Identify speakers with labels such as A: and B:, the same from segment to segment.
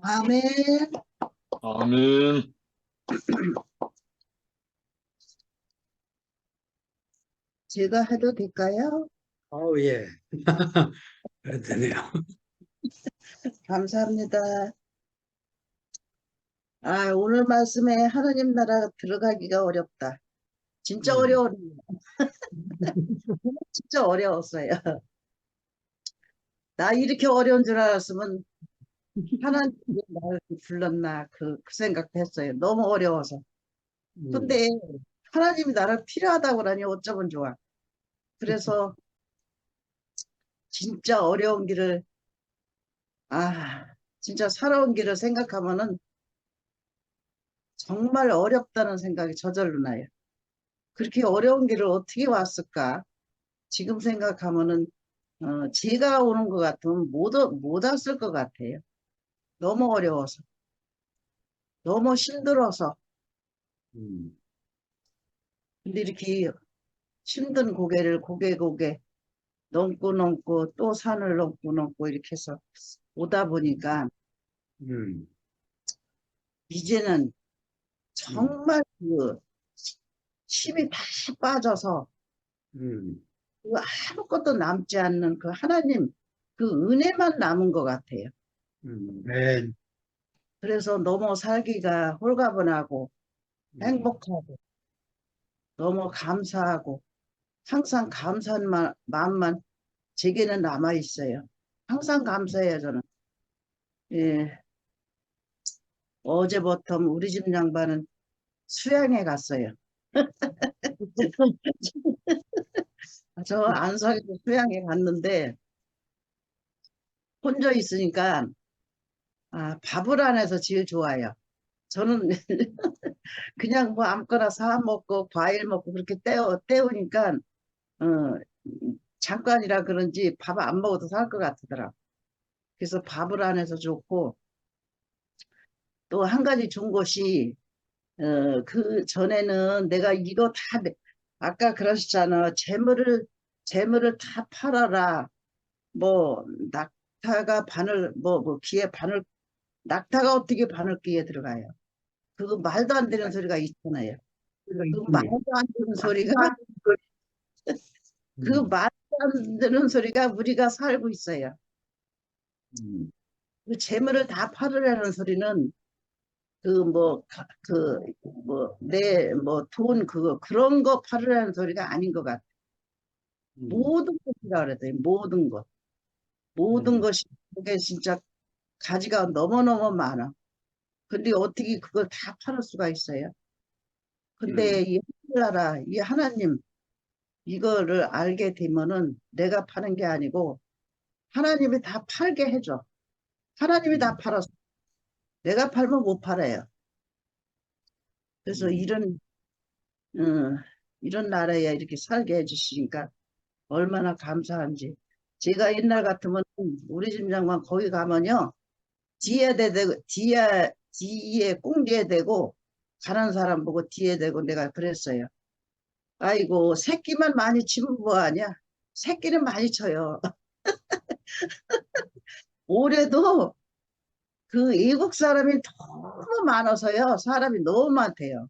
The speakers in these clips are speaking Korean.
A: 아멘.
B: 아멘.
A: 제가 해도 될까요?
C: 예. 그래도 되네요.
A: 감사합니다. 오늘 말씀에 하나님 나라 들어가기가 어렵다. 진짜 어려웠네요. 진짜 어려웠어요. 나 이렇게 어려운 줄 알았으면 하나님이 나를 불렀나 그 생각도 했어요. 너무 어려워서. 근데 하나님이 나를 필요하다고 그러니 어쩌면 좋아. 그래서 진짜 어려운 길을 진짜 살아온 길을 생각하면은 정말 어렵다는 생각이 저절로 나요. 그렇게 어려운 길을 어떻게 왔을까? 지금 생각하면은 제가 오는 것 같으면 못 왔을 것 같아요. 너무 어려워서, 너무 힘들어서. 근데 이렇게 힘든 고개를 고개 넘고 또 산을 넘고 이렇게 해서 오다 보니까 이제는 정말 그 힘이 다 빠져서 그 아무것도 남지 않는 그 하나님 그 은혜만 남은 것 같아요.
C: 네.
A: 그래서 너무 살기가 홀가분하고 행복하고 너무 감사하고 항상 감사한 마음만 제게는 남아 있어요. 항상 감사해요, 저는. 예, 어제부터 우리 집 양반은 수양에 갔어요. 저 안성에서 수양에 갔는데 혼자 있으니까 밥을 안 해서 제일 좋아요. 저는 그냥 뭐 아무거나 사 먹고 과일 먹고 그렇게 때우니까 어, 잠깐이라 그런지 밥 안 먹어도 살 것 같더라고. 그래서 밥을 안 해서 좋고 또 한 가지 좋은 것이 그 전에는 내가 이거 다 아까 그러셨잖아. 재물을 다 팔아라. 뭐 낙타가 바늘 뭐 귀에 바늘 낙타가 어떻게 바늘귀에 들어가요? 그거 말도 안 되는 소리가 있잖아요. 그 말도 안 되는 소리가 그 말도 안 되는 소리가 우리가 살고 있어요. 그 재물을 다 팔으라는 소리는 돈 그런 거 팔으라는 소리가 아닌 것 같아. 모든 것이라 그랬더니 모든 것이 그게 진짜 가지가 너무너무 많아. 근데 어떻게 그걸 다 팔을 수가 있어요? 근데 이 하늘나라, 이 하나님 이거를 알게 되면은 내가 파는 게 아니고 하나님이 다 팔게 해줘. 하나님이 다 팔았어. 내가 팔면 못 팔아요. 그래서 어, 이런 나라에 이렇게 살게 해주시니까 얼마나 감사한지. 제가 옛날 같으면 우리 집 장관 거기 가면요. 뒤에 꽁지에 대고 가는 사람 보고 뒤에 대고 내가 그랬어요. 아이고 새끼만 많이 치면 뭐하냐. 새끼는 많이 쳐요. 올해도 그 외국 사람이 너무 많아서요. 사람이 너무 많대요.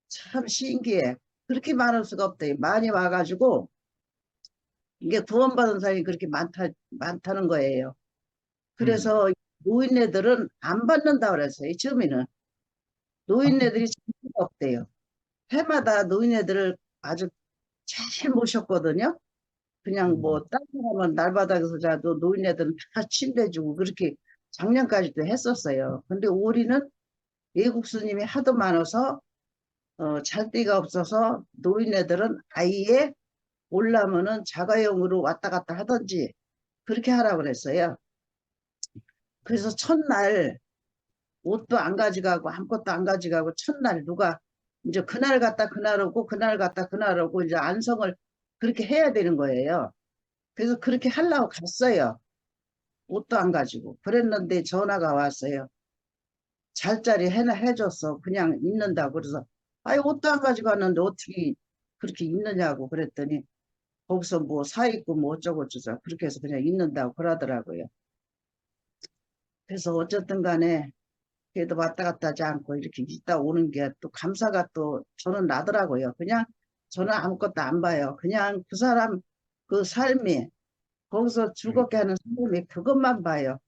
A: 참 신기해. 그렇게 많을 수가 없대요. 많이 와가지고 이게 구원받은 사람이 그렇게 많다는 거예요. 그래서 노인네들은 안 받는다 그랬어요. 처음에는. 노인네들이 재미가 없대요. 해마다 노인네들을 아주 잘 모셨거든요. 그냥 뭐 딴 사람은 날바닥에서 자도 노인네들은 다 침대 주고 그렇게 작년까지도 했었어요. 근데 우리는 외국 스님이 하도 많아서 잘 데가 없어서 노인네들은 아예 올라면은 자가용으로 왔다 갔다 하든지 그렇게 하라고 그랬어요. 그래서 첫날 옷도 안 가져가고 아무것도 안 가져가고 첫날 누가 이제 그날 갔다 그날 오고 그날 갔다 그날 오고 이제 안성을 그렇게 해야 되는 거예요. 그래서 그렇게 하려고 갔어요. 옷도 안 가지고. 그랬는데 전화가 왔어요. 잘자리 해줬어. 그냥 입는다고. 그래서 아이 옷도 안 가지고 왔는데 어떻게 그렇게 입느냐고 그랬더니 거기서 뭐 사 입고 뭐 어쩌고 저쩌고 그렇게 해서 그냥 입는다고 그러더라고요. 그래서 어쨌든 간에 그래도 왔다 갔다 하지 않고 이렇게 있다 오는 게 또 감사가 또 저는 나더라고요. 그냥 저는 아무것도 안 봐요. 그냥 그 사람 그 삶이 거기서 즐겁게 하는 삶이 그것만 봐요.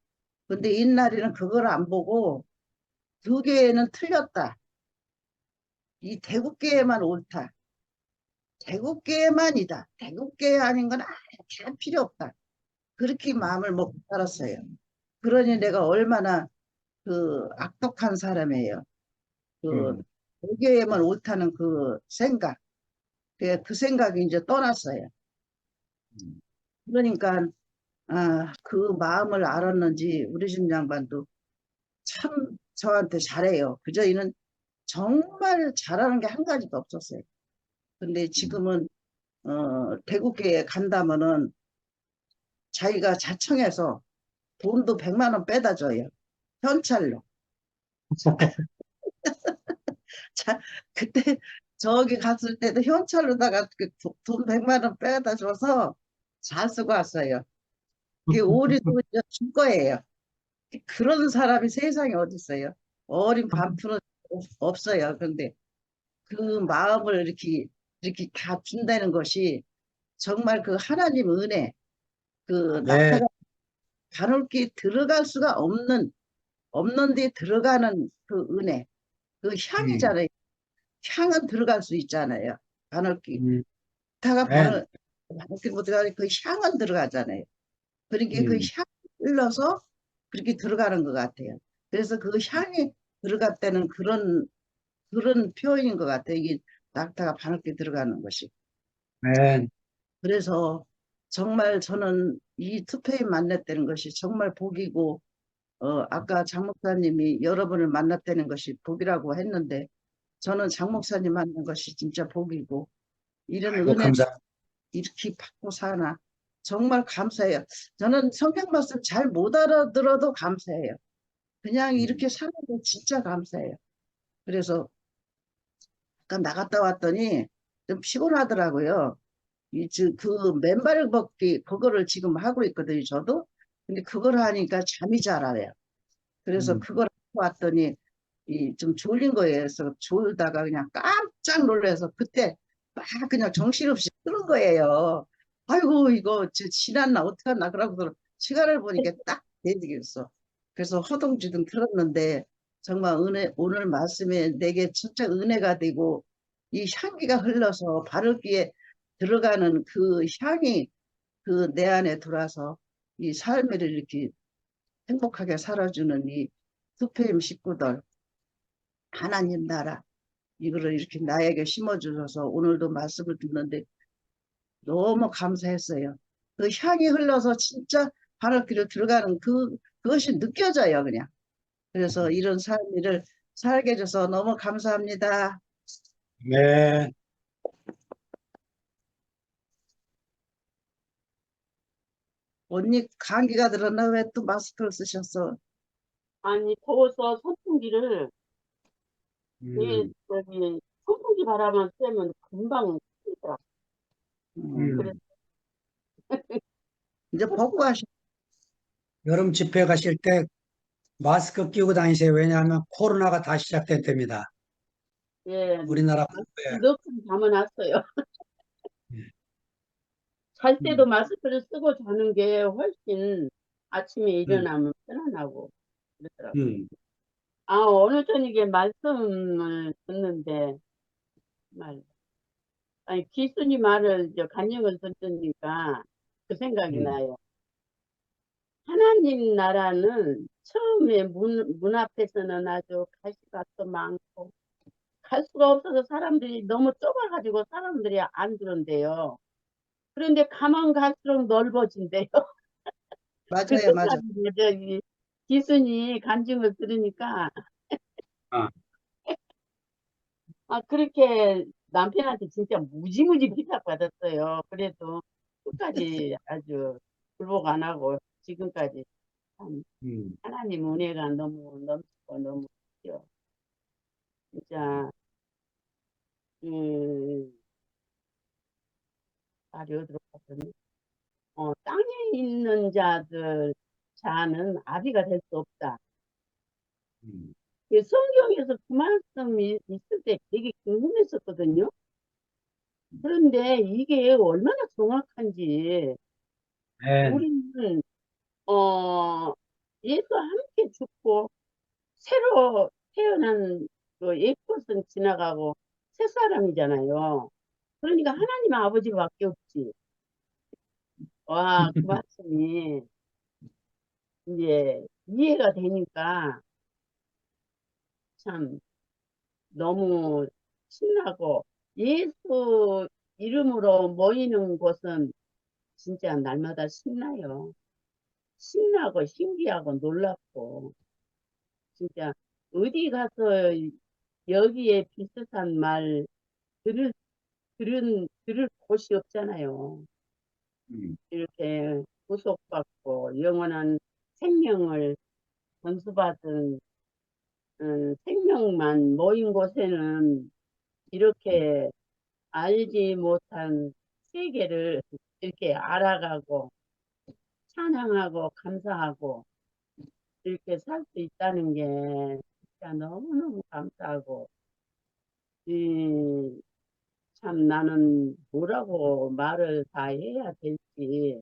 A: 근데 이날에는 그걸 안 보고 두 개는 틀렸다. 이 대국계에만 옳다. 대국계만이다. 대국계 아닌 건 아무 필요 없다. 그렇게 마음을 먹고 살았어요. 그러니 내가 얼마나 그 악독한 사람이에요. 그
C: 음,
A: 대국계에만 옳다는 그 생각. 그 생각이 이제 떠났어요.
C: 음.
A: 그러니까 그 마음을 알았는지 우리 집 양반도 참 저한테 잘해요. 그저 이는 정말 잘하는 게 한 가지도 없었어요. 근데 지금은 대국계에 간다면은 자기가 자청해서 돈도 100만 원 빼다 줘요. 현찰로. 자, 그때 저기 갔을 때도 현찰로다가 그돈 100만 원 빼다 줘서 잘 쓰고 왔어요. 그게 오리도 이제 줄 거예요. 그런 사람이 세상에 어디 있어요? 어린 반푼은 없어요. 근데 그 마음을 이렇게 다 준다는 것이 정말 그 하나님 은혜, 그
C: 네,
A: 낙타가 가늘게 들어갈 수가 없는 데 들어가는 그 은혜, 그
C: 음,
A: 향이잖아요. 향은 들어갈 수 있잖아요. 바늘기.
C: 음,
A: 낙타가
C: 네,
A: 바늘기 못 들어가니 그 향은 들어가잖아요. 그러니까 그
C: 음,
A: 향이 흘러서 그렇게 들어가는 것 같아요. 그래서 그 향이 들어갔다는 그런 표현인 것 같아요. 이게 낙타가 바늘기 들어가는 것이.
C: 네,
A: 그래서 정말 저는 이 투페이 만났다는 것이 정말 복이고, 아까 장 목사님이 여러분을 만났다는 것이 복이라고 했는데, 저는 장 목사님 만난 것이 진짜 복이고, 이런
C: 아이고,
A: 은혜를
C: 감사합니다.
A: 이렇게 받고 사나, 정말 감사해요. 저는 성경 말씀 잘 못 알아들어도 감사해요. 그냥
C: 음,
A: 이렇게 사는 게 진짜 감사해요. 그래서 잠깐 나갔다 왔더니 좀 피곤하더라고요. 그 맨발 걷기, 그거를 지금 하고 있거든요, 저도. 근데 그걸 하니까 잠이 잘 안 와요. 그래서
C: 음,
A: 그걸 하고 왔더니 좀 졸린 거예요. 그래서 졸다가 그냥 깜짝 놀라서 그때 막 그냥 정신없이 끄는 거예요. 아이고, 이거 지났나, 어떡하나, 그러고서 시간을 보니까 딱 내디겠어. 그래서 허둥지둥 틀었는데 정말 오늘 말씀에 내게 진짜 은혜가 되고 이 향기가 흘러서 바르기에 들어가는 그 향이 그 내 안에 들어와서 이 삶을 이렇게 행복하게 살아주는 이 투페임 식구들, 하나님 나라, 이거를 이렇게 나에게 심어주셔서 오늘도 말씀을 듣는데 너무 감사했어요. 그 향이 흘러서 진짜 바람길로 들어가는 그것이 느껴져요, 그냥. 그래서 이런 삶을 살게 해줘서 너무 감사합니다.
C: 네.
A: 언니 감기가 들었나? 왜 또 마스크를 쓰셨어?
D: 아니, 더워서 선풍기를,
C: 음,
D: 선풍기 바람만 쐬면 금방 쐬더라. 그래서
A: 음,
C: 음.
A: 이제 벗고 하시.
C: 여름 집회 가실 때 마스크 끼고 다니세요. 왜냐하면 코로나가 다시 시작됐답니다.
D: 예,
C: 우리나라 국부에.
D: 마스크 넣고 담아놨어요.
C: 예.
D: 잘 때도
C: 음,
D: 마스크를 쓰고 자는 게 훨씬 아침에
C: 음,
D: 일어나면 편안하고 그러더라고요.
C: 음,
D: 어느 저녁에 말씀을 듣는데, 말, 아니, 기순이 말을, 간증을 듣으니까 그 생각이
C: 음,
D: 나요. 하나님 나라는 처음에 문 앞에서는 아주 가시밭도 많고, 갈 수가 없어서 사람들이 너무 좁아가지고 사람들이 안 들은데요. 그런데 가면 갈수록 넓어진대요. 그
A: 맞아요, 맞아요.
D: 생각이 저기 기순이 간증을 들으니까
C: 아,
D: 그렇게 남편한테 진짜 무지무지 비판받았어요. 그래도 끝까지 아주 굴복 안 하고 지금까지 참
C: 음,
D: 하나님 은혜가 너무 넘치고 너무 크죠. 진짜 음, 말이 어디로 갔더니 땅에 있는 자들 자는 아비가 될 수 없다.
C: 음.
D: 그 성경에서 그 말씀이 있을 때 되게 궁금했었거든요. 그런데 이게 얼마나 정확한지
C: 네.
D: 우리는 예수와 함께 죽고 새로 태어난 그 옛것은 지나가고 새 사람이잖아요. 그러니까 하나님 아버지밖에 없지. 와, 그 말씀이 이제 이해가 되니까 참 너무 신나고 예수 이름으로 모이는 곳은 진짜 날마다 신나요. 신나고 신기하고 놀랍고 진짜 어디 가서 여기에 비슷한 말 들을 들을 곳이 없잖아요.
C: 음.
D: 이렇게 구속받고 영원한 생명을 전수받은 생명만 모인 곳에는 이렇게 알지 못한 세계를 이렇게 알아가고 찬양하고 감사하고 이렇게 살 수 있다는 게 진짜 너무너무 감사하고 이, 참 나는 뭐라고 말을 다 해야 될지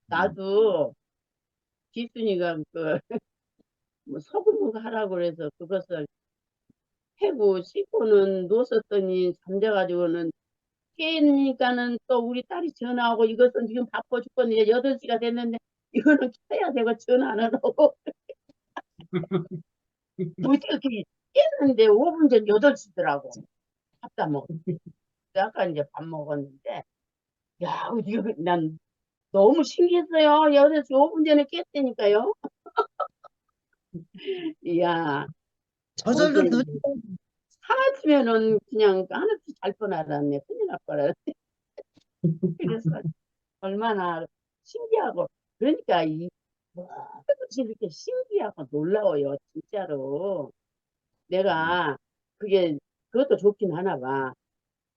D: 나도 기순이가 그 뭐 소금 하라고 그래서 그것을 해고 씻고는 누웠었더니 잠자가지고는 깨니까는 또 우리 딸이 전화하고 이것은 지금 바빠 죽겠는데 8시가 됐는데 이거는 켜야 되고 전화는 오고 어떻게 깼는데 5분 전 8시더라고. 밥 다 먹. 아까 이제 밥 먹었는데 야 이거 난 너무 신기했어요. 8시 5분 전에 깼다니까요. 이야
A: 저절로
D: 어제
A: 눈,
D: 사라지면은 그냥 하나도 잘 뻔알았네. 큰일 날 뻔했네. 그래서 얼마나 신기하고 그러니까 이 모든 것이 이렇게 신기하고 놀라워요. 진짜로. 내가 그게 그것도 좋긴 하나 봐.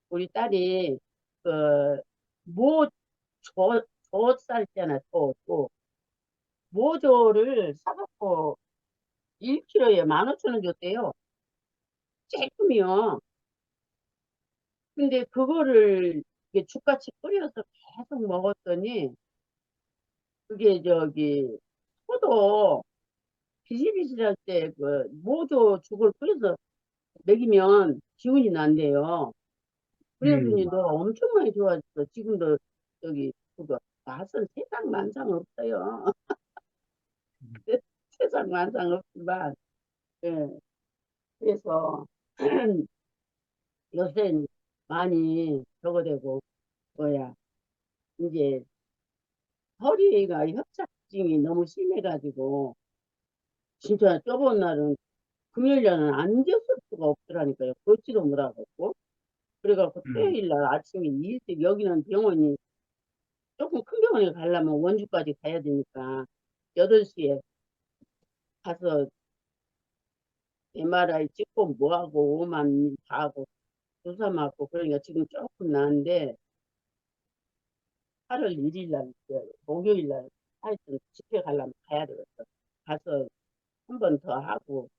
D: 우리 딸이 그 모, 조 있잖아. 모조를 사갖고 1kg에 15,000원 줬대요. 조금이요. 근데 그거를 이게 죽같이 끓여서 계속 먹었더니 그게 저기 포도 비실비실할 때 그 모조 죽을 끓여서 먹이면 기운이 난대요. 그랬더니
C: 음.
D: 내가 엄청 많이 좋아졌어. 지금도 저기 그거 맛은 세상 만상 없어요. 세상 만상 없지만 예. 그래서 요새 많이 저거 되고 뭐야 이제 허리가 협착증이 너무 심해가지고 진짜 저번 날은 금요일날은 앉았을 수가 없더라니까요. 걷지도 못하겠고. 그래갖고
C: 음.
D: 토요일 날 아침에 일찍 여기는 병원이 조금 큰 병원에 가려면 원주까지 가야 되니까 8시에 가서 MRI 찍고 뭐하고 오만 다 하고 주사 맞고 그러니까 지금 조금 나은데 8월 1일 날 목요일 날 하여튼 집회 가려면 가야 되겠어. 가서 한 번 더 하고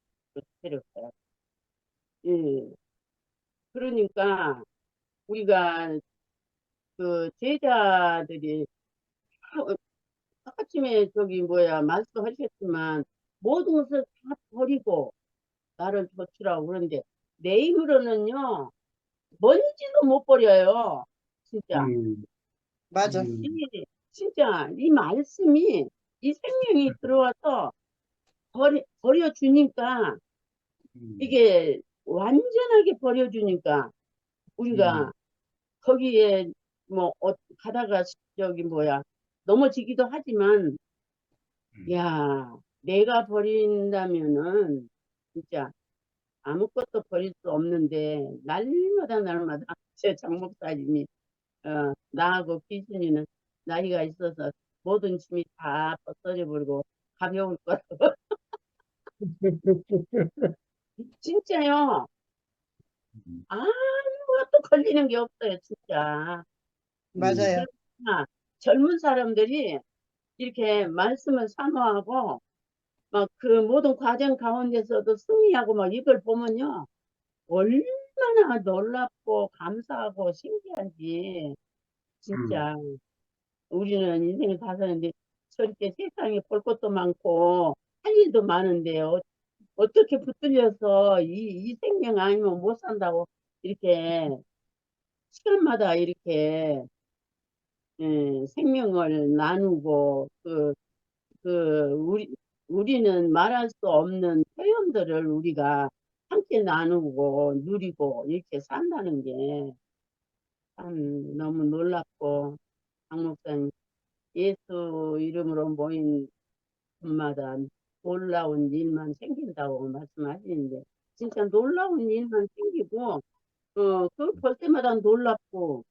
D: 데려가야 돼. 예. 그러니까 우리가 그 제자들이 아침에 저기 뭐야 말씀하셨지만 모든 것을 다 버리고 나를 좇으라고 그러는데 내 힘으로는요 먼지도 못 버려요. 진짜
C: 음.
A: 맞아.
C: 음.
D: 진짜 이 말씀이 이 생명이 들어와서 버려주니까
C: 음.
D: 이게 완전하게 버려주니까
C: 음.
D: 우리가 거기에 뭐 가다가 저기 뭐야 넘어지기도 하지만
C: 음.
D: 야 내가 버린다면은 진짜 아무것도 버릴 수 없는데 날마다 제 장목사님이 나하고 기순이는 나이가 있어서 모든 짐이 다 벗어져 버리고 가벼울 거라고 진짜요.
C: 음.
D: 아무것도 걸리는 게 없어요 진짜.
C: 음.
A: 맞아요.
D: 그러니까 젊은 사람들이 이렇게 말씀을 사모하고 막 그 모든 과정 가운데서도 승리하고 막 이걸 보면요. 얼마나 놀랍고 감사하고 신기한지
C: 음,
D: 진짜 우리는 인생을 사서는데 저렇게 세상에 볼 것도 많고 할 일도 많은데요. 어떻게 붙들려서 이 생명 아니면 못 산다고 이렇게 시간마다 이렇게 생명을 나누고 우리는 말할 수 없는 표현들을 우리가 함께 나누고 누리고 이렇게 산다는 게 참 너무 놀랍고 장 목사님 예수 이름으로 모인 분마다 놀라운 일만 생긴다고 말씀하시는데 진짜 놀라운 일만 생기고 그걸 볼 때마다 놀랍고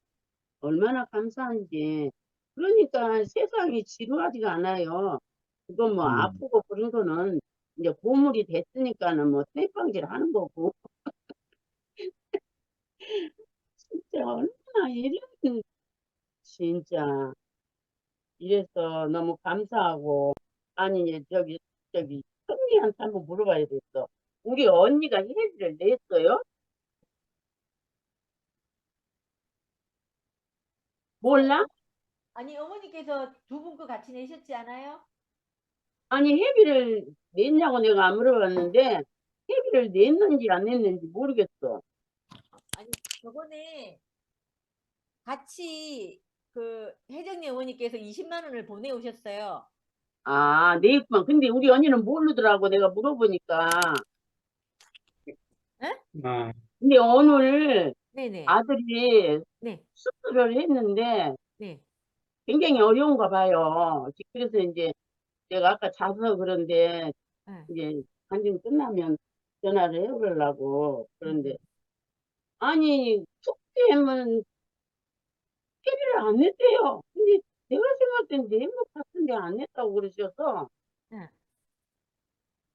D: 얼마나 감사한지 그러니까 세상이 지루하지가 않아요. 그거 뭐
C: 음,
D: 아프고 그런 거는 이제 고물이 됐으니까는 뭐 쇠방질 하는 거고 진짜 얼마나 이런 진짜 이래서 너무 감사하고 아니 이제 저기 선미한테 한번 물어봐야 됐어. 우리 언니가 회비를 냈어요? 몰라?
E: 아니, 어머니께서 두 분 거 같이 내셨지 않아요?
D: 아니 회비를 냈냐고 내가 안 물어봤는데 회비를 냈는지 안 냈는지 모르겠어.
E: 아니, 저번에 같이 그 혜정이 어머니께서 20만 원을 보내오셨어요.
D: 아, 냈구만. 근데 우리 언니는 모르더라고 내가 물어보니까.
E: 에?
C: 아,
D: 근데 오늘
E: 네네.
D: 아들이
E: 네,
D: 수술을 했는데
E: 네.
D: 굉장히 어려운가 봐요. 그래서 이제 내가 아까 자서 그런데
E: 네.
D: 이제 간증 끝나면 전화를 해보려고. 그런데
E: 음.
D: 아니 축제하면 회비를 안 냈대요. 근데 내가 생각할 땐 낸 것 같은데 안 냈다고 그러셔서
E: 네.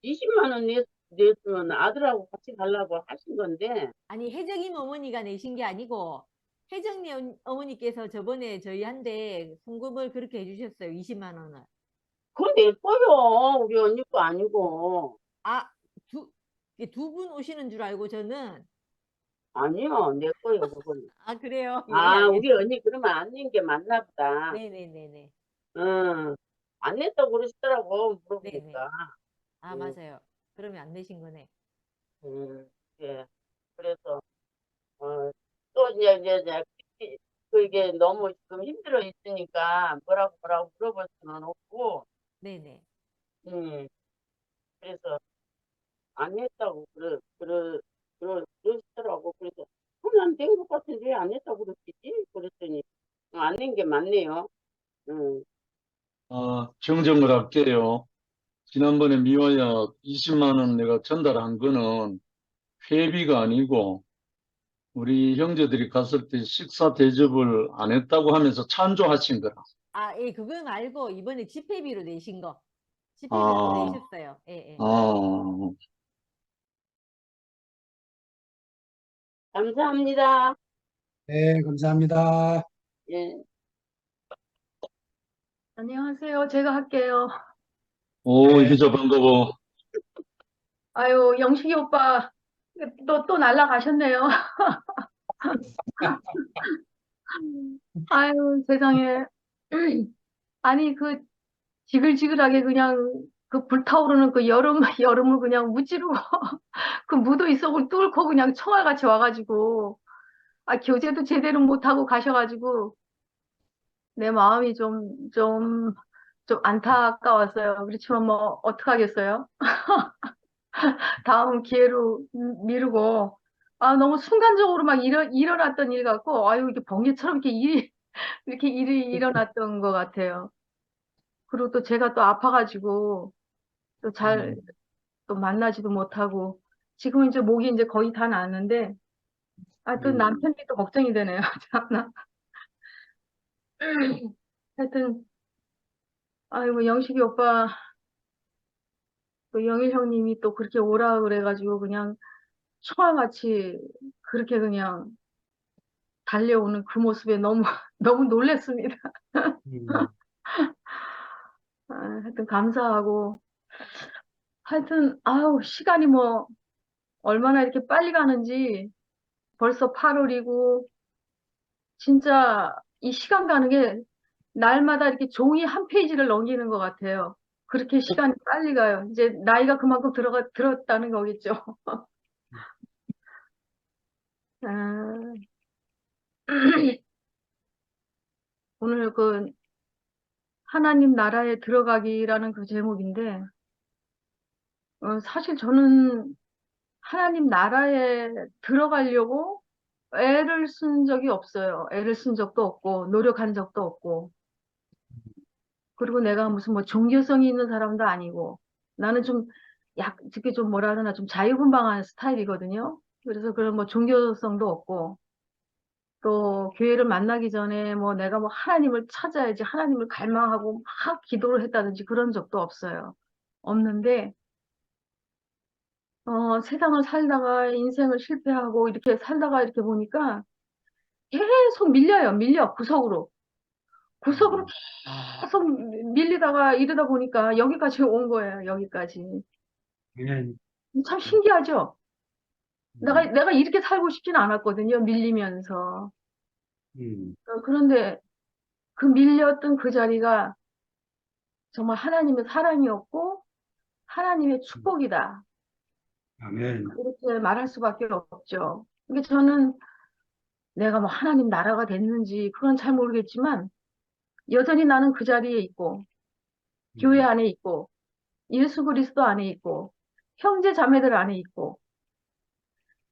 D: 20만 원 냈으면 아들하고 같이 가려고 하신 건데
E: 아니, 혜정이 어머니가 내신 게 아니고 혜정이 어머니께서 저번에 저희한테 송금을 그렇게 해주셨어요. 20만 원을.
D: 그건 내 거요. 우리 언니 거 아니고.
E: 아, 두 분 오시는 줄 알고 저는.
D: 아니요, 내 거요, 그건.
E: 아, 그래요? 예,
D: 아, 우리
E: 알겠습니다.
D: 언니 그러면 안 낸 게 맞나 보다.
E: 네네네네.
D: 응. 안 냈다고 그러시더라고,
E: 네네.
D: 물어보니까.
E: 아,
D: 응,
E: 맞아요. 그러면 안 내신 거네.
D: 응, 예. 그래서, 또 이제, 그게 너무 지금 힘들어 있으니까 뭐라고 물어볼 수는 없고,
E: 네네.
D: 음, 그래서 안 냈다고 그러시더라고. 그래서, 난낸 것 같은데 왜 안 냈다고 그러시지? 그랬더니, 안 낸 게 맞네요. 응.
B: 정정을 할게요. 지난번에 미화야 20만 원 내가 전달한 거는 회비가 아니고 우리 형제들이 갔을 때 식사 대접을 안 했다고 하면서 찬조하신 거라.
E: 아, 예, 그거 말고 이번에 집회비로 내신 거. 집회비로 또
B: 아,
E: 내셨어요. 예, 예.
B: 아,
D: 감사합니다.
C: 네, 감사합니다.
D: 예.
F: 안녕하세요. 제가 할게요.
B: 오, 희자 반가워.
F: 아유, 영식이 오빠, 또 날라가셨네요. 아유, 세상에. 아니, 그, 지글지글하게 그냥, 그 불타오르는 그 여름을 그냥 무찌르고, 그 무더위 속을 뚫고 그냥 총알같이 와가지고, 교제도 제대로 못하고 가셔가지고, 내 마음이 좀 안타까웠어요. 그렇지만 뭐, 어떡하겠어요? 다음 기회로 미루고, 너무 순간적으로 막 일어났던 일 같고, 아유, 이게 번개처럼 이렇게 일이 일어났던 것 같아요. 그리고 또 제가 또 아파가지고, 또
C: 음,
F: 또 만나지도 못하고, 지금 이제 목이 이제 거의 다 나았는데, 또
C: 음,
F: 남편이 또 걱정이 되네요. 참나. 하여튼, 아이고, 영식이 오빠, 또 영일 형님이 또 그렇게 오라 그래가지고, 그냥 총알같이 그렇게 그냥 달려오는 그 모습에 너무, 너무 놀랬습니다.
C: 음.
F: 하여튼 감사하고, 하여튼, 아우, 시간이 뭐, 얼마나 이렇게 빨리 가는지, 벌써 8월이고, 진짜 이 시간 가는 게 날마다 이렇게 종이 한 페이지를 넘기는 것 같아요. 그렇게 시간이 빨리 가요. 이제 나이가 그만큼 들었다는 거겠죠. 아, 오늘 그 하나님 나라에 들어가기라는 그 제목인데, 사실 저는 하나님 나라에 들어가려고 애를 쓴 적이 없어요. 애를 쓴 적도 없고, 노력한 적도 없고, 그리고 내가 무슨 뭐 종교성이 있는 사람도 아니고, 나는 좀, 특히 좀 뭐라 하나, 좀 자유분방한 스타일이거든요. 그래서 그런 뭐 종교성도 없고, 또 교회를 만나기 전에 뭐 내가 뭐 하나님을 찾아야지, 하나님을 갈망하고 막 기도를 했다든지 그런 적도 없어요. 없는데, 세상을 살다가 인생을 실패하고 이렇게 살다가 이렇게 보니까 계속 밀려, 구석으로. 구석으로 계속 밀리다가 이러다 보니까 여기까지 온 거예요, 여기까지.
C: 아멘.
F: 참 신기하죠? 내가 이렇게 살고 싶진 않았거든요, 밀리면서.
C: 음,
F: 그런데 그 밀렸던 그 자리가 정말 하나님의 사랑이었고, 하나님의 축복이다.
C: 아멘.
F: 그렇게 말할 수밖에 없죠. 근데 저는 내가 뭐 하나님 나라가 됐는지 그건 잘 모르겠지만, 여전히 나는 그 자리에 있고, 교회 안에 있고, 예수 그리스도 안에 있고, 형제 자매들 안에 있고,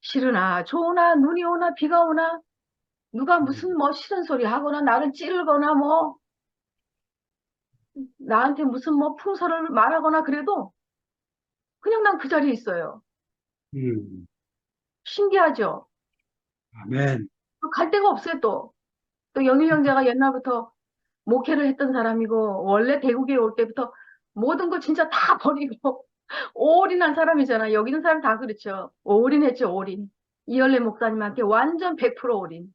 F: 싫으나 좋으나 눈이 오나 비가 오나 누가 무슨 뭐 싫은 소리 하거나 나를 찌르거나 뭐 나한테 무슨 뭐 풍설을 말하거나 그래도 그냥 난 그 자리에 있어요.
C: 음,
F: 신기하죠?
C: 아멘.
F: 또 갈 데가 없어요 또. 또 영일 형제가 옛날부터 목회를 했던 사람이고 원래 대구에 올 때부터 모든 거 진짜 다 버리고 올인한 사람이잖아. 여기 있는 사람 다 그렇죠. 올인했죠, 올인. 이열래 목사님한테 완전 100% 올인.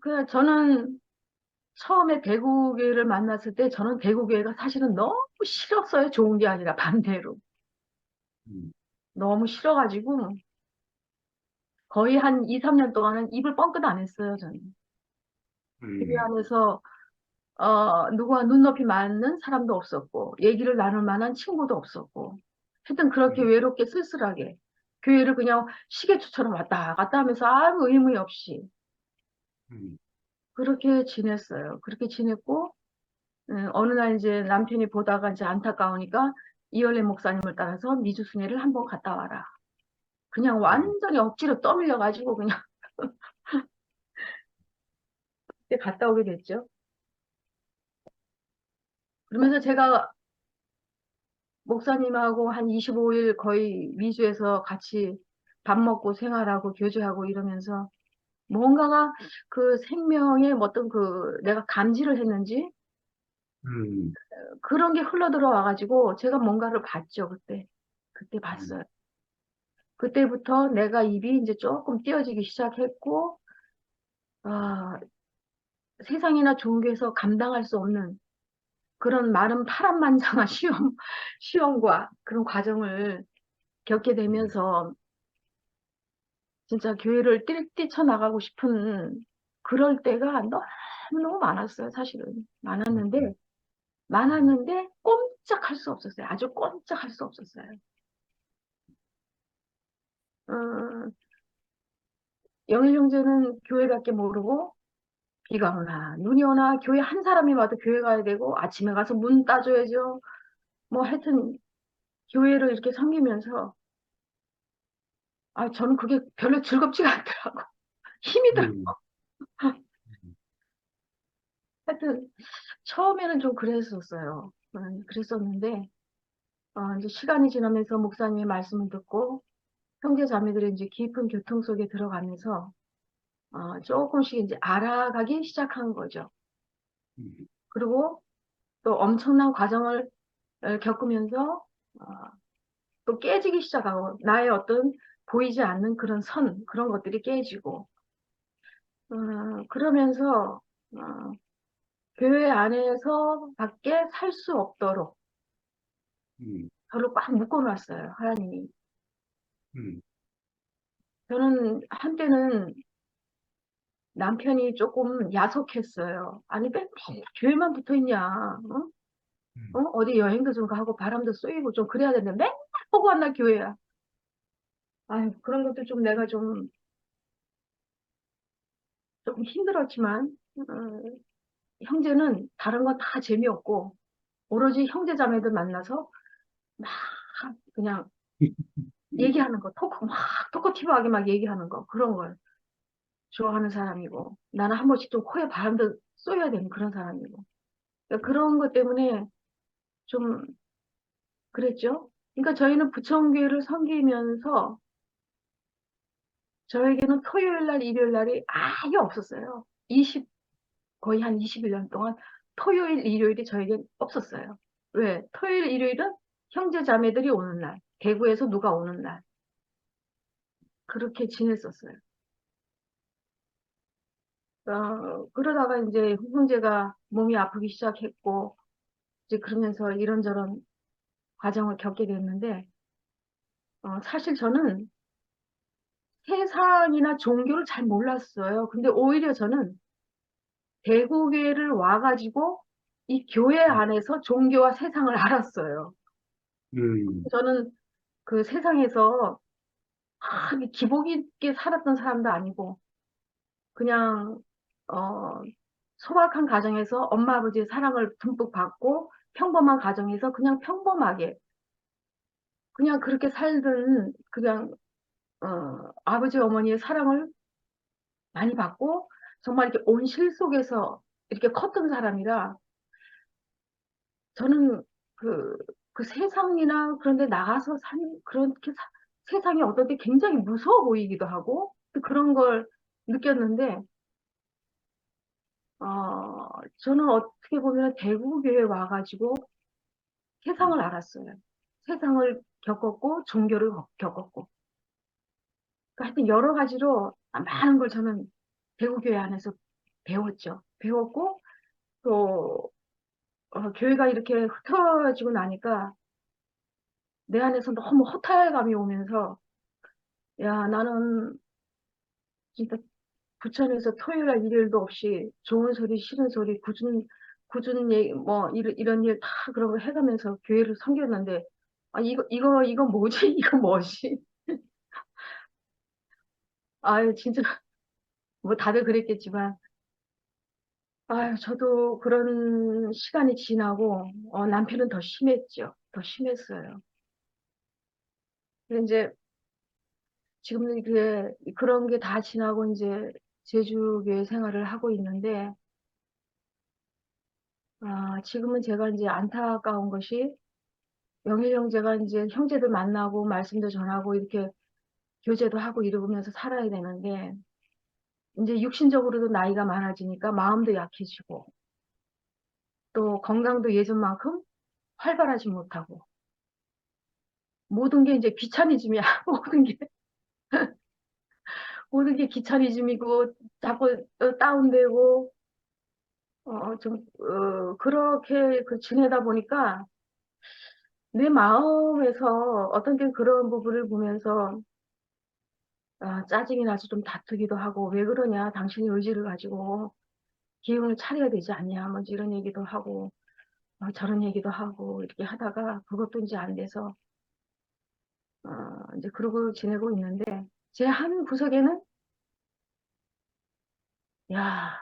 F: 그 저는 처음에 대구교회를 만났을 때 저는 대구교회가 사실은 너무 싫었어요. 좋은 게 아니라 반대로.
C: 음,
F: 너무 싫어가지고 거의 한 2, 3년 동안은 입을 뻥끗 안 했어요, 저는. 교회 안에서 누구와 눈높이 맞는 사람도 없었고 얘기를 나눌 만한 친구도 없었고 하여튼 그렇게 외롭게 쓸쓸하게 교회를 그냥 시계추처럼 왔다 갔다 하면서 아무 의미 없이
C: 음,
F: 그렇게 지냈어요. 그렇게 지냈고 어느 날 이제 남편이 보다가 이제 안타까우니까 이열래 목사님을 따라서 미주순회를 한번 갔다 와라. 그냥 완전히 억지로 떠밀려가지고 그냥 그때 갔다 오게 됐죠. 그러면서 제가 목사님하고 한 25일 거의 미주에서 같이 밥 먹고 생활하고 교제하고 이러면서 뭔가가 그 생명의 어떤 그 내가 감지를 했는지
C: 음,
F: 그런 게 흘러들어 와가지고 제가 뭔가를 봤죠, 그때. 그때 봤어요. 그때부터 내가 입이 이제 조금 띄어지기 시작했고, 아, 세상이나 종교에서 감당할 수 없는 그런 마른 파란만장한 시험과 그런 과정을 겪게 되면서 진짜 교회를 뛰쳐나가고 싶은 그럴 때가 너무너무 많았어요, 사실은. 많았는데 꼼짝할 수 없었어요. 아주 꼼짝할 수 없었어요. 어, 영일 형제는 교회밖에 모르고 비가 오나 눈이 오나 교회 한 사람이 와도 교회 가야 되고 아침에 가서 문 따줘야죠. 뭐 하여튼 교회를 이렇게 섬기면서 저는 그게 별로 즐겁지가 않더라고. 힘이 들어.
C: 음,
F: 하여튼 처음에는 좀 그랬었어요. 그랬었는데 이제 시간이 지나면서 목사님의 말씀을 듣고 형제 자매들이 이제 깊은 교통 속에 들어가면서 조금씩 이제 알아가기 시작한 거죠. 그리고 또 엄청난 과정을 겪으면서 어, 또 깨지기 시작하고 나의 어떤 보이지 않는 그런 그런 것들이 깨지고 그러면서 어, 교회 안에서 밖에 살 수 없도록
C: 음,
F: 저를 꽉 묶어놨어요, 하나님이.
C: 음,
F: 저는 한때는 남편이 조금 야속했어요. 아니, 맨날 교회만 붙어 있냐, 어? 어디 여행도 좀 가고 바람도 쏘이고 좀 그래야 되는데 맨날 허구한 날 교회야. 아유, 그런 것도 좀 내가 좀 조금 힘들었지만, 형제는 다른 건 다 재미없고, 오로지 형제 자매들 만나서 막 그냥 얘기하는 거, 토크티브하게 막 얘기하는 거, 그런 걸 좋아하는 사람이고, 나는 한 번씩 좀 코에 바람도 쏘여야 되는 그런 사람이고. 그러니까 그런 것 때문에 좀 그랬죠. 그러니까 저희는 부천교회를 섬기면서 저에게는 토요일 날, 일요일 날이 아예 없었어요. 거의 한 21년 동안 토요일, 일요일이 저에겐 없었어요. 왜? 토요일, 일요일은 형제 자매들이 오는 날, 대구에서 누가 오는 날. 그렇게 지냈었어요. 그러다가 이제 형제가 몸이 아프기 시작했고, 이제 그러면서 이런저런 과정을 겪게 됐는데, 사실 저는 세상이나 종교를 잘 몰랐어요. 근데 오히려 저는 대구교회를 와가지고 이 교회 안에서 종교와 세상을 알았어요.
C: 음,
F: 저는 그 세상에서 기복 있게 살았던 사람도 아니고, 그냥, 소박한 가정에서 엄마 아버지의 사랑을 듬뿍 받고, 평범한 가정에서 그냥 평범하게, 그냥 그렇게 살던, 그냥, 아버지 어머니의 사랑을 많이 받고, 정말 이렇게 온실 속에서 이렇게 컸던 사람이라, 저는 그, 그 세상이나 그런 데 나가서 그렇게 세상이 어떤 때 굉장히 무서워 보이기도 하고, 또 그런 걸 느꼈는데, 저는 어떻게 보면 대구교회 와가지고 세상을 알았어요. 세상을 겪었고, 종교를 겪었고. 그러니까 하여튼 여러 가지로 많은 걸 저는 대구교회 안에서 배웠죠. 배웠고, 또, 교회가 이렇게 흩어지고 나니까 내 안에서 너무 허탈감이 오면서, 야, 나는 진짜 부천에서 토요일 날 일요일도 없이 좋은 소리, 싫은 소리, 굳은 얘기, 뭐, 이런 일 다 그런 거 해가면서 교회를 섬겼는데, 이거 뭐지? 이거 뭐지? 아유, 진짜, 뭐 다들 그랬겠지만, 아유, 저도 그런 시간이 지나고, 남편은 더 심했죠. 더 심했어요. 근데 이제, 지금은 그런 게 다 지나고 이제 제주교회 생활을 하고 있는데, 지금은 제가 이제 안타까운 것이, 영일 형제가 이제 형제들 만나고 말씀도 전하고 이렇게 교제도 하고 이러면서 살아야 되는데, 이제 육신적으로도 나이가 많아지니까 마음도 약해지고, 또 건강도 예전만큼 활발하지 못하고, 모든 게 이제 귀차니즘이야. 모든 게 귀차니즘이고, 자꾸 다운되고, 그렇게 지내다 보니까, 내 마음에서 어떤 게 그런 부분을 보면서, 짜증이 나서 좀 다투기도 하고, 왜 그러냐, 당신이 의지를 가지고 기운을 차려야 되지 않냐, 뭐 이런 얘기도 하고, 저런 얘기도 하고, 이렇게 하다가 그것도 이제 안 돼서, 이제 그러고 지내고 있는데, 제 한 구석에는, 야,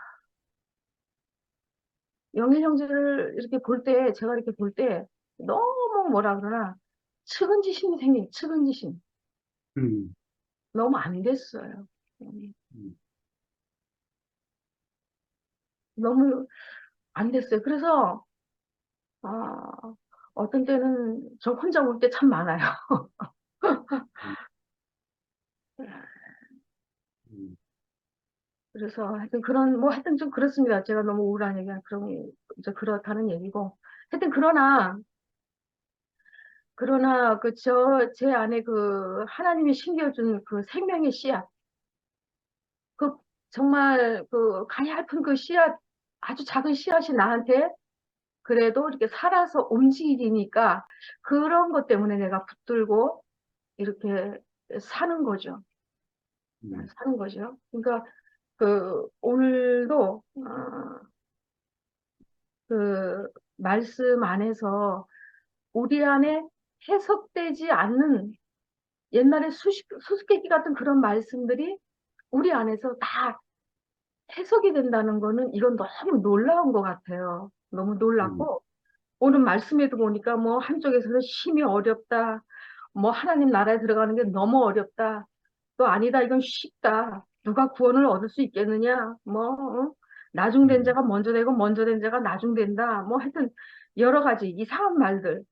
F: 영일 형제를 이렇게 볼 때, 제가 이렇게 볼 때, 너무 뭐라 그러나, 측은지심이 생긴, 측은지심.
C: 음,
F: 너무 안 됐어요. 음,
C: 음,
F: 너무 안 됐어요. 그래서, 아, 어떤 때는 저 혼자 울 때 참 많아요.
C: 음,
F: 그래서 하여튼 하여튼 좀 그렇습니다. 제가 너무 우울한 얘기는 그런, 이제 그렇다는 얘기고. 하여튼 그러나 제 안에 하나님이 심겨준 그 생명의 씨앗, 그 정말 가냘픈 그 씨앗 아주 작은 씨앗이 나한테 그래도 이렇게 살아서 움직이니까 그런 것 때문에 내가 붙들고 이렇게 사는 거죠. 사는 거죠. 그러니까 오늘도 그 말씀 안에서 우리 안에 해석되지 않는 옛날에 수수께끼 같은 그런 말씀들이 우리 안에서 다 해석이 된다는 거는 이건 너무 놀라운 것 같아요. 너무 놀랍고 오늘 말씀에도 보니까 뭐 한쪽에서는 심히 어렵다. 뭐 하나님 나라에 들어가는 게 너무 어렵다. 또 아니다. 이건 쉽다. 누가 구원을 얻을 수 있겠느냐. 뭐 나중된 자가 먼저 되고 먼저 된 자가 나중된다. 뭐 하여튼 여러 가지 이상한 말들.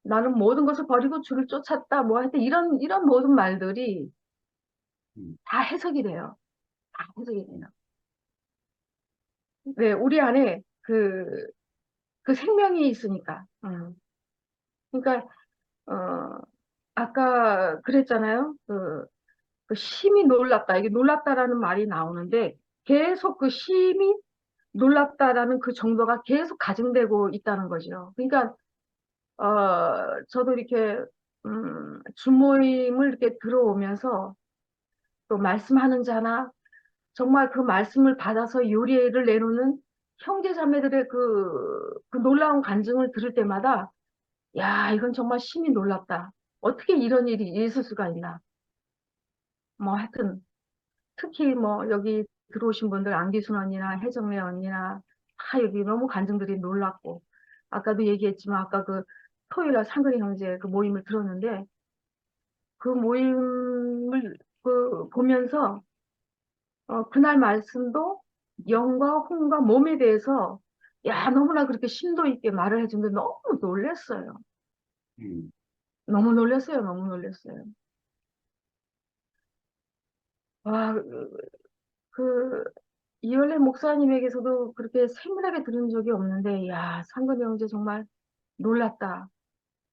F: 나는 모든 것을 버리고 주를 쫓았다. 뭐 하여튼 이런 모든 말들이 다 해석이 돼요. 다 해석이 돼요. 네, 우리 안에 그 생명이 있으니까. 그러니까 아까 그랬잖아요. 그 심히 놀랐다. 이게 놀랐다라는 말이 나오는데 계속 그 심히 놀랍다라는 그 정도가 계속 가증되고 있다는 거죠. 그러니까 저도 이렇게 주모임을 이렇게 들어오면서 또 말씀하는 자나 정말 그 말씀을 받아서 요리를 내놓는 형제 자매들의 그 놀라운 간증을 들을 때마다 야, 이건 정말 심히 놀랍다. 어떻게 이런 일이 있을 수가 있나. 뭐 하여튼 특히 뭐 여기 들어오신 분들 안기순 언니나 혜정래 언니나 다 여기 너무 간증들이 놀랍고 아까도 얘기했지만 아까 그 토요일날 상근이 형제 그 모임을 들었는데 그 모임을 보면서 그날 말씀도 영과 혼과 몸에 대해서 야 너무나 그렇게 심도 있게 말을 해주는데 너무 놀랐어요. 너무 놀랐어요. 너무 놀랐어요. 와, 이열래 목사님에게서도 그렇게 세밀하게 들은 적이 없는데, 야, 상근이 형제 정말 놀랐다.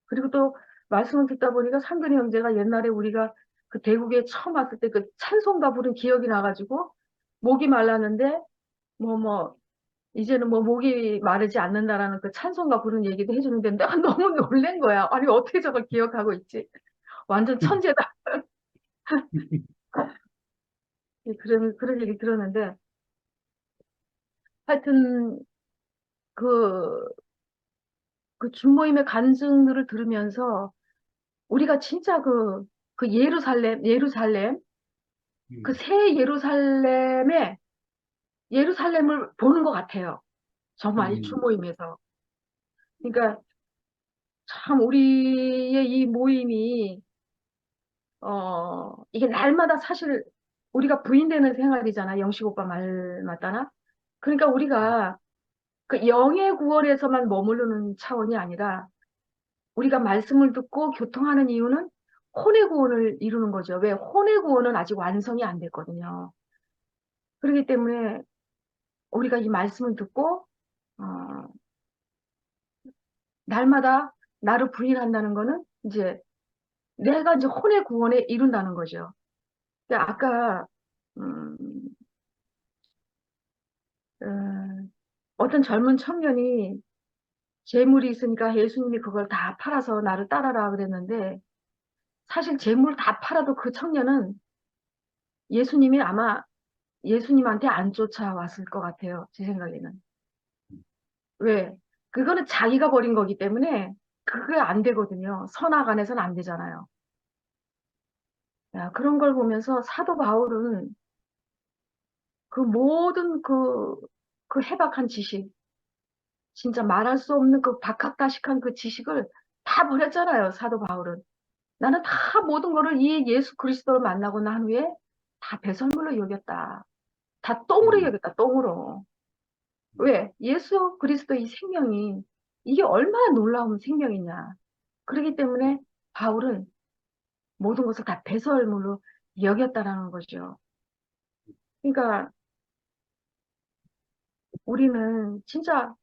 F: 그리고 또 말씀을 듣다 보니까 상근이 형제가 옛날에 우리가 그 대국에 처음 왔을 때 그 찬송가 부른 기억이 나가지고, 목이 말랐는데, 이제는 뭐 목이 마르지 않는다라는 그 찬송가 부른 얘기도 해주는데, 내가 너무 놀란 거야. 아니, 어떻게 저걸 기억하고 있지? 완전 천재다. 그런 얘기 들었는데, 하여튼, 그, 그 준모임의 간증들을 들으면서 우리가 진짜 그 예루살렘, 그 새 예루살렘을 보는 것 같아요. 정말 이 준모임에서. 그러니까 참 우리의 이 모임이, 이게 날마다 사실 우리가 부인되는 생활이잖아. 영식 오빠 말 맞다나? 그러니까 우리가 그 영의 구원에서만 머무르는 차원이 아니라 우리가 말씀을 듣고 교통하는 이유는 혼의 구원을 이루는 거죠. 왜? 혼의 구원은 아직 완성이 안 됐거든요. 그렇기 때문에 우리가 이 말씀을 듣고 어, 날마다 나를 부인한다는 거는 이제 내가 이제 혼의 구원에 이룬다는 거죠. 근데 아까 음, 어, 어떤 젊은 청년이 재물이 있으니까 예수님이 그걸 다 팔아서 나를 따라라 그랬는데 사실 재물 다 팔아도 그 청년은 예수님이 아마 예수님한테 안 쫓아왔을 것 같아요. 제 생각에는. 왜? 그거는 자기가 버린 거기 때문에 그게 안 되거든요. 선악 안에서는 안 되잖아요. 야, 그런 걸 보면서 사도 바울은 그 모든 그 해박한 지식, 진짜 말할 수 없는 그 박학다식한 그 지식을 다 버렸잖아요. 사도 바울은. 나는 다 모든 거를 이 예수 그리스도를 만나고 난 후에 다 배설물로 여겼다. 다 똥으로 여겼다. 똥으로. 왜? 예수 그리스도의 생명이 이게 얼마나 놀라운 생명이냐. 그렇기 때문에 바울은 모든 것을 다 배설물로 여겼다라는 거죠. 그러니까 우리는 진짜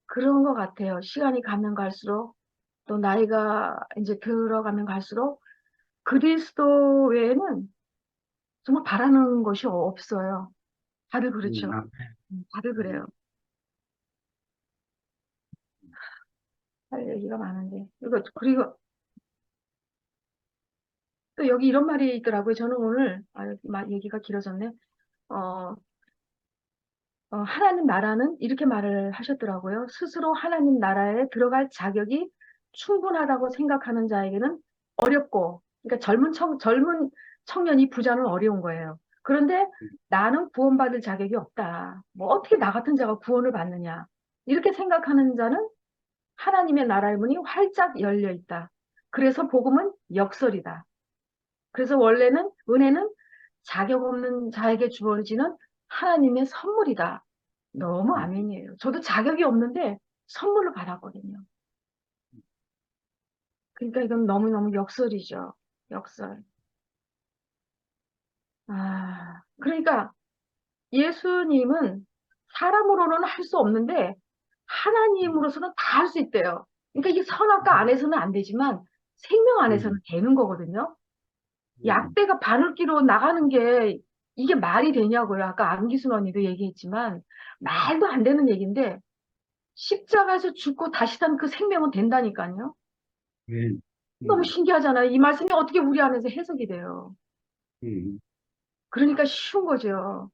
F: 그런 것 같아요. 시간이 가면 갈수록 또 나이가 이제 들어가면 갈수록 그리스도 외에는 정말 바라는 것이 없어요. 다들 그렇죠.
C: 아멘.
F: 다들 그래요. 할 얘기가 많은데. 그리고 또 여기 이런 말이 있더라고요. 저는 오늘, 얘기가 길어졌네. 어, 하나님 나라는 이렇게 말을 하셨더라고요. 스스로 하나님 나라에 들어갈 자격이 충분하다고 생각하는 자에게는 어렵고, 그러니까 젊은 청년이 부자는 어려운 거예요. 그런데 나는 구원받을 자격이 없다. 뭐 어떻게 나 같은 자가 구원을 받느냐. 이렇게 생각하는 자는 하나님의 나라의 문이 활짝 열려 있다. 그래서 복음은 역설이다. 그래서 원래는 은혜는 자격 없는 자에게 주어지는 하나님의 선물이다. 너무 아멘이에요. 저도 자격이 없는데 선물로 받았거든요. 그러니까 이건 너무너무 역설이죠. 역설. 그러니까 예수님은 사람으로는 할 수 없는데 하나님으로서는 다 할 수 있대요. 그러니까 이게 선악과 안에서는 안 되지만 생명 안에서는 되는 거거든요. 약대가 바늘기로 나가는 게 이게 말이 되냐고요. 아까 안기순 언니도 얘기했지만 말도 안 되는 얘기인데 십자가에서 죽고 다시 산 그 생명은 된다니까요.
C: 아멘.
F: 너무 신기하잖아요. 이 말씀이 어떻게 우리 안에서 해석이 돼요. 그러니까 쉬운 거죠.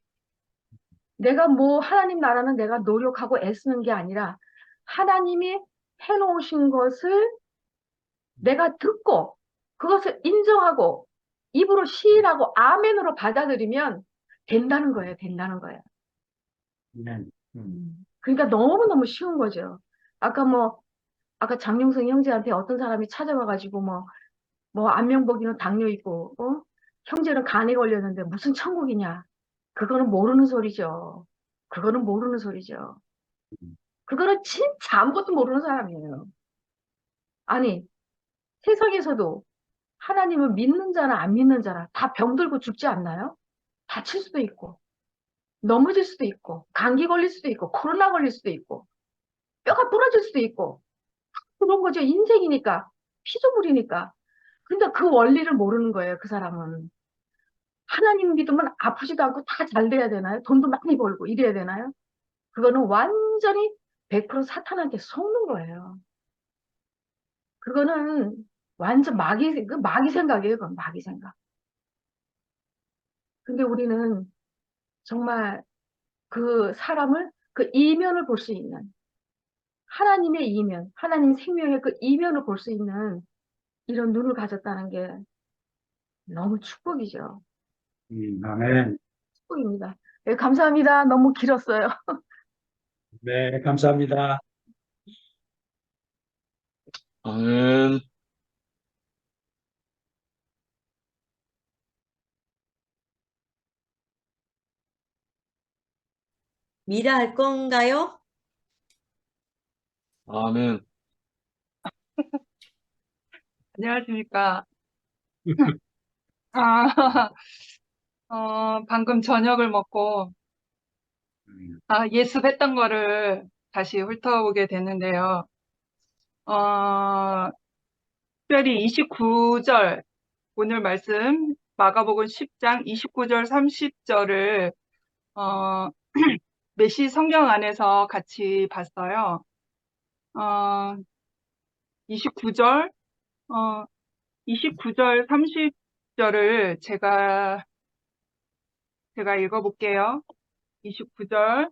F: 내가 뭐 하나님 나라는 내가 노력하고 애쓰는 게 아니라 하나님이 해놓으신 것을 내가 듣고 그것을 인정하고 입으로 시인하고 아멘으로 받아들이면 된다는 거예요. 된다는 거예요.
C: 아멘.
F: 그러니까 너무너무 쉬운 거죠. 아까 장용성 형제한테 어떤 사람이 찾아와가지고 안면보기는 당뇨 있고, 형제는 간에 걸렸는데 무슨 천국이냐. 그거는 모르는 소리죠. 그거는 모르는 소리죠. 그거는 진짜 아무것도 모르는 사람이에요. 아니, 세상에서도 하나님을 믿는 자나 안 믿는 자나 다 병들고 죽지 않나요? 다칠 수도 있고, 넘어질 수도 있고, 감기 걸릴 수도 있고, 코로나 걸릴 수도 있고, 뼈가 부러질 수도 있고, 그런 거죠. 인생이니까, 피조물이니까. 근데 그 원리를 모르는 거예요, 그 사람은. 하나님 믿으면 아프지도 않고 다 잘 돼야 되나요? 돈도 많이 벌고 이래야 되나요? 그거는 완전히 100% 사탄한테 속는 거예요. 그거는 완전 마귀 생각이에요, 그건 마귀 생각. 근데 우리는 정말 그 사람을 그 이면을 볼 수 있는 하나님의 이면, 하나님 생명의 그 이면을 볼 수 있는 이런 눈을 가졌다는 게 너무 축복이죠.
C: 아멘.
F: 축복입니다. 네, 감사합니다. 너무 길었어요.
C: 네, 감사합니다.
B: 아멘.
E: 미라 할 건가요?
B: 아멘.
G: 안녕하십니까. 방금 저녁을 먹고, 예습했던 거를 다시 훑어보게 됐는데요. 특별히 29절, 오늘 말씀, 마가복음 10장 29절, 30절을, 메시 성경 안에서 같이 봤어요. 29절, 29절, 30절을 제가 읽어볼게요. 29절.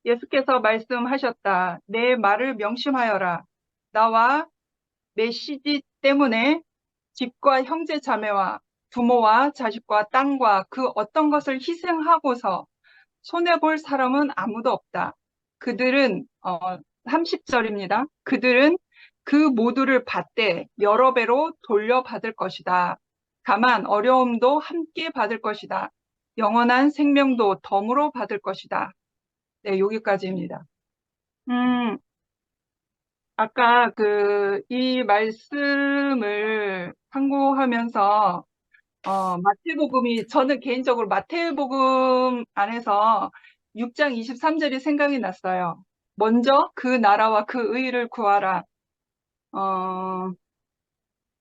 G: 예수께서 말씀하셨다. 내 말을 명심하여라. 나와 메시지 때문에 집과 형제 자매와 부모와 자식과 땅과 그 어떤 것을 희생하고서 손해볼 사람은 아무도 없다. 그들은 30절입니다. 그들은 그 모두를 받되 여러 배로 돌려받을 것이다. 다만 어려움도 함께 받을 것이다. 영원한 생명도 덤으로 받을 것이다. 네, 여기까지입니다. 아까 이 말씀을 참고하면서, 저는 개인적으로 마태복음 안에서 6장 23절이 생각이 났어요. 먼저 그 나라와 그 의를 구하라.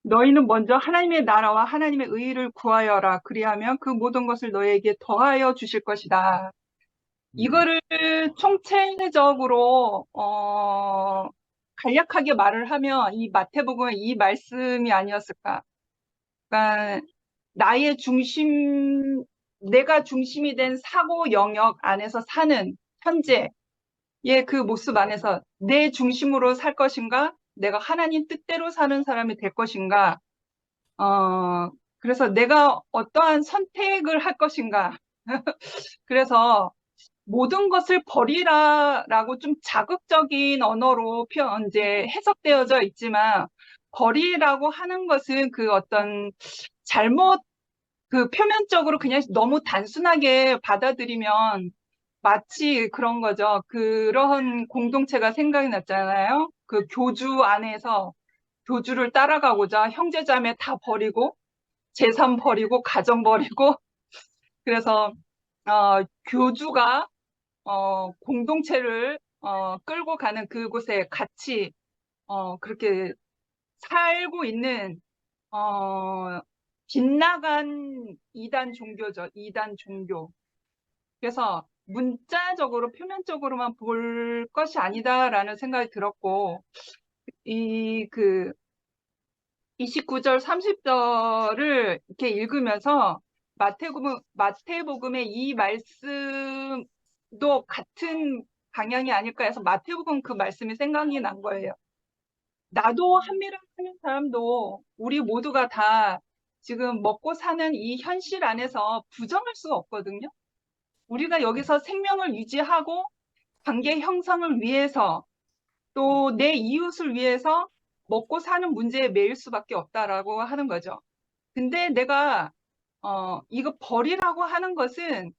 G: 너희는 먼저 하나님의 나라와 하나님의 의를 구하여라. 그리하면 그 모든 것을 너희에게 더하여 주실 것이다. 이거를 총체적으로 간략하게 말을 하면 이 마태복음의 이 말씀이 아니었을까? 그러니까 나의 중심, 내가 중심이 된 사고 영역 안에서 사는 현재의 그 모습 안에서 내 중심으로 살 것인가? 내가 하나님 뜻대로 사는 사람이 될 것인가? 그래서 내가 어떠한 선택을 할 것인가? 그래서 모든 것을 버리라라고 좀 자극적인 언어로 이제 해석되어져 있지만, 버리라고 하는 것은 그 어떤 잘못, 그 표면적으로 그냥 너무 단순하게 받아들이면 마치 그런 거죠. 그런 공동체가 생각이 났잖아요. 그 교주 안에서 교주를 따라가고자 형제자매 다 버리고, 재산 버리고, 가정 버리고, 그래서, 교주가 공동체를 끌고 가는 그곳에 같이 그렇게 살고 있는 빗나간 이단 종교죠. 이단 종교. 그래서 문자적으로 표면적으로만 볼 것이 아니다라는 생각이 들었고, 이 29절, 30절을 이렇게 읽으면서 마태복음의 이 말씀도 같은 방향이 아닐까 해서 마태복음 그 말씀이 생각이 난 거예요. 나도 한미를 하는 사람도 우리 모두가 다 지금 먹고 사는 이 현실 안에서 부정할 수가 없거든요. 우리가 여기서 생명을 유지하고 관계 형성을 위해서 또 내 이웃을 위해서 먹고 사는 문제에 매일 수밖에 없다라고 하는 거죠. 근데 내가 이거 버리라고 하는 것은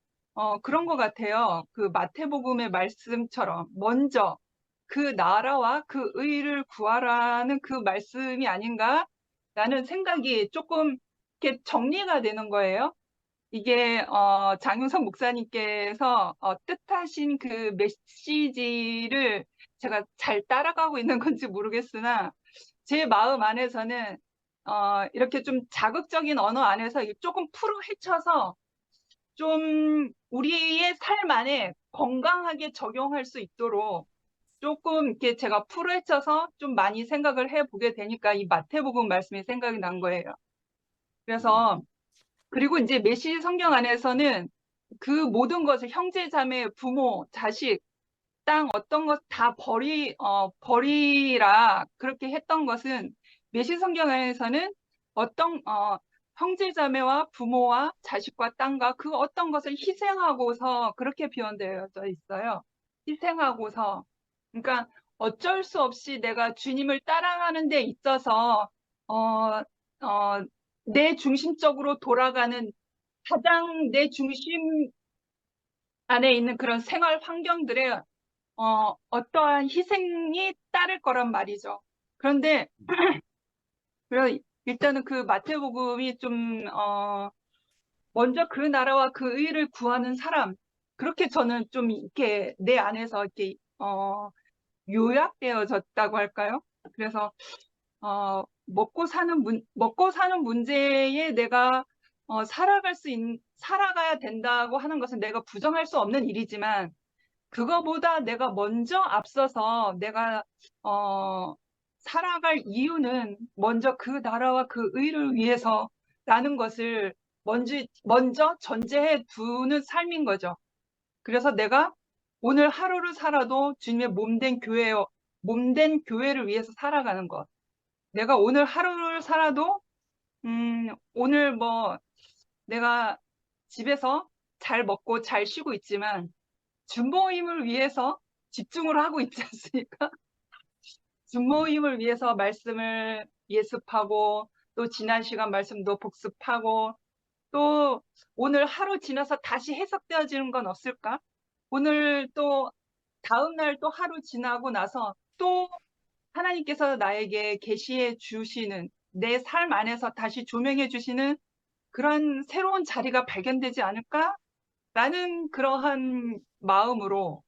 G: 그런 것 같아요. 그 마태복음의 말씀처럼 먼저 그 나라와 그 의를 구하라는 그 말씀이 아닌가라는 생각이 조금 이렇게 정리가 되는 거예요. 이게 장윤석 목사님께서 뜻하신 그 메시지를 제가 잘 따라가고 있는 건지 모르겠으나 제 마음 안에서는 이렇게 좀 자극적인 언어 안에서 조금 풀어 헤쳐서 좀 우리의 삶 안에 건강하게 적용할 수 있도록 조금 이렇게 제가 풀어 헤쳐서 좀 많이 생각을 해보게 되니까 이 마태복음 말씀이 생각이 난 거예요. 그래서 그리고 이제 메시지 성경 안에서는 그 모든 것을 형제, 자매, 부모, 자식, 땅 어떤 것 다 버리라 그렇게 했던 것은 메시지 성경 안에서는 어떤 형제, 자매와 부모와 자식과 땅과 그 어떤 것을 희생하고서 그렇게 표현되어져 있어요. 희생하고서. 그러니까 어쩔 수 없이 내가 주님을 따라가는 데 있어서 어, 내 중심적으로 돌아가는 가장 내 중심 안에 있는 그런 생활 환경들에 어떠한 희생이 따를 거란 말이죠. 그런데 일단은 그 마태복음이 좀 먼저 그 나라와 그 의를 구하는 사람, 그렇게 저는 좀 이렇게 내 안에서 이렇게 요약되어졌다고 할까요? 그래서 먹고 사는 문제에 내가 살아가야 된다고 하는 것은 내가 부정할 수 없는 일이지만, 그거보다 내가 먼저 앞서서 내가 살아갈 이유는 먼저 그 나라와 그 의를 위해서라는 것을 먼저 전제해 두는 삶인 거죠. 그래서 내가 오늘 하루를 살아도 주님의 몸된 교회를 위해서 살아가는 것. 내가 오늘 하루를 살아도 오늘 뭐 내가 집에서 잘 먹고 잘 쉬고 있지만 준모임을 위해서 집중을 하고 있지 않습니까? 준모임을 위해서 말씀을 예습하고 또 지난 시간 말씀도 복습하고 또 오늘 하루 지나서 다시 해석되어지는 건 없을까? 오늘 또 다음 날 또 하루 지나고 나서 또 하나님께서 나에게 계시해 주시는 내 삶 안에서 다시 조명해 주시는 그런 새로운 자리가 발견되지 않을까? 라는 그러한 마음으로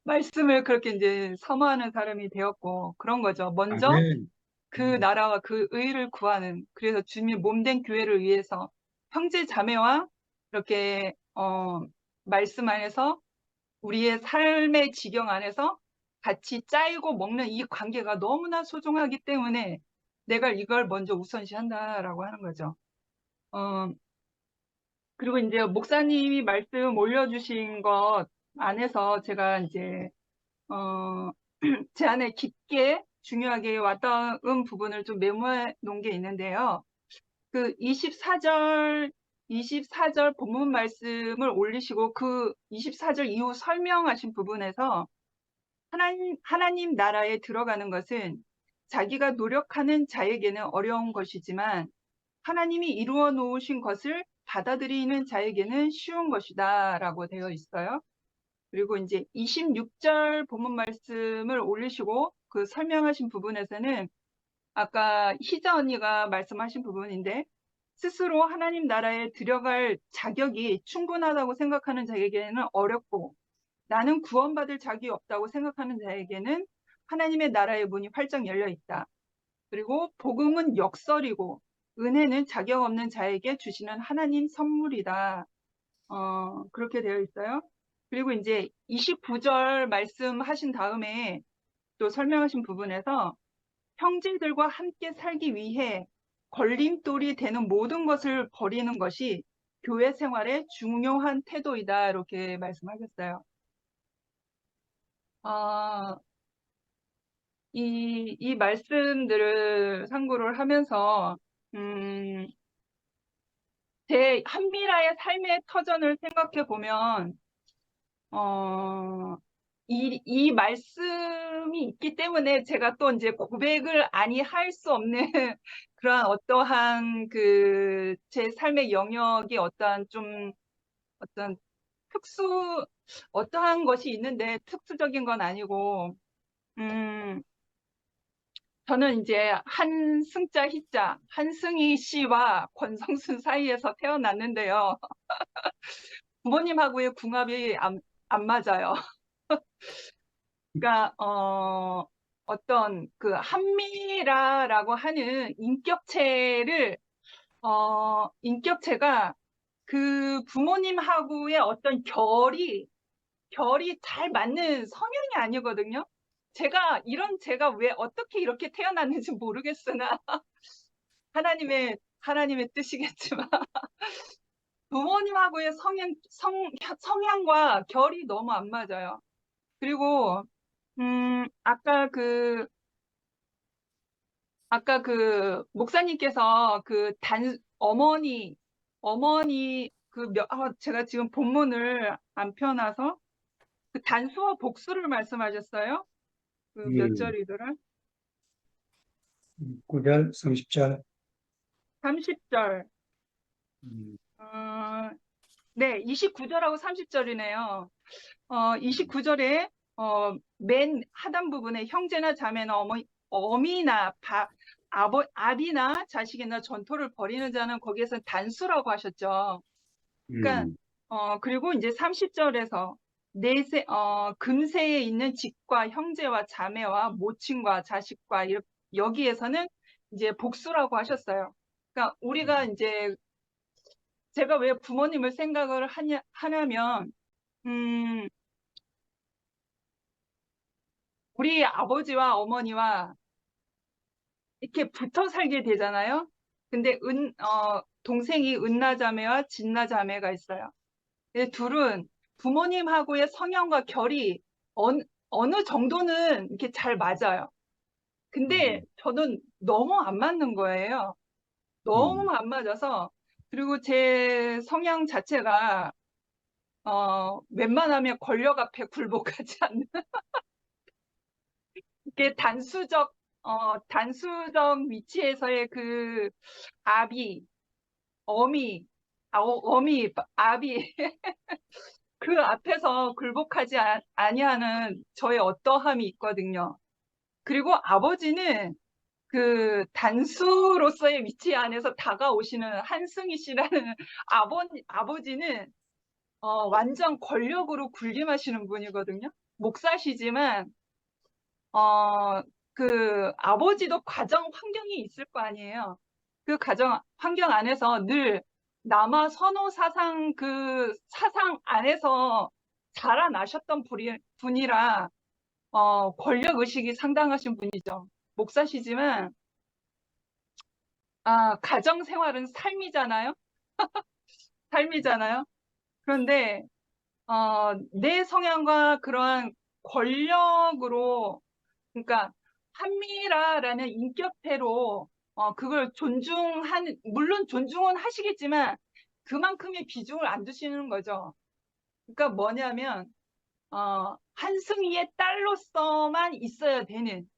G: 말씀을 그렇게 이제 사모하는 사람이 되었고, 그런 거죠. 먼저
C: 아멘.
G: 그 나라와 그 의를 구하는, 그래서 주님의 몸된 교회를 위해서 형제 자매와 이렇게 말씀 안에서 우리의 삶의 지경 안에서 같이 짜이고 먹는 이 관계가 너무나 소중하기 때문에 내가 이걸 먼저 우선시한다라고 하는 거죠. 그리고 이제 목사님이 말씀 올려주신 것 안에서 제가 이제 제 안에 깊게 중요하게 와닿은 부분을 좀 메모해 놓은 게 있는데요. 그 24절 본문 말씀을 올리시고 그 24절 이후 설명하신 부분에서 하나님 나라에 들어가는 것은 자기가 노력하는 자에게는 어려운 것이지만 하나님이 이루어 놓으신 것을 받아들이는 자에게는 쉬운 것이다 라고 되어 있어요. 그리고 이제 26절 본문 말씀을 올리시고 그 설명하신 부분에서는 아까 희자 언니가 말씀하신 부분인데 스스로 하나님 나라에 들어갈 자격이 충분하다고 생각하는 자에게는 어렵고 나는 구원받을 자격이 없다고 생각하는 자에게는 하나님의 나라의 문이 활짝 열려 있다. 그리고 복음은 역설이고 은혜는 자격 없는 자에게 주시는 하나님 선물이다. 그렇게 되어 있어요. 그리고 이제 29절 말씀하신 다음에 또 설명하신 부분에서 형제들과 함께 살기 위해 걸림돌이 되는 모든 것을 버리는 것이 교회 생활의 중요한 태도이다. 이렇게 말씀하셨어요. 이 말씀들을 상고를 하면서, 제 한미라의 삶의 터전을 생각해 보면, 이 말씀이 있기 때문에 제가 또 이제 고백을 아니 할 수 없는 그러한 어떠한 제 삶의 영역이 어떠한 어떠한 것이 있는데 특수적인 건 아니고, 저는 이제 한승자 희자, 한승희 씨와 권성순 사이에서 태어났는데요. 부모님하고의 궁합이 안 맞아요. 그러니까 어떤 그 한미라라고 하는 인격체가 그 부모님하고의 어떤 결이 잘 맞는 성향이 아니거든요. 제가 왜 어떻게 이렇게 태어났는지 모르겠으나 하나님의 뜻이겠지만 부모님하고의 성향과 결이 너무 안 맞아요. 그리고 아까 목사님께서 어머니 제가 지금 본문을 안 펴놔서 그 단수와 복수를 말씀하셨어요. 그 몇 절이더라?
C: 9절, 30절.
G: 30절.
C: 음,
G: 네, 29절하고 30절이네요. 29절에 맨 하단 부분에 형제나 자매나 어미나 아비나 자식이나 전토를 벌이는 자는 거기에서 단수라고 하셨죠. 그러니까 그리고 이제 30절에서 금세에 있는 집과 형제와 자매와 모친과 자식과 여기에서는 이제 복수라고 하셨어요. 그러니까 우리가 이제 제가 왜 부모님을 생각을 하냐면 우리 아버지와 어머니와 이렇게 붙어 살게 되잖아요. 근데 동생이 은나자매와 진나자매가 있어요. 이 둘은 부모님하고의 성향과 결이 어느 정도는 이렇게 잘 맞아요. 근데 저는 너무 안 맞는 거예요. 너무 안 맞아서. 그리고 제 성향 자체가 웬만하면 권력 앞에 굴복하지 않는 이게 단수적 위치에서의 그 아비, 어미, 아비 그 앞에서 굴복하지 아니하는 저의 어떠함이 있거든요. 그리고 아버지는 그 단수로서의 위치 안에서 다가오시는 한승희 씨라는 아버지는 완전 권력으로 군림하시는 분이거든요. 목사시지만 그 아버지도 가정 환경이 있을 거 아니에요. 그 가정 환경 안에서 늘 남아 선호 사상 그 사상 안에서 자라나셨던 분이라 권력 의식이 상당하신 분이죠. 목사시지만 가정 생활은 삶이잖아요. 삶이잖아요. 그런데 내 성향과 그러한 권력으로 그러니까 한미라라는 인격체로 그걸 물론 존중은 하시겠지만 그만큼의 비중을 안 두시는 거죠. 그러니까 뭐냐면 한승희의 딸로서만 있어야 되는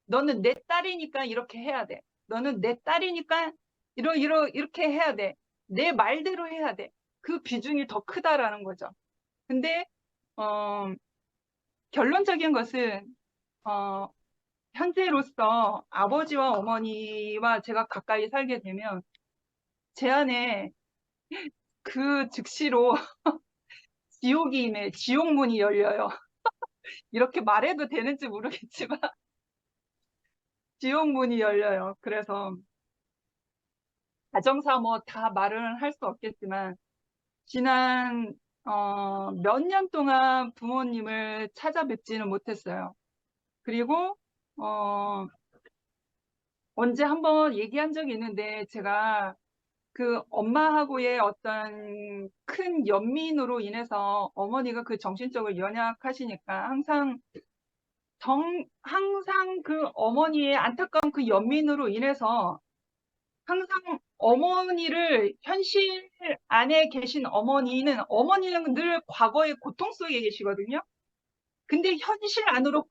G: 너는 내 딸이니까 이렇게 해야 돼. 너는 내 딸이니까 이렇게 해야 돼. 내 말대로 해야 돼. 그 비중이 더 크다라는 거죠. 근데 결론적인 것은 현재로서 아버지와 어머니와 제가 가까이 살게 되면 제 안에 그 즉시로 지옥이 임해 지옥문이 열려요. 이렇게 말해도 되는지 모르겠지만 지옥문이 열려요. 그래서 가정사 뭐 다 말은 할 수 없겠지만 지난 몇 년 동안 부모님을 찾아뵙지는 못했어요. 그리고 언제 한번 얘기한 적이 있는데 제가 그 엄마하고의 어떤 큰 연민으로 인해서 어머니가 그 정신적으로 연약하시니까 항상 그 어머니의 안타까운 그 연민으로 인해서 항상 어머니를 현실 안에 계신 어머니는 늘 과거의 고통 속에 계시거든요. 근데 현실 안으로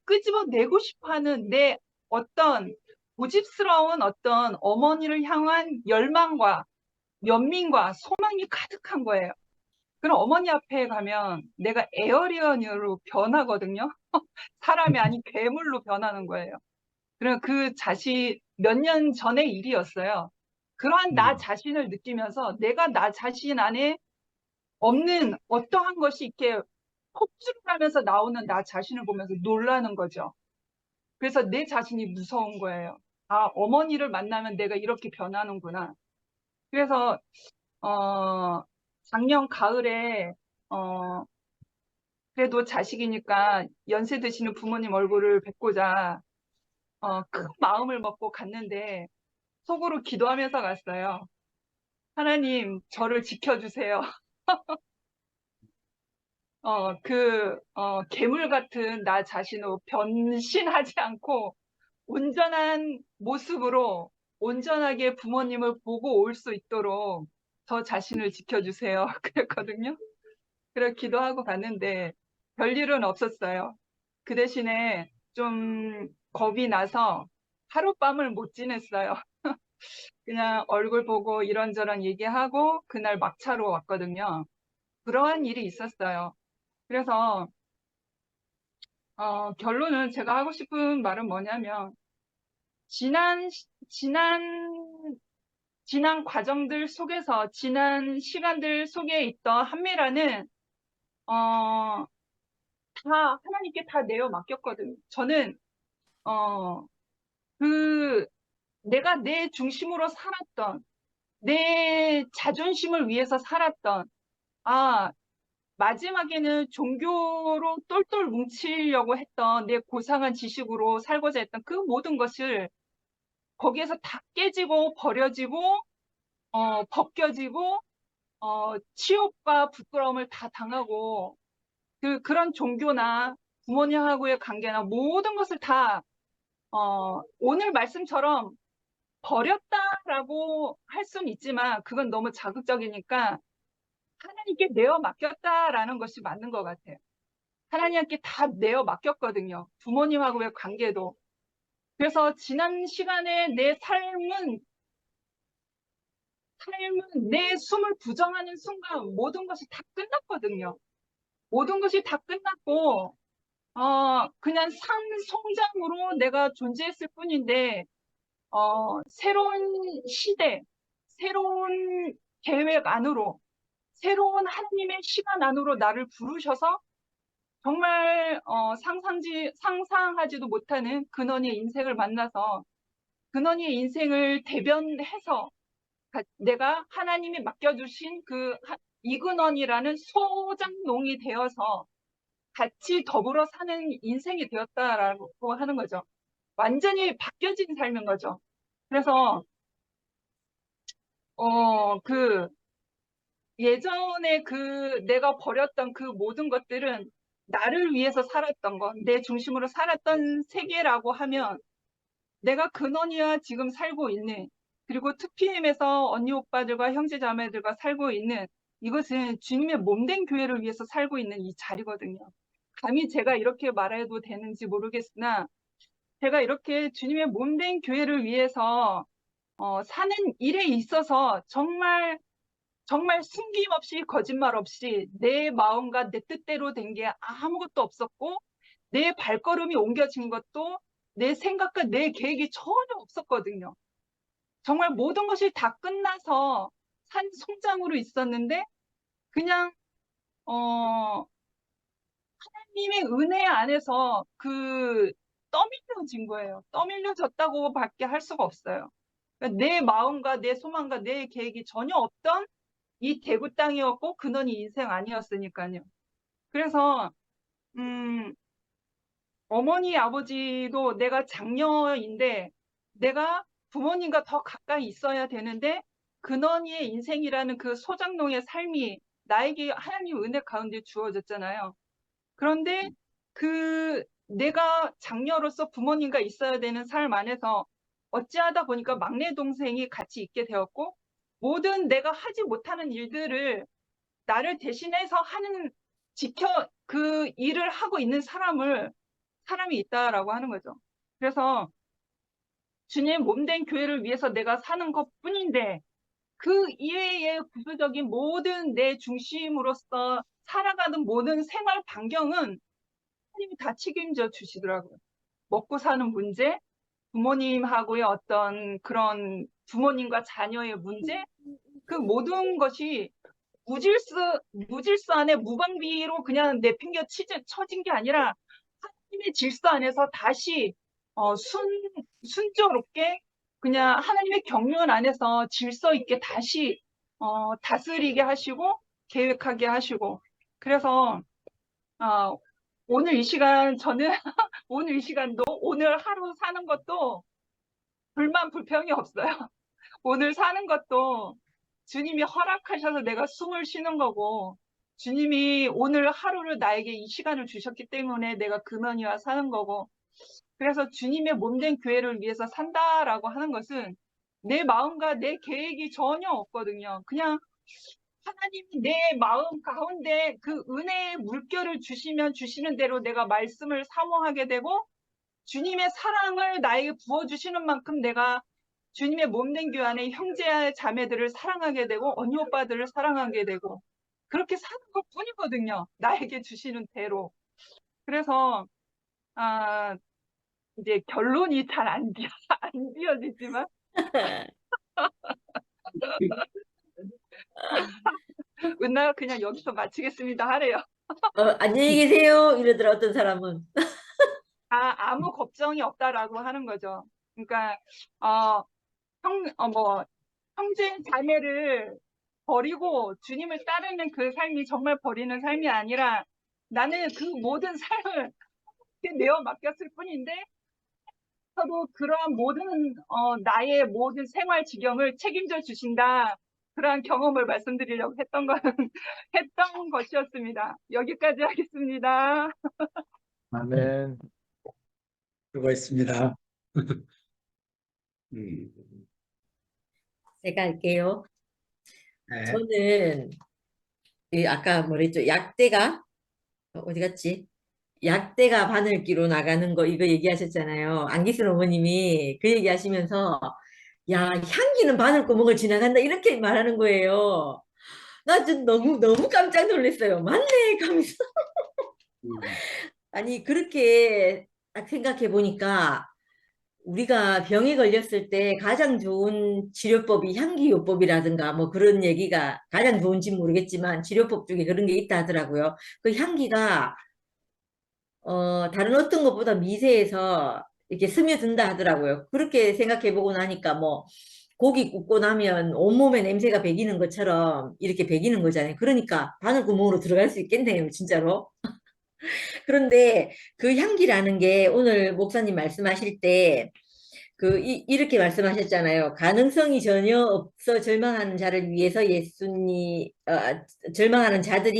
G: 끄집어내고 싶어하는 내 어떤 고집스러운 어떤 어머니를 향한 열망과 연민과 소망이 가득한 거예요. 그럼 어머니 앞에 가면 내가 에어리언으로 변하거든요. 사람이 아닌 괴물로 변하는 거예요. 그럼 그 자신 몇 년 전의 일이었어요. 그러한 나 자신을 느끼면서 내가 나 자신 안에 없는 어떠한 것이 이렇게 폭주를 하면서 나오는 나 자신을 보면서 놀라는 거죠. 그래서 내 자신이 무서운 거예요. 어머니를 만나면 내가 이렇게 변하는구나. 그래서 작년 가을에 그래도 자식이니까 연세 드시는 부모님 얼굴을 뵙고자 큰 마음을 먹고 갔는데 속으로 기도하면서 갔어요. 하나님, 저를 지켜주세요. 괴물 같은 나 자신으로 변신하지 않고 온전한 모습으로 온전하게 부모님을 보고 올 수 있도록 저 자신을 지켜주세요. 그랬거든요. 그래 기도하고 갔는데 별일은 없었어요. 그 대신에 좀 겁이 나서 하룻밤을 못 지냈어요. 그냥 얼굴 보고 이런저런 얘기하고 그날 막차로 왔거든요. 그러한 일이 있었어요. 그래서 결론은 제가 하고 싶은 말은 뭐냐면 지난 과정들 속에서 지난 시간들 속에 있던 한미라는 다 하나님께 다 내어 맡겼거든요. 저는 내가 내 중심으로 살았던 내 자존심을 위해서 살았던 마지막에는 종교로 똘똘 뭉치려고 했던 내 고상한 지식으로 살고자 했던 그 모든 것을 거기에서 다 깨지고 버려지고 벗겨지고 치욕과 부끄러움을 다 당하고 그런 종교나 부모님하고의 관계나 모든 것을 다 오늘 말씀처럼 버렸다라고 할 수는 있지만 그건 너무 자극적이니까 하나님께 내어 맡겼다라는 것이 맞는 것 같아요. 하나님께 다 내어 맡겼거든요. 부모님하고의 관계도. 그래서 지난 시간에 내 삶은 내 숨을 부정하는 순간 모든 것이 다 끝났거든요. 모든 것이 다 끝났고 그냥 산 송장으로 내가 존재했을 뿐인데 새로운 시대, 새로운 계획 안으로, 새로운 하나님의 시간 안으로 나를 부르셔서 정말 상상하지도 못하는 근원의 인생을 만나서 근원의 인생을 대변해서 내가 하나님이 맡겨주신 그 이근원이라는 소장농이 되어서 같이 더불어 사는 인생이 되었다라고 하는 거죠. 완전히 바뀌어진 삶인 거죠. 그래서 예전에 내가 버렸던 그 모든 것들은 나를 위해서 살았던 것, 내 중심으로 살았던 세계라고 하면 내가 근원이와 지금 살고 있는, 그리고 2PM에서 언니 오빠들과 형제 자매들과 살고 있는 이것은 주님의 몸된 교회를 위해서 살고 있는 이 자리거든요. 감히 제가 이렇게 말해도 되는지 모르겠으나 제가 이렇게 주님의 몸된 교회를 위해서 사는 일에 있어서 정말 숨김없이 거짓말 없이 내 마음과 내 뜻대로 된 게 아무것도 없었고 내 발걸음이 옮겨진 것도 내 생각과 내 계획이 전혀 없었거든요. 정말 모든 것이 다 끝나서 산 송장으로 있었는데 그냥 하나님의 은혜 안에서 떠밀려진 거예요. 떠밀려졌다고 밖에 할 수가 없어요. 그러니까 내 마음과 내 소망과 내 계획이 전혀 없던 이 대구 땅이었고 근원이 인생 아니었으니까요. 그래서 어머니 아버지도 내가 장녀인데 내가 부모님과 더 가까이 있어야 되는데 근원이의 인생이라는 그 소장농의 삶이 나에게 하나님 은혜 가운데 주어졌잖아요. 그런데 내가 장녀로서 부모님과 있어야 되는 삶 안에서 어찌하다 보니까 막내 동생이 같이 있게 되었고 모든 내가 하지 못하는 일들을 나를 대신해서 그 일을 하고 있는 사람이 있다라고 하는 거죠. 그래서 주님 몸된 교회를 위해서 내가 사는 것 뿐인데 그 이외의 구조적인 모든 내 중심으로서 살아가는 모든 생활 반경은 하나님이 다 책임져 주시더라고요. 먹고 사는 문제, 부모님하고의 어떤 그런 부모님과 자녀의 문제, 그 모든 것이 무질서 안에 무방비로 그냥 내팽겨 쳐진 게 아니라 하나님의 질서 안에서 다시 순조롭게 그냥 하나님의 경륜 안에서 질서 있게 다시 다스리게 하시고 계획하게 하시고 그래서 오늘 이 시간 저는 오늘 이 시간도 오늘 하루 사는 것도 불만 불평이 없어요. 오늘 사는 것도 주님이 허락하셔서 내가 숨을 쉬는 거고 주님이 오늘 하루를 나에게 이 시간을 주셨기 때문에 내가 근원이와 사는 거고 그래서 주님의 몸된 교회를 위해서 산다라고 하는 것은 내 마음과 내 계획이 전혀 없거든요. 그냥 하나님이 내 마음 가운데 그 은혜의 물결을 주시면 주시는 대로 내가 말씀을 사모하게 되고 주님의 사랑을 나에게 부어주시는 만큼 내가 주님의 몸된 교회 안에 형제 자매들을 사랑하게 되고 언니 오빠들을 사랑하게 되고 그렇게 사는 것 뿐이거든요. 나에게 주시는 대로. 그래서 이제 결론이 잘 안 지어지지만 은나가 그냥 여기서 마치겠습니다 하래요.
E: 안녕히 계세요. 이러더라 어떤 사람은.
G: 아무 걱정이 없다라고 하는 거죠. 그러니까 형제 자매를 버리고 주님을 따르는 그 삶이 정말 버리는 삶이 아니라 나는 그 모든 삶을 내어 맡겼을 뿐인데 서로 그러한 모든 나의 모든 생활 지경을 책임져 주신다. 그러한 경험을 말씀드리려고 했던 것이었습니다. 여기까지 하겠습니다.
H: 아멘.
C: 수고했습니다.
E: 제가 할게요.
C: 네.
E: 저는 아까 뭐랬죠? 약대가 어디 갔지? 약대가 바늘기로 나가는 거 이거 얘기하셨잖아요. 안기순 어머님이 그 얘기하시면서 야 향기는 바늘구멍을 지나간다 이렇게 말하는 거예요. 나 좀 너무 깜짝 놀랐어요. 맞네 하면서 아니 그렇게 딱 생각해 보니까 우리가 병에 걸렸을 때 가장 좋은 치료법이 향기요법이라든가 뭐 그런 얘기가 가장 좋은지 모르겠지만 치료법 중에 그런 게 있다 하더라고요. 그 향기가 다른 어떤 것보다 미세해서 이렇게 스며든다 하더라고요. 그렇게 생각해 보고 나니까 뭐 고기 굽고 나면 온몸에 냄새가 배기는 것처럼 이렇게 배기는 거잖아요. 그러니까 바늘구멍으로 들어갈 수 있겠네요, 진짜로. 그런데 그 향기라는 게 오늘 목사님 말씀하실 때 이렇게 말씀하셨잖아요. 가능성이 전혀 없어 절망하는 자를 위해서 절망하는 자들,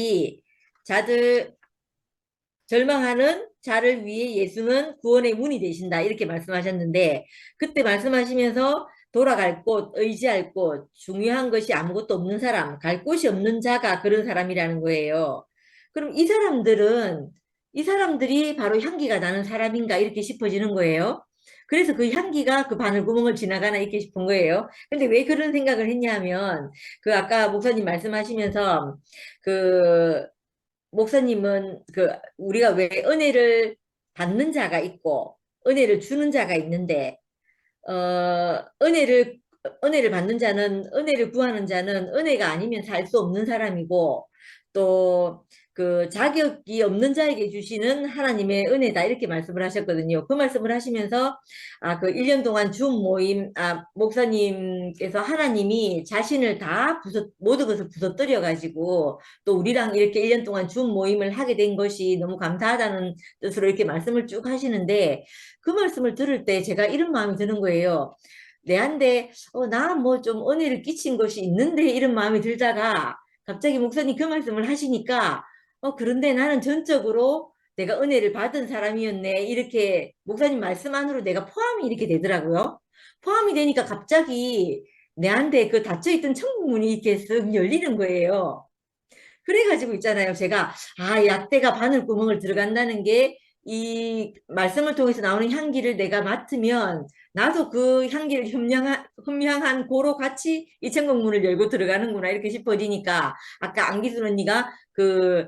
E: 절망하는 자를 위해 예수는 구원의 문이 되신다. 이렇게 말씀하셨는데, 그때 말씀하시면서 돌아갈 곳, 의지할 곳, 중요한 것이 아무것도 없는 사람, 갈 곳이 없는 자가 그런 사람이라는 거예요. 그럼 이 사람들이 바로 향기가 나는 사람인가 이렇게 싶어지는 거예요. 그래서 그 향기가 그 바늘구멍을 지나가나 이렇게 싶은 거예요. 근데 왜 그런 생각을 했냐면, 아까 목사님 말씀하시면서, 그, 목사님은 우리가 왜 은혜를 받는 자가 있고 은혜를 주는 자가 있는데 은혜를 받는 자는 은혜를 구하는 자는 은혜가 아니면 살 수 없는 사람이고 또 자격이 없는 자에게 주시는 하나님의 은혜다 이렇게 말씀을 하셨거든요. 그 말씀을 하시면서 1년 동안 줌 모임 목사님께서 하나님이 자신을 다 모든 것을 부서뜨려 가지고 또 우리랑 이렇게 1년 동안 줌 모임을 하게 된 것이 너무 감사하다는 뜻으로 이렇게 말씀을 쭉 하시는데 그 말씀을 들을 때 제가 이런 마음이 드는 거예요. 내한테 나 뭐 좀 은혜를 끼친 것이 있는데 이런 마음이 들다가 갑자기 목사님 그 말씀을 하시니까 그런데 나는 전적으로 내가 은혜를 받은 사람이었네 이렇게 목사님 말씀 안으로 내가 포함이 이렇게 되더라고요. 포함이 되니까 갑자기 내한테 그 닫혀있던 천국문이 이렇게 쓱 열리는 거예요. 그래가지고 있잖아요. 제가 약대가 바늘구멍을 들어간다는 게 이 말씀을 통해서 나오는 향기를 내가 맡으면 나도 그 향기를 흠향한 고로 같이 이 천국문을 열고 들어가는구나 이렇게 싶어지니까 아까 안기순 언니가 그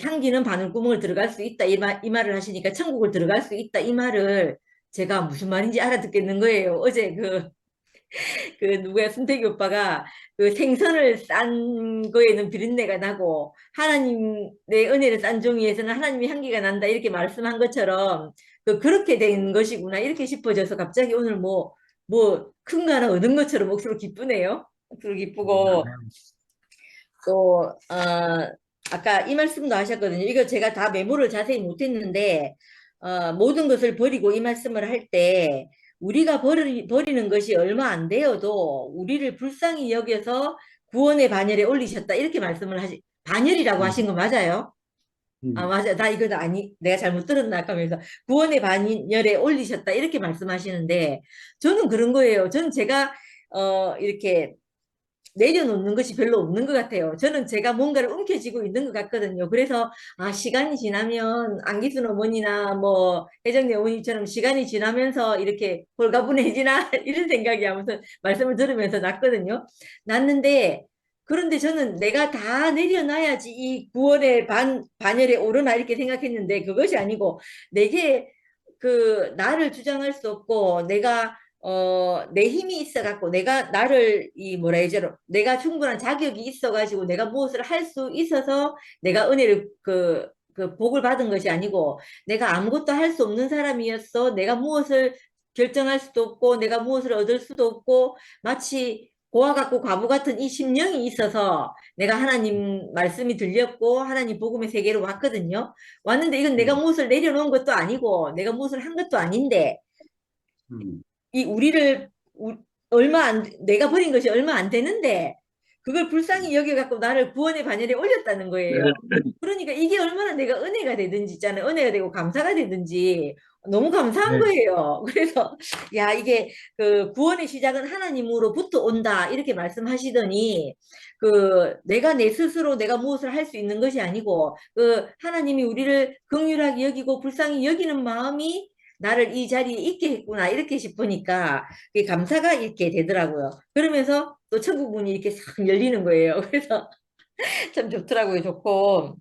E: 향기는 바늘구멍을 들어갈 수 있다 이 말을 하시니까 천국을 들어갈 수 있다 이 말을 제가 무슨 말인지 알아듣겠는 거예요. 어제 누구야, 순택이 오빠가 생선을 싼 거에는 비린내가 나고 하나님 내 은혜를 싼 종이에서는 하나님의 향기가 난다 이렇게 말씀한 것처럼 그렇게 된 것이구나 이렇게 싶어져서 갑자기 오늘 큰 거 하나 얻은 것처럼 목소리 기쁘네요. 목소리 기쁘고 또 아까 이 말씀도 하셨거든요. 이거 제가 다 메모를 자세히 못했는데 모든 것을 버리고 이 말씀을 할 때 우리가 버리는 것이 얼마 안 되어도 우리를 불쌍히 여겨서 구원의 반열에 올리셨다 이렇게 말씀을 반열이라고 하신 거 맞아요? 맞아. 내가 잘못 들었나 하면서 구원의 반열에 올리셨다 이렇게 말씀하시는데 저는 그런 거예요. 저는 제가 이렇게 내려놓는 것이 별로 없는 것 같아요. 저는 제가 뭔가를 움켜쥐고 있는 것 같거든요. 그래서 시간이 지나면 안기순 어머니나 뭐 혜정네 어머니처럼 시간이 지나면서 이렇게 홀가분해지나 이런 생각이 아무튼 말씀을 들으면서 났거든요. 났는데 그런데 저는 내가 다 내려놔야지 이 구원의 반열에 오르나 이렇게 생각했는데 그것이 아니고 내게 나를 주장할 수 없고 내 힘이 있어갖고 내가 충분한 자격이 있어가지고 내가 무엇을 할 수 있어서 내가 은혜를 복을 받은 것이 아니고 내가 아무것도 할 수 없는 사람이었어. 내가 무엇을 결정할 수도 없고 내가 무엇을 얻을 수도 없고 마치 고아 같고 과부 같은 이 심령이 있어서 내가 하나님 말씀이 들렸고 하나님 복음의 세계로 왔는데 이건 내가 무엇을 내려놓은 것도 아니고 내가 무엇을 한 것도 아닌데 내가 버린 것이 얼마 안 되는데 그걸 불쌍히 여겨갖고 나를 구원의 반열에 올렸다는 거예요. 그러니까 이게 얼마나 내가 은혜가 되든지 있잖아요. 은혜가 되고 감사가 되든지 너무 감사한 거예요. 그래서 이게 구원의 시작은 하나님으로부터 온다 이렇게 말씀하시더니 내가 내 스스로 내가 무엇을 할 수 있는 것이 아니고 하나님이 우리를 긍휼하게 여기고 불쌍히 여기는 마음이 나를 이 자리에 있게 했구나 이렇게 싶으니까 그게 감사가 이렇게 되더라고요. 그러면서 또 천국문이 이렇게 싹 열리는 거예요. 그래서 참 좋더라고요. 좋고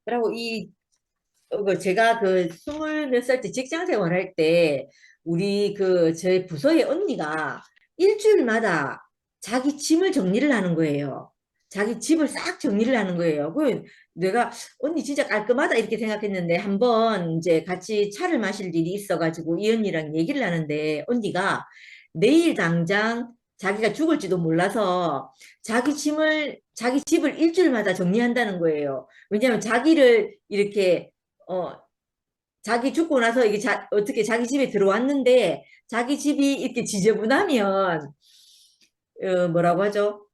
E: 그리고 제가 20몇 살 때 직장 생활할 때 우리 저희 부서의 언니가 일주일마다 자기 짐을 정리를 하는 거예요. 자기 집을 싹 정리를 하는 거예요. 그 내가 언니 진짜 깔끔하다 이렇게 생각했는데 한번 이제 같이 차를 마실 일이 있어가지고 이 언니랑 얘기를 하는데 언니가 내일 당장 자기가 죽을지도 몰라서 자기 집을 일주일마다 정리한다는 거예요. 왜냐하면 자기를 이렇게 자기 죽고 나서 이게 어떻게 자기 집에 들어왔는데 자기 집이 이렇게 지저분하면 뭐라고 하죠?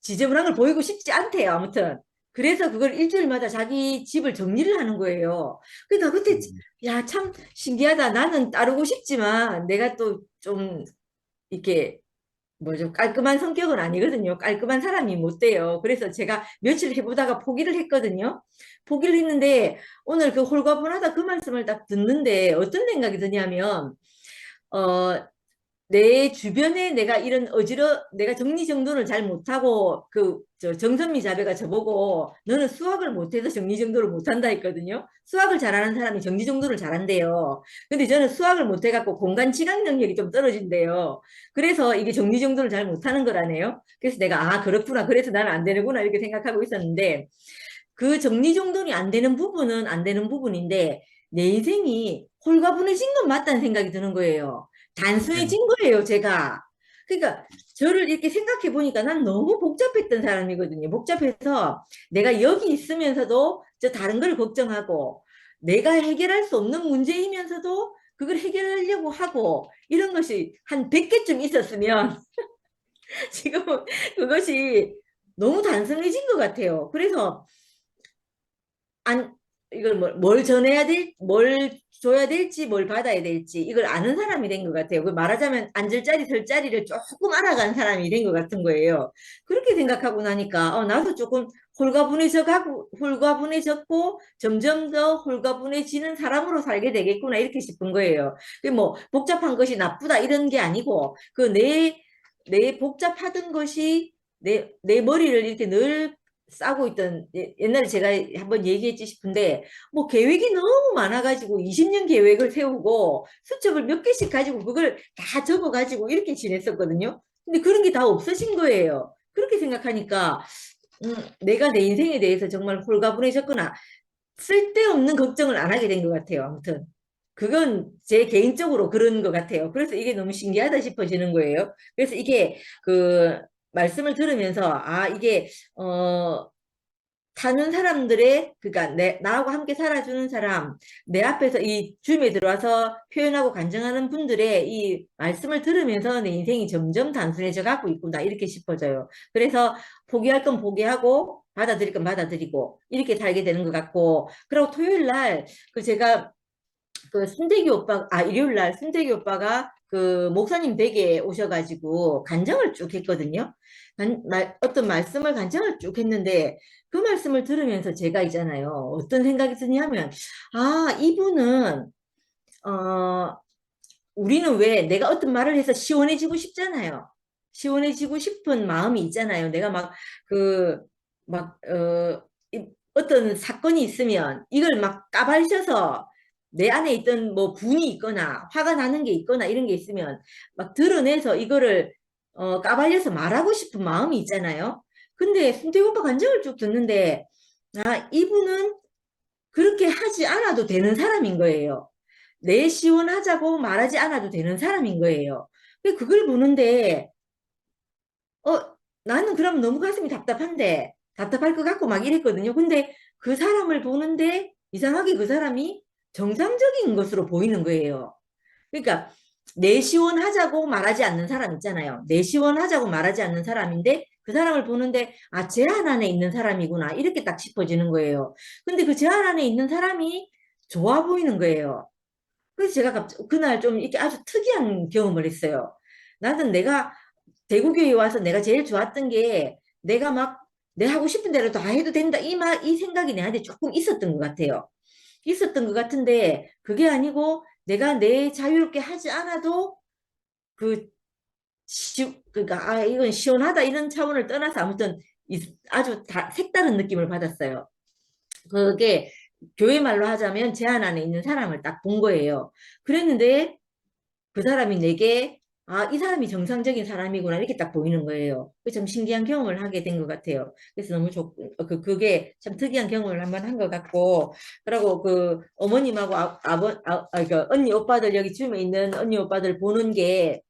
E: 지저분한 걸 보이고 싶지 않대요. 아무튼. 그래서 그걸 일주일마다 자기 집을 정리를 하는 거예요. 그러니까 그때 야, 참 신기하다. 나는 따르고 싶지만 내가 또 좀 이렇게 뭐죠? 깔끔한 성격은 아니거든요. 깔끔한 사람이 못 돼요. 그래서 제가 며칠 해보다가 포기를 했거든요. 포기를 했는데 오늘 그 홀가분하다 그 말씀을 딱 듣는데 어떤 생각이 드냐면 어, 내 주변에 내가 이런 내가 정리정돈을 잘 못하고 정선미 자매가 저보고 너는 수학을 못해서 정리정돈을 못한다 했거든요. 수학을 잘하는 사람이 정리정돈을 잘한대요. 근데 저는 수학을 못해갖고 공간 지각 능력이 좀 떨어진대요. 그래서 이게 정리정돈을 잘 못하는 거라네요. 그래서 내가 아 그렇구나. 그래서 나는 안 되는구나 이렇게 생각하고 있었는데 그 정리정돈이 안 되는 부분은 안 되는 부분인데 내 인생이 홀가분해진 건 맞다는 생각이 드는 거예요. 단순해진 거예요, 제가. 그러니까 저를 이렇게 생각해 보니까 난 너무 복잡했던 사람이거든요. 복잡해서 내가 여기 있으면서도 저 다른 걸 걱정하고 내가 해결할 수 없는 문제이면서도 그걸 해결하려고 하고 이런 것이 한 100개쯤 있었으면 지금은 그것이 너무 단순해진 것 같아요. 그래서 안 이걸 뭘 전해야 뭘 줘야 될지 뭘 받아야 될지 이걸 아는 사람이 된 것 같아요. 그 말하자면 앉을 자리 설 자리를 조금 알아간 사람이 된 것 같은 거예요. 그렇게 생각하고 나니까 나도 조금 홀가분해졌고 점점 더 홀가분해지는 사람으로 살게 되겠구나 이렇게 싶은 거예요. 그 뭐 복잡한 것이 나쁘다 이런 게 아니고 그 내 복잡하던 것이 내 머리를 이렇게 늘 싸고 있던 옛날에 제가 한번 얘기했지 싶은데 뭐 계획이 너무 많아가지고 20년 계획을 세우고 수첩을 몇 개씩 가지고 그걸 다 적어가지고 이렇게 지냈었거든요. 근데 그런 게 다 없어진 거예요. 그렇게 생각하니까 내가 내 인생에 대해서 정말 홀가분해졌구나. 쓸데없는 걱정을 안 하게 된 것 같아요. 아무튼 그건 제 개인적으로 그런 것 같아요. 그래서 이게 너무 신기하다 싶어지는 거예요. 그래서 이게 그 말씀을 들으면서 아 이게 사는 사람들의 그러니까 나하고 함께 살아주는 사람 내 앞에서 이 줌에 들어와서 표현하고 간증하는 분들의 이 말씀을 들으면서 내 인생이 점점 단순해져 가고 있구나 이렇게 싶어져요. 그래서 포기할 건 포기하고 받아들일 건 받아들이고 이렇게 살게 되는 것 같고 그리고 토요일 날 그 제가 그 순대기 오빠, 일요일 날 순대기 오빠가 그 목사님 댁에 오셔가지고 간증을 쭉 했거든요. 어떤 말씀을 간증을 쭉 했는데 그 말씀을 들으면서 제가 있잖아요. 어떤 생각이 드냐면, 이분은, 우리는 왜 내가 어떤 말을 해서 시원해지고 싶잖아요. 시원해지고 싶은 마음이 있잖아요. 내가 어떤 사건이 있으면 이걸 막 까발려서 내 안에 있던 뭐 분이 있거나 화가 나는 게 있거나 이런 게 있으면 막 드러내서 이거를 까발려서 말하고 싶은 마음이 있잖아요. 근데 순택 오빠 간증을 쭉 듣는데 이분은 그렇게 하지 않아도 되는 사람인 거예요. 내 시원하자고 말하지 않아도 되는 사람인 거예요. 그걸 보는데 나는 그럼 너무 가슴이 답답한데 답답할 것 같고 막 이랬거든요. 근데 그 사람을 보는데 이상하게 그 사람이 정상적인 것으로 보이는 거예요. 그러니까 내 시원하자고 말하지 않는 사람 있잖아요. 내 시원하자고 말하지 않는 사람인데 그 사람을 보는데 제한 안에 있는 사람이구나 이렇게 딱 싶어지는 거예요. 근데 그 제한 안에 있는 사람이 좋아 보이는 거예요. 그래서 제가 그날 좀 이렇게 아주 특이한 경험을 했어요. 나는 내가 대구교회 와서 내가 제일 좋았던 게 내가 막 내 하고 싶은 대로 다 해도 된다 이 생각이 내한테 조금 있었던 것 같아요. 있었던 것 같은데 그게 아니고 내가 내 자유롭게 하지 않아도 그러니까 이건 시원하다 이런 차원을 떠나서 아무튼 아주 색다른 느낌을 받았어요. 그게 교회 말로 하자면 제한 안에 있는 사람을 딱 본 거예요. 그랬는데 그 사람이 내게 아, 이 사람이 정상적인 사람이구나 이렇게 딱 보이는 거예요. 그게 참 신기한 경험을 하게 된 것 같아요. 그래서 너무 그게 참 특이한 경험을 한번 한 것 같고, 그리고 그 어머님하고 그 언니 오빠들 여기 줌에 있는 언니 오빠들 보는 게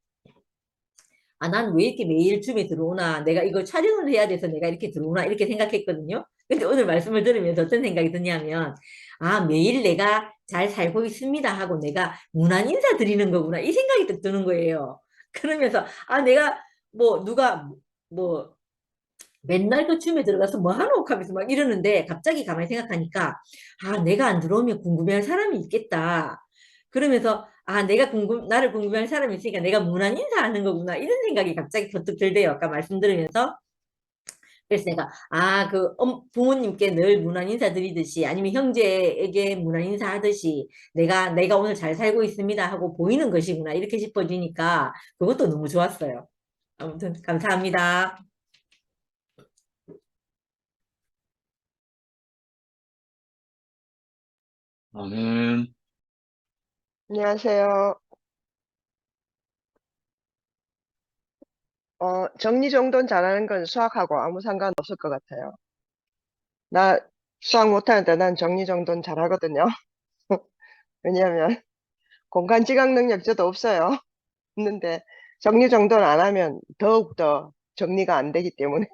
E: 아, 난 왜 이렇게 매일 줌에 들어오나? 내가 이거 촬영을 해야 돼서 내가 이렇게 들어오나? 이렇게 생각했거든요. 근데 오늘 말씀을 들으면서 어떤 생각이 드냐면, 아, 매일 내가 잘 살고 있습니다 하고 내가 무난 인사 드리는 거구나. 이 생각이 딱 드는 거예요. 그러면서, 아, 내가 누가 뭐 맨날 그 춤에 들어가서 뭐 하노 하면서 막 이러는데 갑자기 가만히 생각하니까 아 내가 안 들어오면 궁금해할 사람이 있겠다. 그러면서 아 내가 나를 궁금해할 사람이 있으니까 내가 무난 인사하는 거구나 이런 생각이 갑자기 번뜩 들대요. 아까 말씀 들으면서 그래서 내가 아 그 부모님께 늘 무난 인사 드리듯이 아니면 형제에게 무난 인사 하듯이 내가 오늘 잘 살고 있습니다 하고 보이는 것이구나 이렇게 싶어지니까 그것도 너무 좋았어요. 아무튼 감사합니다.
B: 아멘.
I: 안녕하세요. 정리정돈 잘하는 건 수학하고 아무 상관없을 것 같아요. 나 수학 못하는데 난 정리정돈 잘하거든요. 왜냐하면 공간지각 능력 저도 없어요. 없는데 정리정돈 안 하면 더욱더 정리가 안 되기 때문에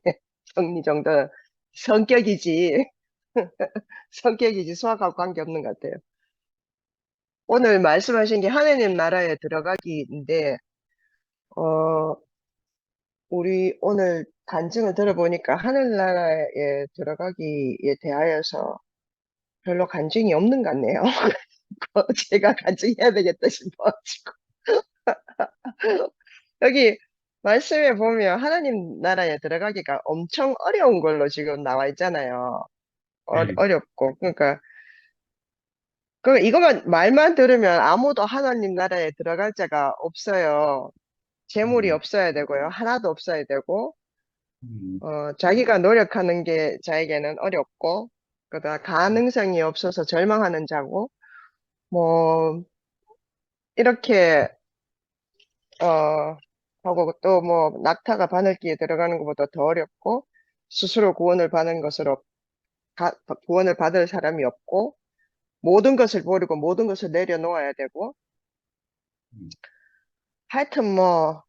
I: 정리정돈 성격이지 성격이지 수학하고 관계없는 것 같아요. 오늘 말씀하신 게 하느님 나라에 들어가기인데 우리 오늘 간증을 들어보니까 하늘나라에 들어가기에 대하여서 별로 간증이 없는 것 같네요. 제가 간증해야 되겠다 싶어가지고. 여기 말씀에 보면 하나님 나라에 들어가기가 엄청 어려운 걸로 지금 나와 있잖아요. 어렵고. 그러니까, 이거만, 말만 들으면 아무도 하나님 나라에 들어갈 자가 없어요. 재물이 없어야 되고요. 하나도 없어야 되고, 자기가 노력하는 게 자에게는 어렵고, 그다 가능성이 없어서 절망하는 자고, 뭐, 이렇게, 하고 또 뭐, 낙타가 바늘기에 들어가는 것보다 더 어렵고, 스스로 구원을 받는 것으로, 구원을 받을 사람이 없고, 모든 것을 버리고 모든 것을 내려놓아야 되고, 하여튼 뭐,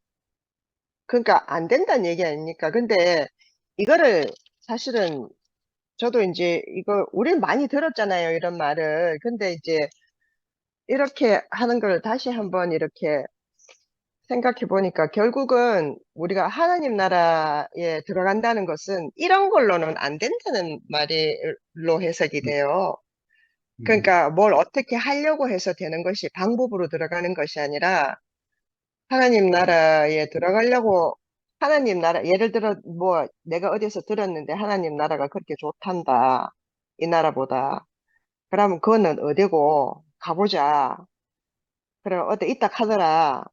I: 그러니까 안 된다는 얘기 아닙니까? 근데 이거를 사실은 저도 이제 우린 많이 들었잖아요. 이런 말을. 근데 이제 이렇게 하는 걸 다시 한번 이렇게 생각해 보니까 결국은 우리가 하나님 나라에 들어간다는 것은 이런 걸로는 안 된다는 말로 해석이 돼요. 그러니까 뭘 어떻게 하려고 해서 되는 것이 방법으로 들어가는 것이 아니라 하나님 나라에 들어가려고 하나님 나라, 예를 들어 뭐 내가 어디서 들었는데 하나님 나라가 그렇게 좋단다. 이 나라보다. 그러면 그거는 어디고 가보자. 그래 어디 있다 하더라.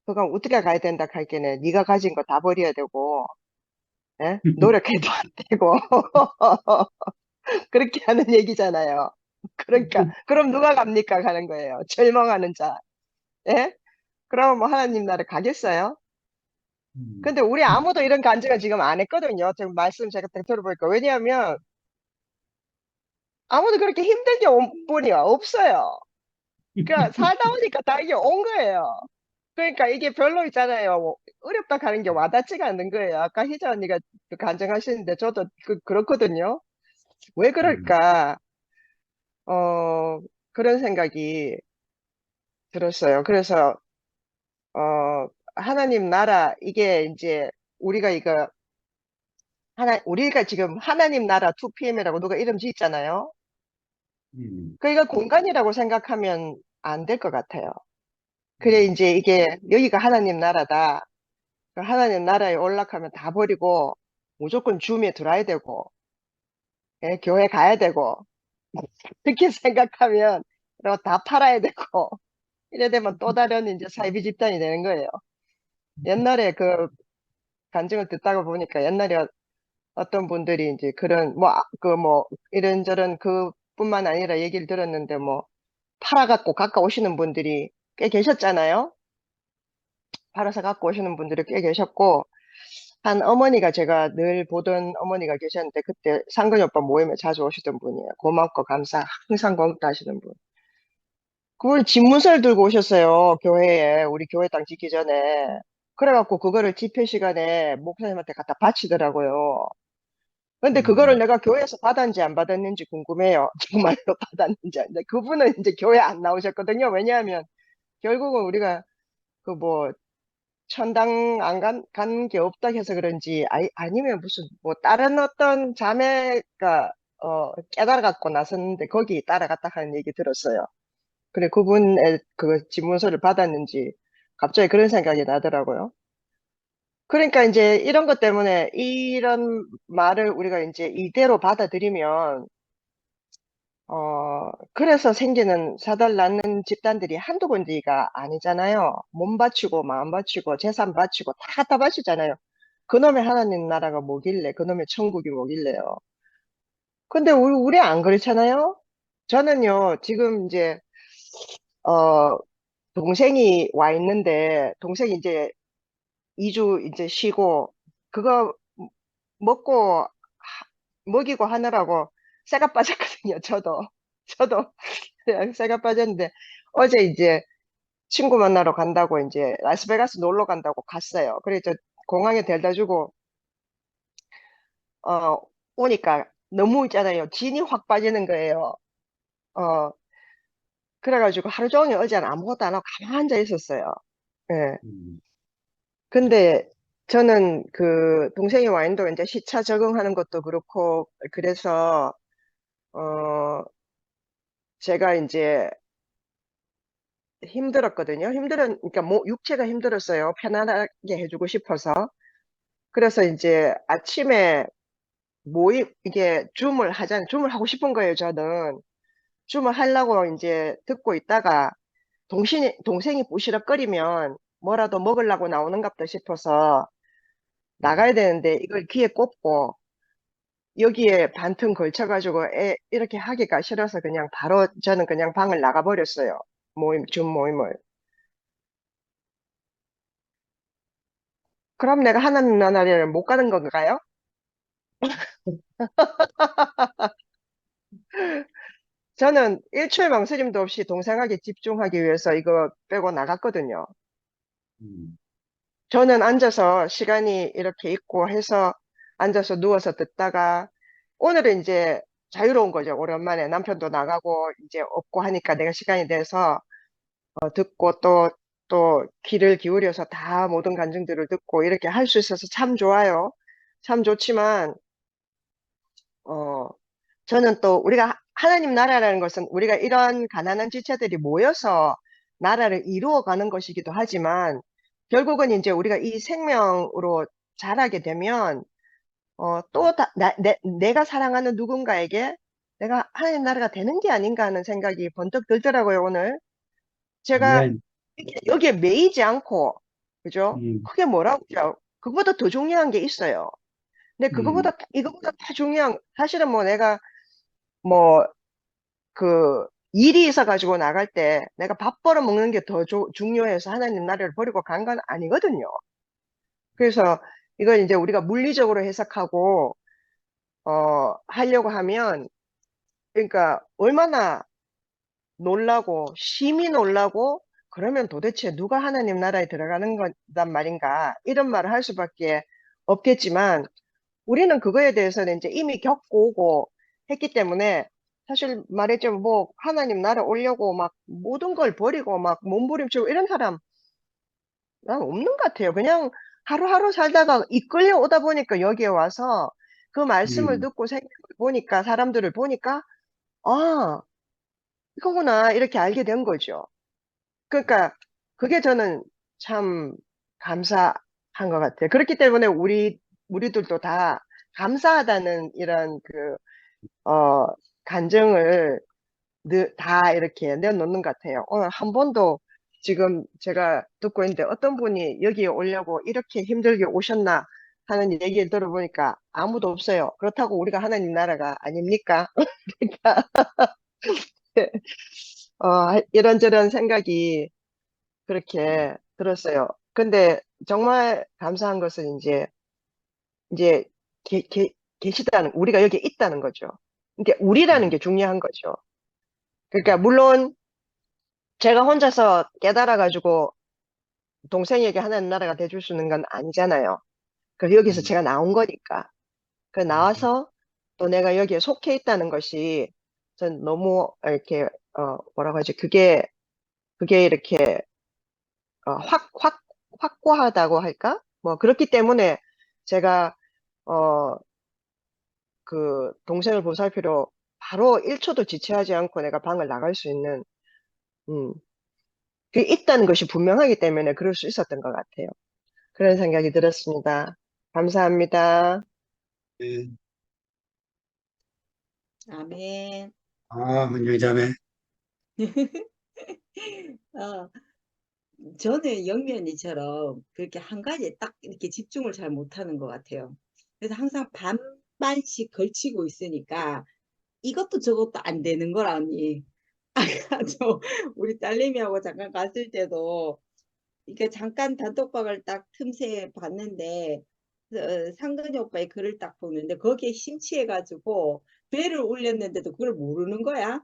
I: 그건 어떻게 가야 된다 할게네. 네가 가진 거 다 버려야 되고, 예? 노력해도 안 되고 그렇게 하는 얘기잖아요. 그러니까 그럼 누가 갑니까? 가는 거예요. 절망하는 자. 예? 그럼 뭐 하나님 나라 가겠어요? 근데 우리 아무도 이런 간증을 지금 안 했거든요. 지금 말씀 제가 딱 들어보니까. 왜냐하면 아무도 그렇게 힘들게 온 분이 없어요. 그러니까 살다 보니까 다 이게 온 거예요. 그러니까 이게 별로 있잖아요. 어렵다 가는 게 와닿지가 않는 거예요. 아까 희자 언니가 간증하시는데 저도 그렇거든요. 왜 그럴까? 그런 생각이 들었어요. 그래서, 하나님 나라, 이게 이제 우리가 우리가 지금 하나님 나라 2PM이라고 누가 이름 짓잖아요. 그러니까 공간이라고 생각하면 안 될 것 같아요. 그래, 이제 이게, 여기가 하나님 나라다. 그 하나님 나라에 올라가면 다 버리고, 무조건 줌에 들어야 되고, 예, 교회 가야 되고, 그렇게 생각하면, 그리고 다 팔아야 되고, 이래 되면 또 다른 이제 사이비 집단이 되는 거예요. 옛날에 간증을 듣다가 보니까 옛날에 어떤 분들이 이제 그런, 이런저런 그뿐만 아니라 얘기를 들었는데 팔아갖고 가까우시는 분들이 꽤 계셨잖아요. 팔아서 갖고 오시는 분들이 꽤 계셨고, 한 어머니가 제가 늘 보던 어머니가 계셨는데, 그때 상근이 오빠 모임에 자주 오시던 분이에요. 고맙고 감사, 항상 고맙다 하시는 분. 그분 집문서를 들고 오셨어요. 교회에, 우리 교회당 짓기 전에. 그래갖고 그거를 집회 시간에 목사님한테 갖다 바치더라고요. 근데 그거를 내가 교회에서 받았는지 안 받았는지 궁금해요. 정말로 받았는지. 근데 그분은 이제 교회 안 나오셨거든요. 왜냐하면 결국은 우리가 그 뭐 천당 안 간 게 없다 해서 그런지, 아니면 무슨 뭐 다른 어떤 자매가 깨달아갖고 나섰는데 거기 따라갔다 하는 얘기 들었어요. 그래, 그분의 그 집문서를 받았는지 갑자기 그런 생각이 나더라고요. 그러니까 이제 이런 것 때문에 이런 말을 우리가 이제 이대로 받아들이면, 그래서 생기는 사달 낳는 집단들이 한두 군데가 아니잖아요. 몸 바치고, 마음 바치고, 재산 바치고, 다 갖다 바치잖아요. 그놈의 하나님 나라가 뭐길래, 그놈의 천국이 뭐길래요. 근데 우리 안 그렇잖아요? 저는요, 지금 이제, 어, 동생이 와 있는데, 동생이 이제 2주 이제 쉬고, 그거 먹고, 먹이고 하느라고 쇠가 빠졌거든요, 저도 그냥 쇠가 빠졌는데, 어제 이제 친구 만나러 간다고 이제 라스베가스 놀러 간다고 갔어요. 그래서 공항에 데려다 주고, 어, 오니까 너무 있잖아요. 진이 확 빠지는 거예요. 어, 그래가지고 하루 종일 어제는 아무것도 안 하고 가만히 앉아 있었어요. 예. 근데 저는 그 동생이 와 있는 동안 이제 시차 적응하는 것도 그렇고, 그래서, 제가 이제 힘들었거든요. 그러니까 뭐, 육체가 힘들었어요. 편안하게 해주고 싶어서. 그래서 이제 아침에 이게 줌을 하고 싶은 거예요, 저는. 줌을 하려고 이제 듣고 있다가, 동생이 부시럭거리면 뭐라도 먹으려고 나오는갑다 싶어서 나가야 되는데, 이걸 귀에 꽂고, 여기에 반틈 걸쳐가지고 이렇게 하기가 싫어서 그냥 바로 저는 그냥 방을 나가버렸어요. 줌 모임을. 그럼 내가 하나님 나라를 못 가는 건가요? 저는 일초의 망설임도 없이 동생에게 집중하기 위해서 이거 빼고 나갔거든요. 저는 앉아서 시간이 이렇게 있고 해서 앉아서 누워서 듣다가, 오늘은 이제 자유로운 거죠. 오랜만에 남편도 나가고 이제 없고 하니까 내가 시간이 돼서 듣고 또 귀를 기울여서 다 모든 간증들을 듣고 이렇게 할 수 있어서 참 좋아요. 참 좋지만, 어, 저는 또 우리가 하나님 나라라는 것은 우리가 이런 가난한 지체들이 모여서 나라를 이루어가는 것이기도 하지만, 결국은 이제 우리가 이 생명으로 자라게 되면 내가 사랑하는 누군가에게 내가 하나님 나라가 되는 게 아닌가 하는 생각이 번뜩 들더라고요, 오늘. 제가
C: 아멘.
I: 여기에 매이지 않고, 그죠?
C: 음,
I: 그게 뭐라고 그죠? 그거보다 더 중요한 게 있어요. 근데 이거보다 더 중요한, 사실은 뭐 내가 뭐 그 일이 있어가지고 나갈 때 내가 밥 벌어 먹는 게 더 중요해서 하나님 나라를 버리고 간 건 아니거든요. 그래서 이걸 이제 우리가 물리적으로 해석하고 하려고 하면, 그러니까 얼마나 놀라고 심히 놀라고, 그러면 도대체 누가 하나님 나라에 들어가는 거단 말인가, 이런 말을 할 수밖에 없겠지만, 우리는 그거에 대해서는 이제 이미 겪고 오고 했기 때문에, 사실 말했죠. 뭐 하나님 나라 오려고 막 모든 걸 버리고 막 몸부림치고 이런 사람 난 없는 것 같아요. 그냥 하루하루 살다가 이끌려 오다 보니까 여기에 와서 그 말씀을
C: 음,
I: 듣고 생각을 보니까, 사람들을 보니까, 아, 이거구나, 이렇게 알게 된 거죠. 그러니까 그게 저는 참 감사한 것 같아요. 그렇기 때문에 우리들도 다 감사하다는 이런 간증을 다 이렇게 내놓는 것 같아요. 오늘 한 번도 지금 제가 듣고 있는데 어떤 분이 여기에 오려고 이렇게 힘들게 오셨나 하는 얘기를 들어보니까 아무도 없어요. 그렇다고 우리가 하나님 나라가 아닙니까? 그러니까 이런저런 생각이 그렇게 들었어요. 근데 정말 감사한 것은 이제 계시다는, 우리가 여기 있다는 거죠. 그러니까 우리라는 게 중요한 거죠. 그러니까 물론 제가 혼자서 깨달아가지고 동생에게 하나님 나라가 돼줄 수 있는 건 아니잖아요. 그래서 여기서 제가 나온 거니까. 그 나와서 또 내가 여기에 속해 있다는 것이 전 너무 이렇게 뭐라고 하지? 그게 이렇게 확고하다고 할까? 뭐 그렇기 때문에 제가 어 그 동생을 보살피러 바로 1초도 지체하지 않고 내가 방을 나갈 수 있는 음, 그게 있다는 것이 분명하기 때문에 그럴 수 있었던 것 같아요. 그런 생각이 들었습니다. 감사합니다.
C: 예.
J: 아멘.
C: 은정이 자매.
J: 어, 저는 영면이처럼 그렇게 한 가지에 딱 이렇게 집중을 잘 못하는 것 같아요. 그래서 항상 반반씩 걸치고 있으니까 이것도 저것도 안 되는 거라니. 아까 우리 딸내미하고 잠깐 갔을 때도 이게 잠깐 단톡방을 딱 틈새 봤는데 상근이 오빠의 글을 딱 보는데 거기에 심취해가지고 배를 올렸는데도 그걸 모르는 거야.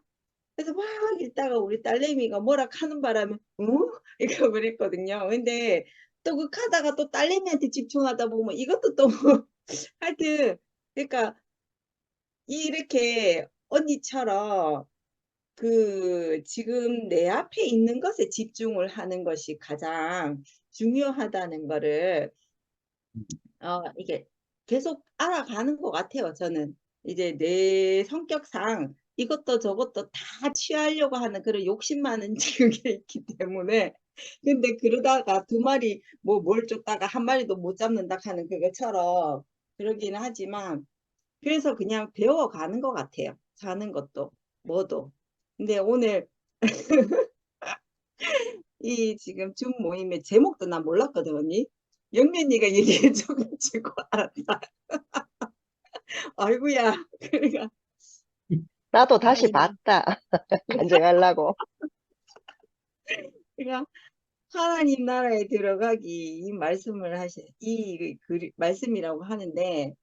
J: 그래서 막 읽다가 우리 딸내미가 뭐라 하는 바람에 이렇게 그랬거든요. 근데 또 그 하다가 또 딸내미한테 집중하다 보면 이것도 또 하여튼 그러니까 이렇게 언니처럼 그 지금 내 앞에 있는 것에 집중을 하는 것이 가장 중요하다는 거를 이게 계속 알아가는 것 같아요. 저는 이제 내 성격상 이것도 저것도 다 취하려고 하는 그런 욕심 많은 그게 있기 때문에 근데 그러다가 두 마리 뭐 뭘 쫓다가 한 마리도 못 잡는다 하는 그것처럼 그러기는 하지만 그래서 그냥 배워가는 것 같아요. 사는 것도 뭐도. 근데 오늘 이 지금 줌 모임의 제목도 난 몰랐거든 언니. 영면이가 얘기해줘가지고 알았다. 아이고야. 그러니까
I: 나도 다시
J: 하나님,
I: 봤다. 간증하려고.
J: 그러니까 하나님 나라에 들어가기 이 말씀을 말씀이라고 하는데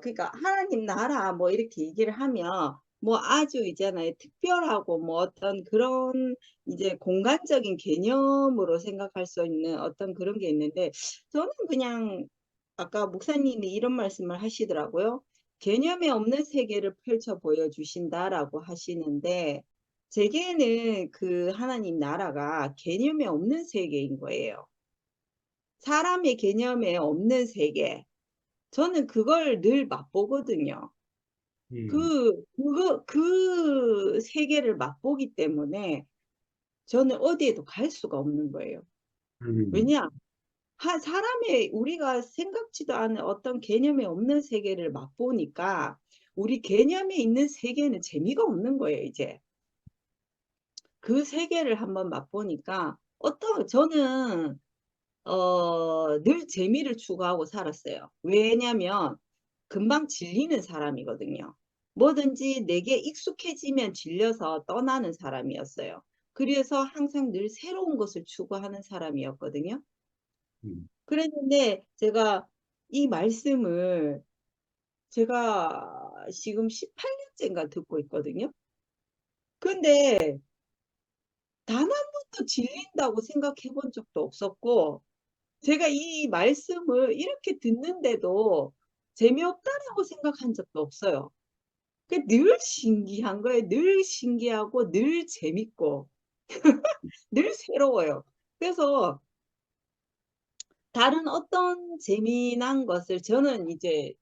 J: 그러니까 하나님 나라 뭐 이렇게 얘기를 하면 뭐 아주 있잖아요. 특별하고 뭐 어떤 그런 이제 공간적인 개념으로 생각할 수 있는 어떤 그런 게 있는데 저는 그냥 아까 목사님이 이런 말씀을 하시더라고요. 개념이 없는 세계를 펼쳐 보여주신다라고 하시는데 제게는 그 하나님 나라가 개념이 없는 세계인 거예요. 사람의 개념에 없는 세계. 저는 그걸 늘 맛보거든요. 그 세계를 맛보기 때문에 저는 어디에도 갈 수가 없는 거예요. 왜냐? 사람의 우리가 생각지도 않은 어떤 개념이 없는 세계를 맛보니까 우리 개념에 있는 세계는 재미가 없는 거예요, 이제. 그 세계를 한번 맛보니까 저는 늘 재미를 추구하고 살았어요. 왜냐면 금방 질리는 사람이거든요. 뭐든지 내게 익숙해지면 질려서 떠나는 사람이었어요. 그래서 항상 늘 새로운 것을 추구하는 사람이었거든요. 그랬는데 제가 이 말씀을 제가 지금 18년째인가 듣고 있거든요. 근데 단 한 번도 질린다고 생각해 본 적도 없었고 제가 이 말씀을 이렇게 듣는데도 재미없다라고 생각한 적도 없어요. 늘 신기한 거예요. 늘 신기하고 늘 재밌고 늘 새로워요. 그래서 다른 어떤 재미난 것을 저는 이제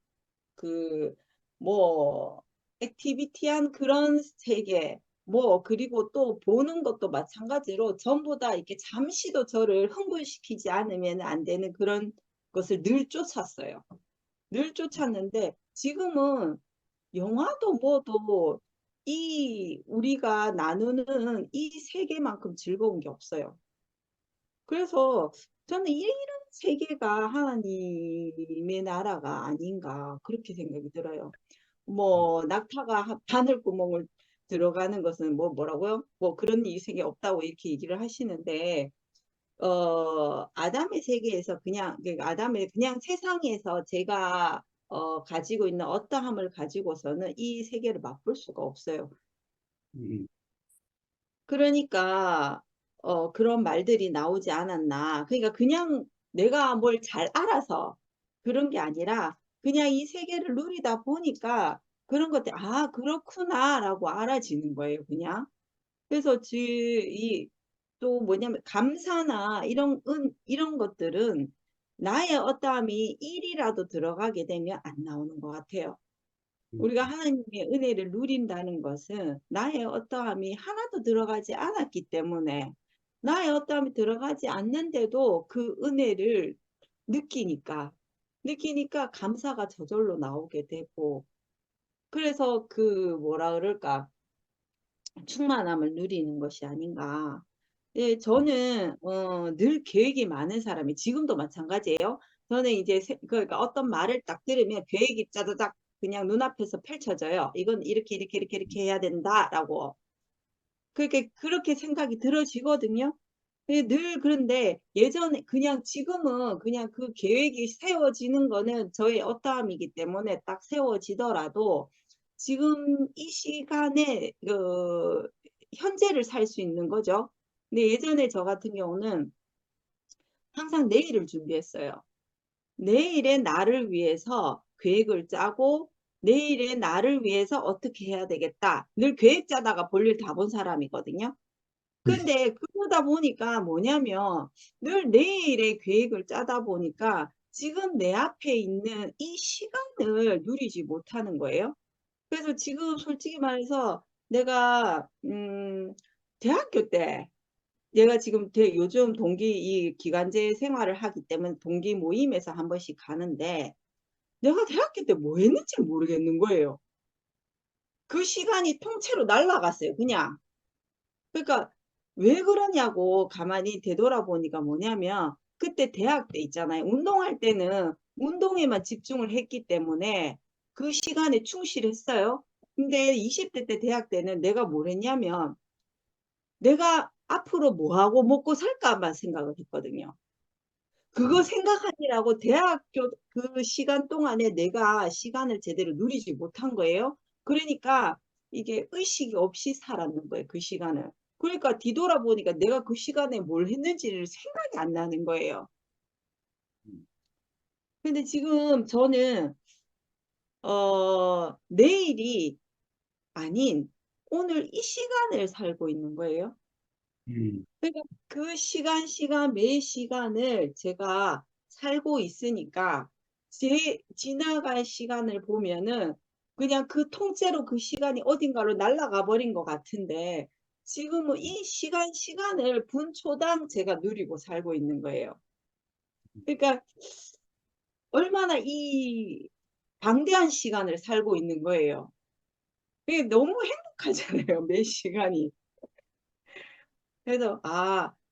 J: 그 뭐 액티비티한 그런 세계 뭐 그리고 또 보는 것도 마찬가지로 전부 다 이렇게 잠시도 저를 흥분시키지 않으면 안 되는 그런 것을 늘 쫓았어요. 늘 쫓았는데 지금은 영화도 뭐도 이 우리가 나누는 이 세계만큼 즐거운 게 없어요. 그래서 저는 이런 세계가 하나님의 나라가 아닌가 그렇게 생각이 들어요. 뭐 낙타가 바늘구멍을 들어가는 것은 뭐라고요? 뭐 그런 세계 없다고 이렇게 얘기를 하시는데 아담의 세계에서 그러니까 아담의 그냥 세상에서 제가 가지고 있는 어떠함을 가지고서는 이 세계를 맛볼 수가 없어요. 그러니까 그런 말들이 나오지 않았나. 그러니까 그냥 내가 뭘 잘 알아서 그런 게 아니라 그냥 이 세계를 누리다 보니까 그런 것들, 아, 그렇구나라고 알아지는 거예요, 그냥. 그래서 또 뭐냐면 감사나 이런 것들은 나의 어떠함이 1이라도 들어가게 되면 안 나오는 것 같아요. 우리가 하나님의 은혜를 누린다는 것은 나의 어떠함이 하나도 들어가지 않았기 때문에 나의 어떠함이 들어가지 않는데도 그 은혜를 느끼니까 감사가 저절로 나오게 되고 그래서 그 뭐라 그럴까 충만함을 누리는 것이 아닌가. 예, 저는 늘 계획이 많은 사람이 지금도 마찬가지예요. 저는 이제 그러니까 어떤 말을 딱 들으면 계획이 짜자작 그냥 눈앞에서 펼쳐져요. 이건 이렇게 해야 된다라고. 그렇게 생각이 들어지거든요. 예, 늘 그런데 예전에 그냥 지금은 그냥 그 계획이 세워지는 거는 저의 어떠함이기 때문에 딱 세워지더라도 지금 이 시간에 현재를 살 수 있는 거죠. 근데 예전에 저 같은 경우는 항상 내일을 준비했어요. 내일의 나를 위해서 계획을 짜고 내일의 나를 위해서 어떻게 해야 되겠다. 늘 계획 짜다가 볼일 다 본 사람이거든요. 근데 그러다 보니까 뭐냐면 늘 내일의 계획을 짜다 보니까 지금 내 앞에 있는 이 시간을 누리지 못하는 거예요. 그래서 지금 솔직히 말해서 내가 대학교 때 내가 지금 요즘 이 기간제 생활을 하기 때문에 동기 모임에서 한 번씩 가는데 내가 대학교 때 뭐 했는지 모르겠는 거예요. 그 시간이 통째로 날아갔어요. 그냥. 그러니까 왜 그러냐고 가만히 되돌아보니까 뭐냐면 그때 대학 때 있잖아요. 운동할 때는 운동에만 집중을 했기 때문에 그 시간에 충실했어요. 근데 20대 때 대학 때는 내가 뭘 했냐면 내가 앞으로 뭐 하고 먹고 살까만 생각을 했거든요. 그거 생각하느라고 대학교 그 시간 동안에 내가 시간을 제대로 누리지 못한 거예요. 그러니까 이게 의식이 없이 살았는 거예요. 그 시간을. 그러니까 뒤돌아보니까 내가 그 시간에 뭘 했는지를 생각이 안 나는 거예요. 근데 지금 저는 내일이 아닌 오늘 이 시간을 살고 있는 거예요. 그러니까 그 매 시간을 제가 살고 있으니까 지나갈 시간을 보면은 그냥 그 통째로 그 시간이 어딘가로 날아가 버린 것 같은데 지금은 이 시간을 분초당 제가 누리고 살고 있는 거예요. 그러니까 얼마나 이 방대한 시간을 살고 있는 거예요. 그게 너무 행복하잖아요, 매 시간이. 그래서,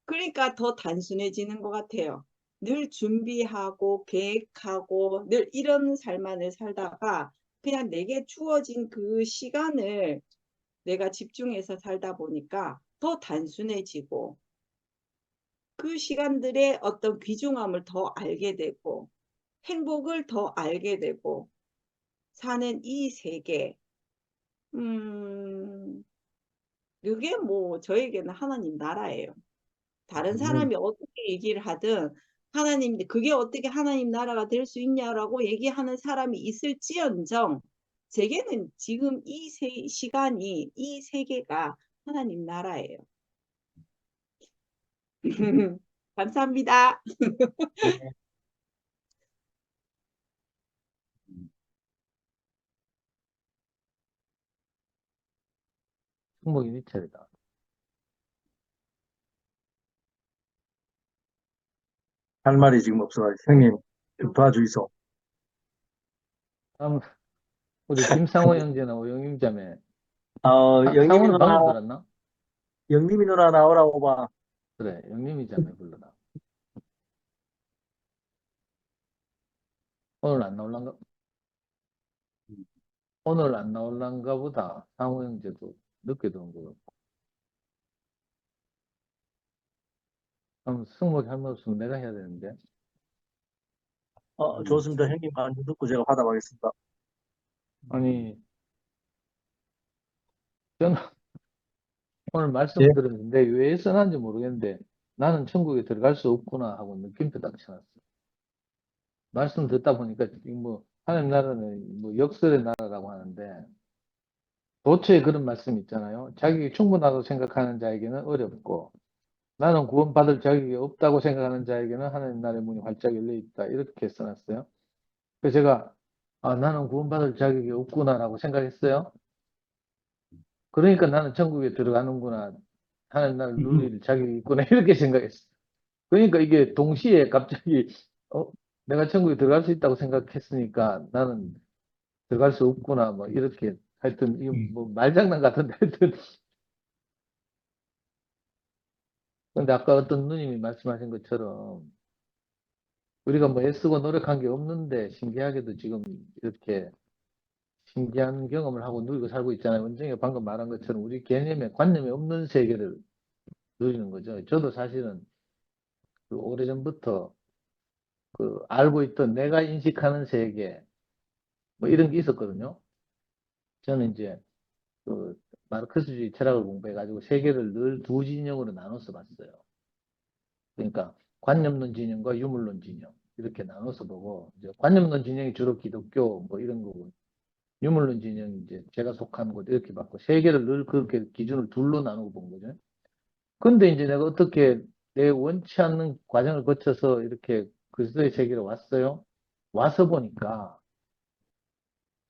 J: 그러니까 더 단순해지는 것 같아요. 늘 준비하고 계획하고 늘 이런 삶만을 살다가 그냥 내게 주어진 그 시간을 내가 집중해서 살다 보니까 더 단순해지고 그 시간들의 어떤 귀중함을 더 알게 되고 행복을 더 알게 되고 사는 이 세계, 그게 뭐 저에게는 하나님 나라예요. 다른 사람이 어떻게 얘기를 하든 하나님, 그게 어떻게 하나님 나라가 될 수 있냐라고 얘기하는 사람이 있을지언정 제게는 지금 시간이 이 세계가 하나님 나라예요. 감사합니다.
H: 충목이 미철이다.
K: 할 말이 지금 없어가지고 형님 좀 도와주이소.
H: 다음 우리 김상호 형제는 오영임 자매.
K: 영림이
H: 상호는
K: 누나,
H: 방금 들었나?
K: 영림이 누나 나오라고 봐.
H: 그래, 영림이 자매 불러라. 오늘 안 나올란가? 오늘 안 나올란가 보다. 상호 형제도 늦게 들어온 거 같고. 참 승목 할 말 없으면 내가 해야 되는데.
K: 좋습니다. 형님 말씀 듣고 제가 받아가겠습니다.
H: 아니, 저는 오늘
K: 예,
H: 말씀을 들었는데 왜 써놨는지 모르겠는데 나는 천국에 들어갈 수 없구나 하고 느낌표 딱 쳐놨어요. 말씀 듣다 보니까 뭐 하나님 나라는 뭐 역설의 나라라고 하는데 도처에 그런 말씀 있잖아요. 자격이 충분하다고 생각하는 자에게는 어렵고 나는 구원받을 자격이 없다고 생각하는 자에게는 하나님 나라의 문이 활짝 열려 있다. 이렇게 써놨어요. 그래서 제가 나는 구원받을 자격이 없구나라고 생각했어요. 그러니까 나는 천국에 들어가는구나. 하나님 나라를 누릴 자격이 있구나. 이렇게 생각했어요. 그러니까 이게 동시에 갑자기 내가 천국에 들어갈 수 있다고 생각했으니까 나는 들어갈 수 없구나. 뭐 이렇게 하여튼 이거 뭐 말장난 같은데 하여튼 근데 아까 어떤 누님이 말씀하신 것처럼 우리가 뭐 애쓰고 노력한 게 없는데 신기하게도 지금 이렇게 신기한 경험을 하고 누리고 살고 있잖아요. 원정이가 방금 말한 것처럼 우리 개념에 관념이 없는 세계를 누리는 거죠. 저도 사실은 그 오래전부터 그 알고 있던 내가 인식하는 세계 뭐 이런 게 있었거든요. 저는 이제 그 마르크스주의 철학을 공부해가지고 세계를 늘 두 진영으로 나눠서 봤어요. 그러니까 관념론 진영과 유물론 진영 이렇게 나눠서 보고 이제 관념론 진영이 주로 기독교 뭐 이런 거고 유물론 진영이 이제 제가 속한 곳 이렇게 봤고 세계를 늘 그렇게 기준을 둘로 나누고 본 거죠. 근데 이제 내가 어떻게 내 원치 않는 과정을 거쳐서 이렇게 그리스도의 세계로 왔어요. 와서 보니까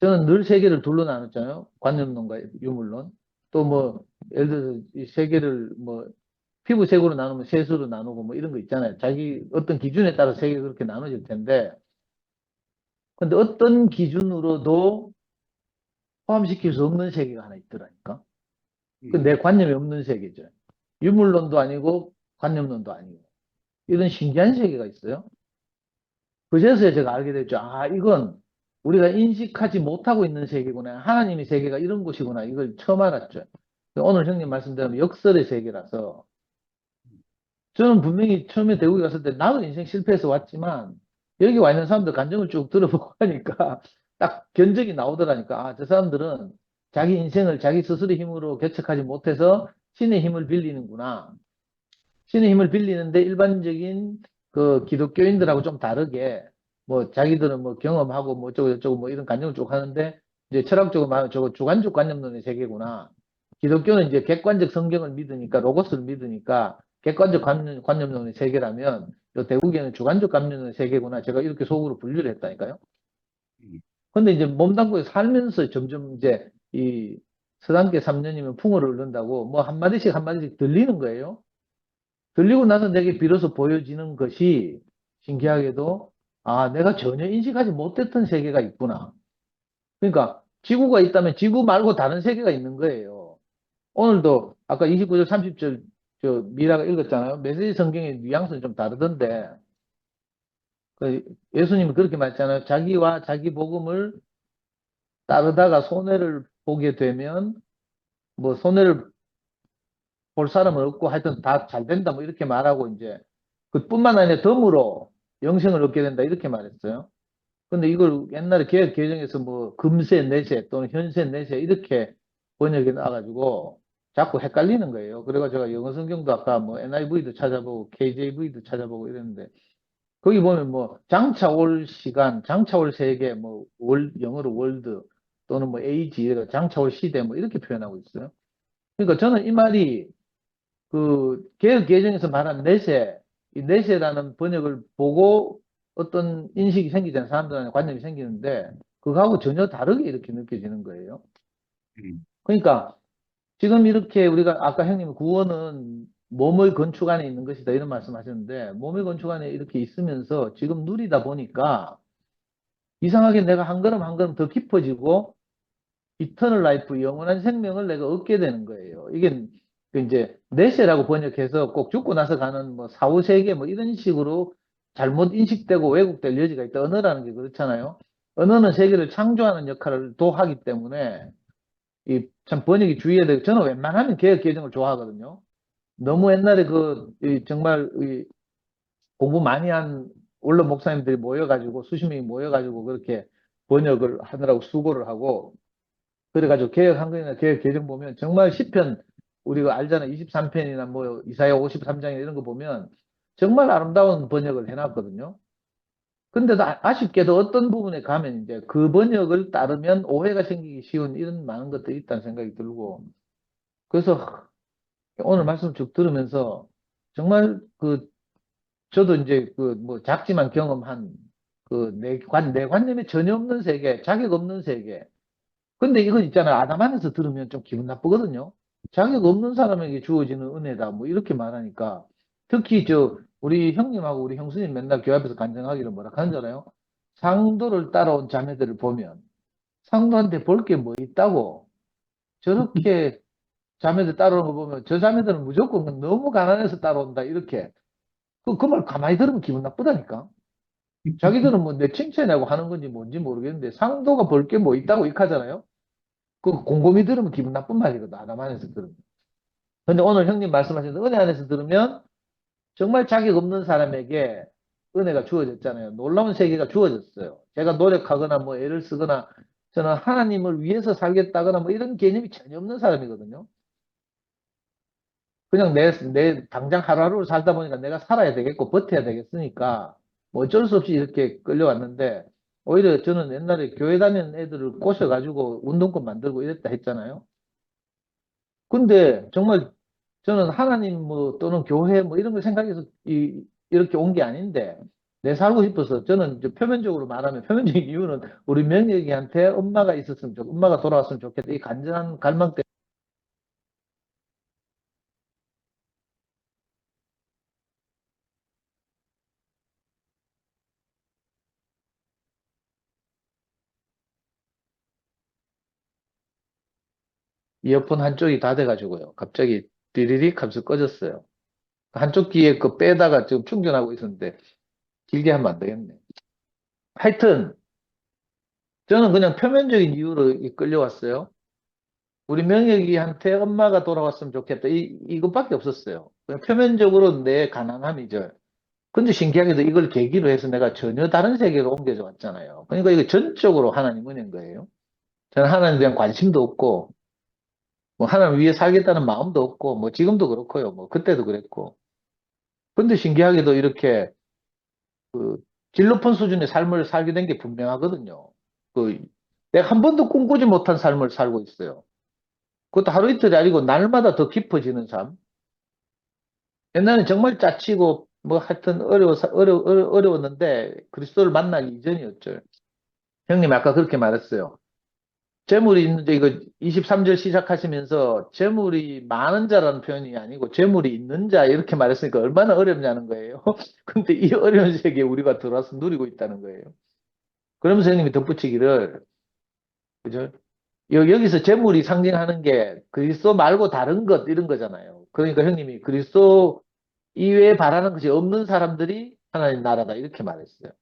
H: 저는 늘 세계를 둘로 나눴잖아요. 관념론과 유물론. 또 뭐 예를 들어서 이 세계를 뭐 피부색으로 나누면 색으로 나누고 뭐 이런 거 있잖아요. 자기 어떤 기준에 따라 세계가 그렇게 나눠질 텐데 근데 어떤 기준으로도 포함시킬 수 없는 세계가 하나 있더라니까. 그 내 관념이 없는 세계죠. 유물론도 아니고 관념론도 아니고 이런 신기한 세계가 있어요. 그제서야 제가 알게 됐죠. 이건 우리가 인식하지 못하고 있는 세계구나. 하나님의 세계가 이런 곳이구나. 이걸 처음 알았죠. 오늘 형님 말씀대로 역설의 세계라서 저는 분명히 처음에 대구에 갔을 때 나도 인생 실패해서 왔지만 여기 와 있는 사람들 감정을 쭉 들어보고 하니까 딱 견적이 나오더라니까. 저 사람들은 자기 인생을 자기 스스로의 힘으로 개척하지 못해서 신의 힘을 빌리는구나. 신의 힘을 빌리는데 일반적인 그 기독교인들하고 좀 다르게 뭐 자기들은 뭐 경험하고 뭐 어쩌고 저쩌고 뭐 이런 관념을 쭉 하는데 이제 철학적으로 말하면 저거 주관적 관념론의 세계구나. 기독교는 이제 객관적 성경을 믿으니까 로고스를 믿으니까 객관적 관념론의 세계라면 요 대국에는 주관적 관념론의 세계구나. 제가 이렇게 속으로 분류를 했다니까요. 근데 이제 몸담고 살면서 점점 이제 이 서당계 3년이면 풍어를 얻는다고 뭐 한마디씩 한마디씩 들리는 거예요. 들리고 나서 내게 비로소 보여지는 것이 신기하게도 내가 전혀 인식하지 못했던 세계가 있구나. 그러니까 지구가 있다면 지구 말고 다른 세계가 있는 거예요. 오늘도 아까 29절 30절 저 미라가 읽었잖아요. 메시지 성경의 뉘앙스는 좀 다르던데 예수님이 그렇게 말했잖아요. 자기와 자기 복음을 따르다가 손해를 보게 되면 뭐 손해를 볼 사람은 없고 하여튼 다 잘 된다 뭐 이렇게 말하고 이제 그뿐만 아니라 덤으로 영생을 얻게 된다 이렇게 말했어요. 근데 이걸 옛날에 개혁 개정에서 뭐 금세 내세 또는 현세 내세 이렇게 번역이 나와가지고 자꾸 헷갈리는 거예요. 그래가 제가 영어 성경도 아까 뭐 NIV도 찾아보고 KJV도 찾아보고 이랬는데 거기 보면 뭐 장차 올 시간, 장차 올 세계, 뭐 영어로 월드 또는 뭐 에이지, 장차 올 시대 뭐 이렇게 표현하고 있어요. 그러니까 저는 이 말이 그 개혁 개정에서 말한 내세, 이 내세라는 번역을 보고 어떤 인식이 생기잖아요. 사람들한테 관념이 생기는데 그거하고 전혀 다르게 이렇게 느껴지는 거예요. 그러니까 지금 이렇게 우리가 아까 형님 구원은 몸의 건축 안에 있는 것이다 이런 말씀하셨는데 몸의 건축 안에 이렇게 있으면서 지금 누리다 보니까 이상하게 내가 한 걸음 한 걸음 더 깊어지고 이터널 라이프 영원한 생명을 내가 얻게 되는 거예요. 이게 이제 내세라고 번역해서 꼭 죽고 나서 가는 뭐 사후세계 뭐 이런 식으로 잘못 인식되고 왜곡될 여지가 있다. 언어라는 게 그렇잖아요. 언어는 세계를 창조하는 역할을 또 하기 때문에 이 참 번역이 주의해야 되고 저는 웬만하면 개혁 개정을 좋아하거든요. 너무 옛날에 정말 공부 많이 한 원로 목사님들이 모여가지고 수십 명이 모여가지고 그렇게 번역을 하느라고 수고를 하고 그래가지고 개혁한 거나 개혁 개정 보면 정말 시편 우리가 알잖아 23편이나 뭐 이사야 53장이나 이런 거 보면 정말 아름다운 번역을 해놨거든요. 근데도 아쉽게도 어떤 부분에 가면 이제 그 번역을 따르면 오해가 생기기 쉬운 이런 많은 것들이 있다는 생각이 들고 그래서 오늘 말씀 쭉 들으면서 정말 저도 이제 뭐 작지만 경험한 내관념이 전혀 없는 세계, 자격 없는 세계. 근데 이건 있잖아요. 아담 안에서 들으면 좀 기분 나쁘거든요. 자격 없는 사람에게 주어지는 은혜다. 뭐 이렇게 말하니까. 특히 우리 형님하고 우리 형수님 맨날 교회 앞에서 간증하기를 뭐라 하잖아요. 상도를 따라온 자매들을 보면 상도한테 볼 게 뭐 있다고 저렇게 자매들 따라오는 거 보면 저 자매들은 무조건 너무 가난해서 따라온다. 이렇게. 그 말 가만히 들으면 기분 나쁘다니까. 자기들은 뭐 내 칭찬하고 하는 건지 뭔지 모르겠는데 상도가 볼 게 뭐 있다고 이카잖아요. 그 곰곰이 들으면 기분 나쁜 말이거든. 아담 안에서 들으면. 근데 오늘 형님 말씀하신 은혜 안에서 들으면 정말 자격 없는 사람에게 은혜가 주어졌잖아요. 놀라운 세계가 주어졌어요. 제가 노력하거나 뭐 애를 쓰거나 저는 하나님을 위해서 살겠다거나 뭐 이런 개념이 전혀 없는 사람이거든요. 그냥 내 당장 하루하루를 살다 보니까 내가 살아야 되겠고 버텨야 되겠으니까 뭐 어쩔 수 없이 이렇게 끌려왔는데 오히려 저는 옛날에 교회 다니는 애들을 꼬셔가지고 운동권 만들고 이랬다 했잖아요. 근데 정말 저는 하나님 뭐 또는 교회 뭐 이런 걸 생각해서 이렇게 온 게 아닌데 내 살고 싶어서 저는 이제 표면적으로 말하면 표면적인 이유는 우리 명예기한테 엄마가 있었으면 좋겠다. 엄마가 돌아왔으면 좋겠다. 이 간절한 갈망 때문에 이어폰 한쪽이 다 돼가지고요. 갑자기 띠리릭 하면서 꺼졌어요. 한쪽 귀에 빼다가 지금 충전하고 있었는데 길게 하면 안 되겠네. 하여튼 저는 그냥 표면적인 이유로 끌려왔어요. 우리 명혁이한테 엄마가 돌아왔으면 좋겠다. 이것밖에 없었어요. 그냥 표면적으로 내 가난함이죠. 근데 신기하게도 이걸 계기로 해서 내가 전혀 다른 세계로 옮겨져 왔잖아요. 그러니까 이거 전적으로 하나님 은혜인 거예요. 저는 하나님에 대한 관심도 없고, 뭐 하나님 위해 살겠다는 마음도 없고, 뭐 지금도 그렇고요. 뭐 그때도 그랬고. 근데 신기하게도 이렇게 질 높은 수준의 삶을 살게 된 게 분명하거든요. 내가 한 번도 꿈꾸지 못한 삶을 살고 있어요. 그것도 하루 이틀이 아니고 날마다 더 깊어지는 삶. 옛날엔 정말 짜치고 뭐 하여튼 어려웠는데 그리스도를 만나기 이전이었죠. 형님 아까 그렇게 말했어요. 재물이 있는데 이거 23절 시작하시면서 재물이 많은 자라는 표현이 아니고 재물이 있는 자 이렇게 말했으니까 얼마나 어렵냐는 거예요. 근데 이 어려운 세계에 우리가 들어와서 누리고 있다는 거예요. 그러면서 형님이 덧붙이기를 그죠? 여기서 재물이 상징하는 게 그리스도 말고 다른 것 이런 거잖아요. 그러니까 형님이 그리스도 이외에 바라는 것이 없는 사람들이 하나님 나라다 이렇게 말했어요.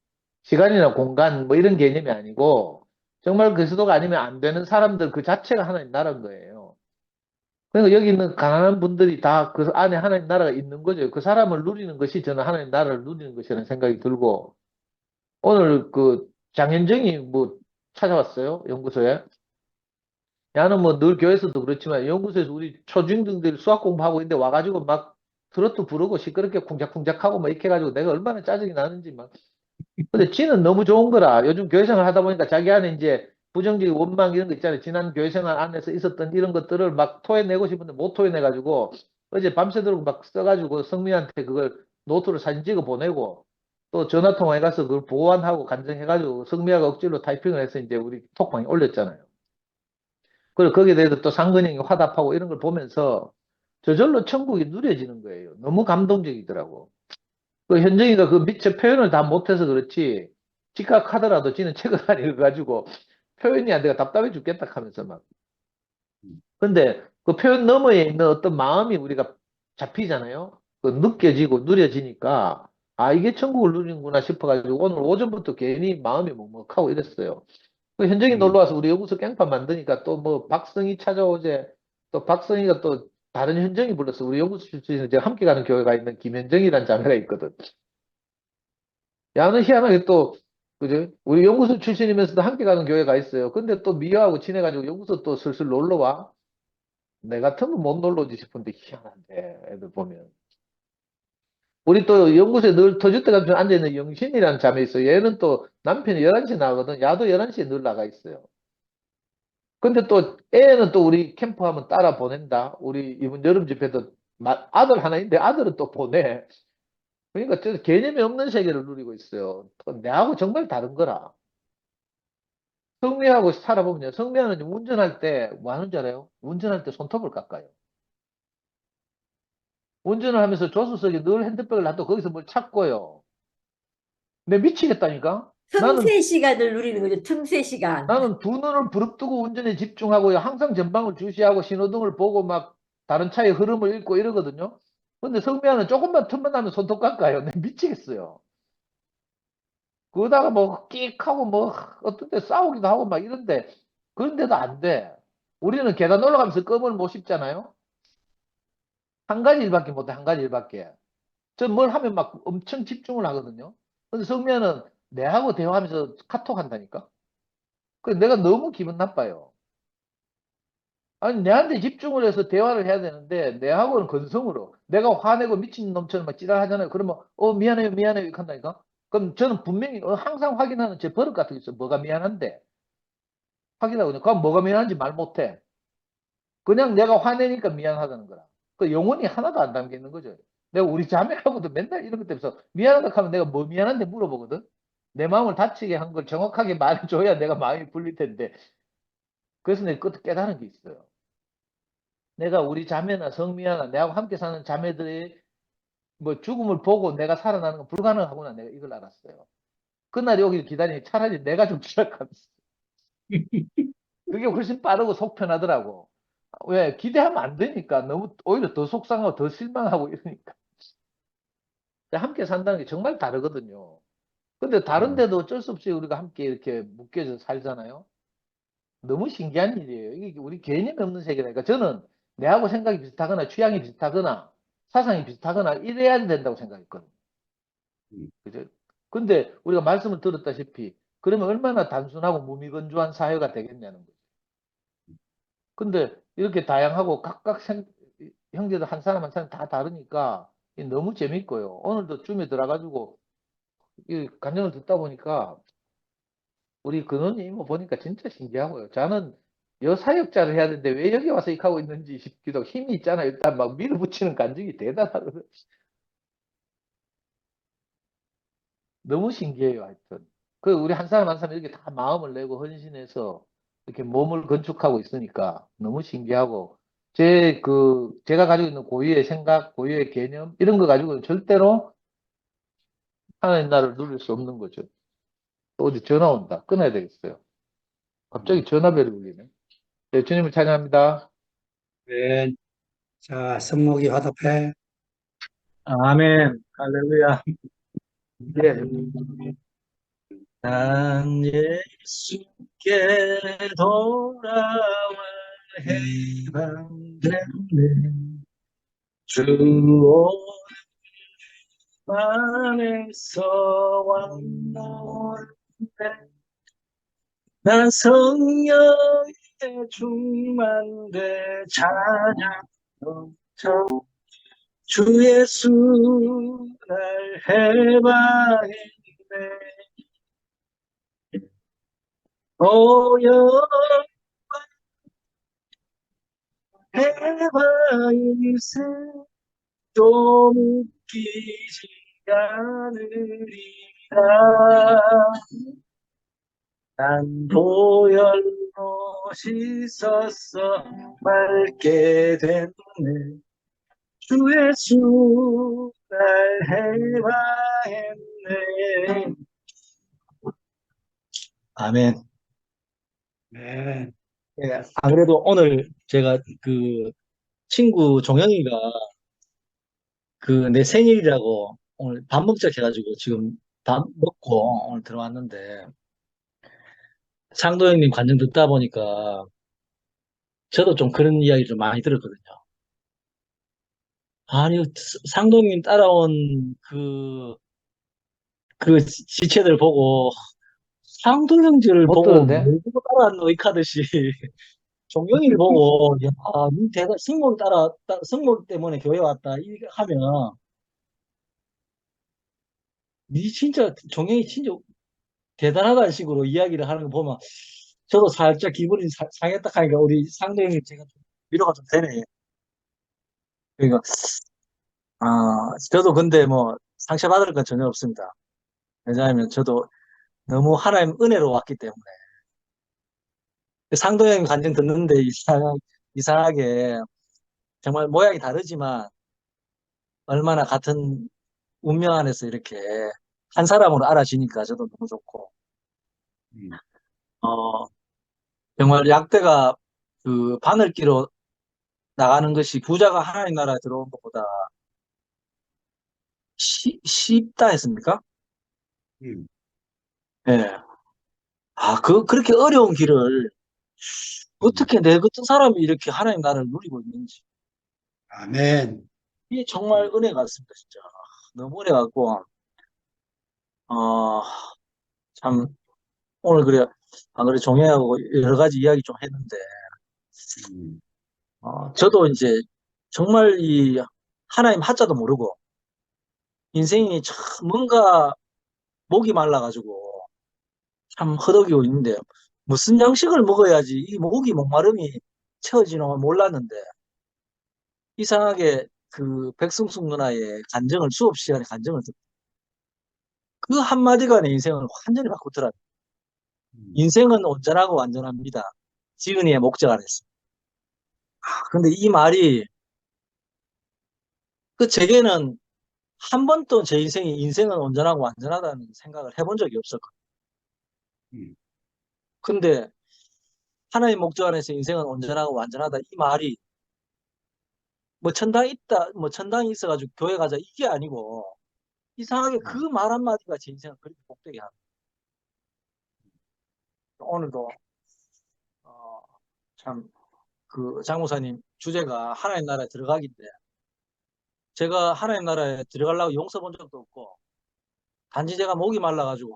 H: 시간이나 공간 뭐 이런 개념이 아니고 정말 그리스도가 아니면 안 되는 사람들 그 자체가 하나님 나라인 거예요. 그러니까 여기 있는 가난한 분들이 다 그 안에 하나님 나라가 있는 거죠. 그 사람을 누리는 것이 저는 하나님 나라를 누리는 것이라는 생각이 들고 오늘 장현정이 뭐 찾아왔어요. 연구소에. 야는 뭐 늘 교회에서도 그렇지만 연구소에서 우리 초중등들 수학 공부하고 있는데 와가지고 막 트로트 부르고 시끄럽게 쿵작쿵작하고 막 이렇게 해가지고 내가 얼마나 짜증이 나는지 막. 근데 지는 너무 좋은 거라. 요즘 교회 생활 하다 보니까 자기 안에 이제 부정적인 원망 이런 거 있잖아요. 지난 교회 생활 안에서 있었던 이런 것들을 막 토해내고 싶은데 못 토해내가지고 어제 밤새도록 막 써가지고 성민한테 그걸 노트를 사진 찍어 보내고 또 전화 통화해 가서 그걸 보완하고 간증해가지고 성미아가 억지로 타이핑을 해서 이제 우리 톡방에 올렸잖아요. 그리고 거기에 대해서 또 상근형이 화답하고 이런 걸 보면서 저절로 천국이 누려지는 거예요. 너무 감동적이더라고. 현정이가 미처 표현을 다 못해서 그렇지, 직각하더라도 지는 책을 안 읽어가지고 표현이 안 돼가 답답해 죽겠다 하면서 막. 근데 그 표현 너머에 있는 어떤 마음이 우리가 잡히잖아요. 느껴지고 누려지니까, 아, 이게 천국을 누리는구나 싶어가지고 오늘 오전부터 괜히 마음이 먹먹하고 이랬어요. 현정이 놀러 와서 우리 여기서 깽판 만드니까 또 뭐 박성희 찾아오제, 또 박성희가 또 다른 현정이 불렀어. 우리 연구소 출신에 제가 함께 가는 교회가 있는 김현정이라는 자매가 있거든. 야는 희한하게 또, 그죠? 우리 연구소 출신이면서도 함께 가는 교회가 있어요. 근데 또 미화하고 친해가지고 연구소 또 슬슬 놀러 와. 내 같으면 못 놀러 오지 싶은데 희한한데, 애들 보면. 우리 또 연구소에 늘 터줏대감처럼 앉아있는 영신이라는 자매 있어요. 얘는 또 남편이 11시에 나가거든. 야도 11시에 늘 나가 있어요. 근데 또 애는 또 우리 캠프 하면 따라 보낸다. 우리 이번 여름 집회도 아들 하나 있는데 아들은 또 보내. 그러니까 저 개념이 없는 세계를 누리고 있어요. 또 내하고 정말 다른 거라. 성미하고 살아보면요. 성미하는 운전할 때 뭐 하는 줄 알아요? 운전할 때 손톱을 깎아요. 운전을 하면서 조수석에 늘 핸드백을 놔두고 거기서 뭘 찾고요. 내 미치겠다니까?
E: 틈새 시간을 누리는 거죠. 틈새 시간.
H: 나는 두 눈을 부릅뜨고 운전에 집중하고요. 항상 전방을 주시하고 신호등을 보고 막 다른 차의 흐름을 읽고 이러거든요. 근데 성미아는 조금만 틈만 나면 손톱 깎아요. 내 미치겠어요. 그러다가 뭐 끽 하고 뭐 어떤 때 싸우기도 하고 막 이런데 그런데도 안 돼. 우리는 계단 올라가면서 껌을 못 씹잖아요. 한 가지 일밖에 못해. 한 가지 일밖에. 전 뭘 하면 막 엄청 집중을 하거든요. 근데 성미아는 내하고 대화하면서 카톡 한다니까. 그 내가 너무 기분 나빠요. 아니, 내한테 집중을 해서 대화를 해야 되는데, 내하고는 건성으로. 내가 화내고 미친놈처럼 막 지랄하잖아요. 그러면, 미안해요, 미안해요, 이렇게 한다니까? 그럼 저는 분명히, 항상 확인하는 제 버릇 같은 게 있어요. 뭐가 미안한데? 확인하거든요. 그럼 뭐가 미안한지 말 못해. 그냥 내가 화내니까 미안하다는 거라. 그 영혼이 하나도 안 담겨 있는 거죠. 내가 우리 자매하고도 맨날 이런 것 때문에 미안하다 하면 내가 뭐 미안한데 물어보거든? 내 마음을 다치게 한 걸 정확하게 말해줘야 내가 마음이 풀릴 텐데. 그래서 내가 그것도 깨달은 게 있어요. 내가 우리 자매나 성미나 내하고 함께 사는 자매들의 뭐 죽음을 보고 내가 살아나는 건 불가능하구나 내가 이걸 알았어요. 그날 여기 기다리니 차라리 내가 좀 추락하면서 그게 훨씬 빠르고 속 편하더라고. 왜? 기대하면 안 되니까 너무 오히려 더 속상하고 더 실망하고 이러니까. 함께 산다는 게 정말 다르거든요. 근데 다른데도 어쩔 수 없이 우리가 함께 이렇게 묶여서 살잖아요. 너무 신기한 일이에요. 이게 우리 개념이 없는 세계라니까. 저는 내하고 생각이 비슷하거나 취향이 비슷하거나 사상이 비슷하거나 이래야 된다고 생각했거든요. 그죠? 근데 우리가 말씀을 들었다시피 그러면 얼마나 단순하고 무미건조한 사회가 되겠냐는 거죠. 근데 이렇게 다양하고 각각 형제들 한 사람 한 사람 다 다르니까 너무 재밌고요. 오늘도 줌에 들어가지고 이 간증을 듣다 보니까 우리 근원이 이모 보니까 진짜 신기하고요. 저는 여사역자를 해야 되는데 왜 여기 와서 이렇게 하고 있는지 싶기도 하고 힘이 있잖아요. 일단 막 밀어붙이는 간증이 대단하거든요. 너무 신기해요, 하여튼. 그 우리 한 사람 한 사람 이렇게 다 마음을 내고 헌신해서 이렇게 몸을 건축하고 있으니까 너무 신기하고 제가 가지고 있는 고유의 생각, 고유의 개념 이런 거 가지고는 절대로 하나님 나라를 누릴 수 없는 거죠. 또 어디 전화 온다. 끊어야 되겠어요. 갑자기 전화벨이 울리네. 네, 주님을 찬양합니다.
C: 네. 자, 성목이 화답해.
K: 아멘. 할렐루야.
H: 예.
K: 난 예수께 돌아와 해방됐네. 주 안에서 왕노래 난 성령의 충만돼 찬양 넘쳐 주 예수 날 해방했네. 해방일세 또 묶이지 않으리라. 난 보혈로 씻었어 맑게 됐네. 주 예수 날 해방했네. 아멘.
C: 네.
K: 예, 안 그래도 오늘 제가 그 친구 종영이가 그 내 생일이라고 오늘 밥 먹자 해가지고 지금 밥 먹고 오늘 들어왔는데 상도 형님 관전 듣다 보니까 저도 좀 그런 이야기 좀 많이 들었거든요. 아니, 상동님 따라온 그 지체들 보고, 상도형제를
H: 못
K: 보고,
H: 들었는데?
K: 모두 따라하는 의카듯이, 종영이를 보고, 야, 니 성모 때문에 교회 왔다, 이렇게 하면, 니 진짜, 종영이 진짜 대단하다는 식으로 이야기를 하는 거 보면, 저도 살짝 기분이 상했다 하니까, 우리 상도형님 제가 좀 위로가 좀 되네. 그러니까, 아, 저도 근데 뭐, 상처받을 건 전혀 없습니다. 왜냐하면 저도 너무 하나님 은혜로 왔기 때문에. 상도형 간증 듣는데 이상하게, 정말 모양이 다르지만, 얼마나 같은 운명 안에서 이렇게 한 사람으로 알아지니까 저도 너무 좋고, 어, 정말 약대가 그 바늘기로 나가는 것이 부자가 하나님 나라에 들어온 것보다 쉽다 했습니까? 예. 아, 그렇게 어려운 길을 어떻게 내 같은 사람이 이렇게 하나님 나라를 누리고 있는지.
C: 아멘.
K: 이게 정말 은혜 같습니다, 진짜. 너무 은혜 같고, 어, 참, 오늘 그래, 안 그래, 종회하고 여러 가지 이야기 좀 했는데, 저도 이제 정말 이 하나님 하자도 모르고, 인생이 참 뭔가 목이 말라가지고, 참 허덕이고 있는데, 무슨 양식을 먹어야지 이 목이 목마름이 채워지는 걸 몰랐는데, 이상하게 그 백승숙 누나의 간증을, 수업 시간에 간증을 듣고, 그 한마디가 내 인생을 완전히 바꾸더라고요. 인생은 온전하고 완전합니다. 지은이의 목적 안에서. 근데 이 말이, 그 제게는 한 번도 제 인생은 온전하고 완전하다는 생각을 해본 적이 없었거든요. 근데 하나님 목적 안에서 인생은 온전하고 완전하다 이 말이 뭐 천당이 있다, 뭐 천당이 있어가지고 교회 가자 이게 아니고 이상하게 그 말 한마디가 제 인생을 그렇게 복되게 합니다. 오늘도 참 그 장모사님 주제가 하나님 나라에 들어가기인데 제가 하나님 나라에 들어가려고 용서 본 적도 없고 단지 제가 목이 말라가지고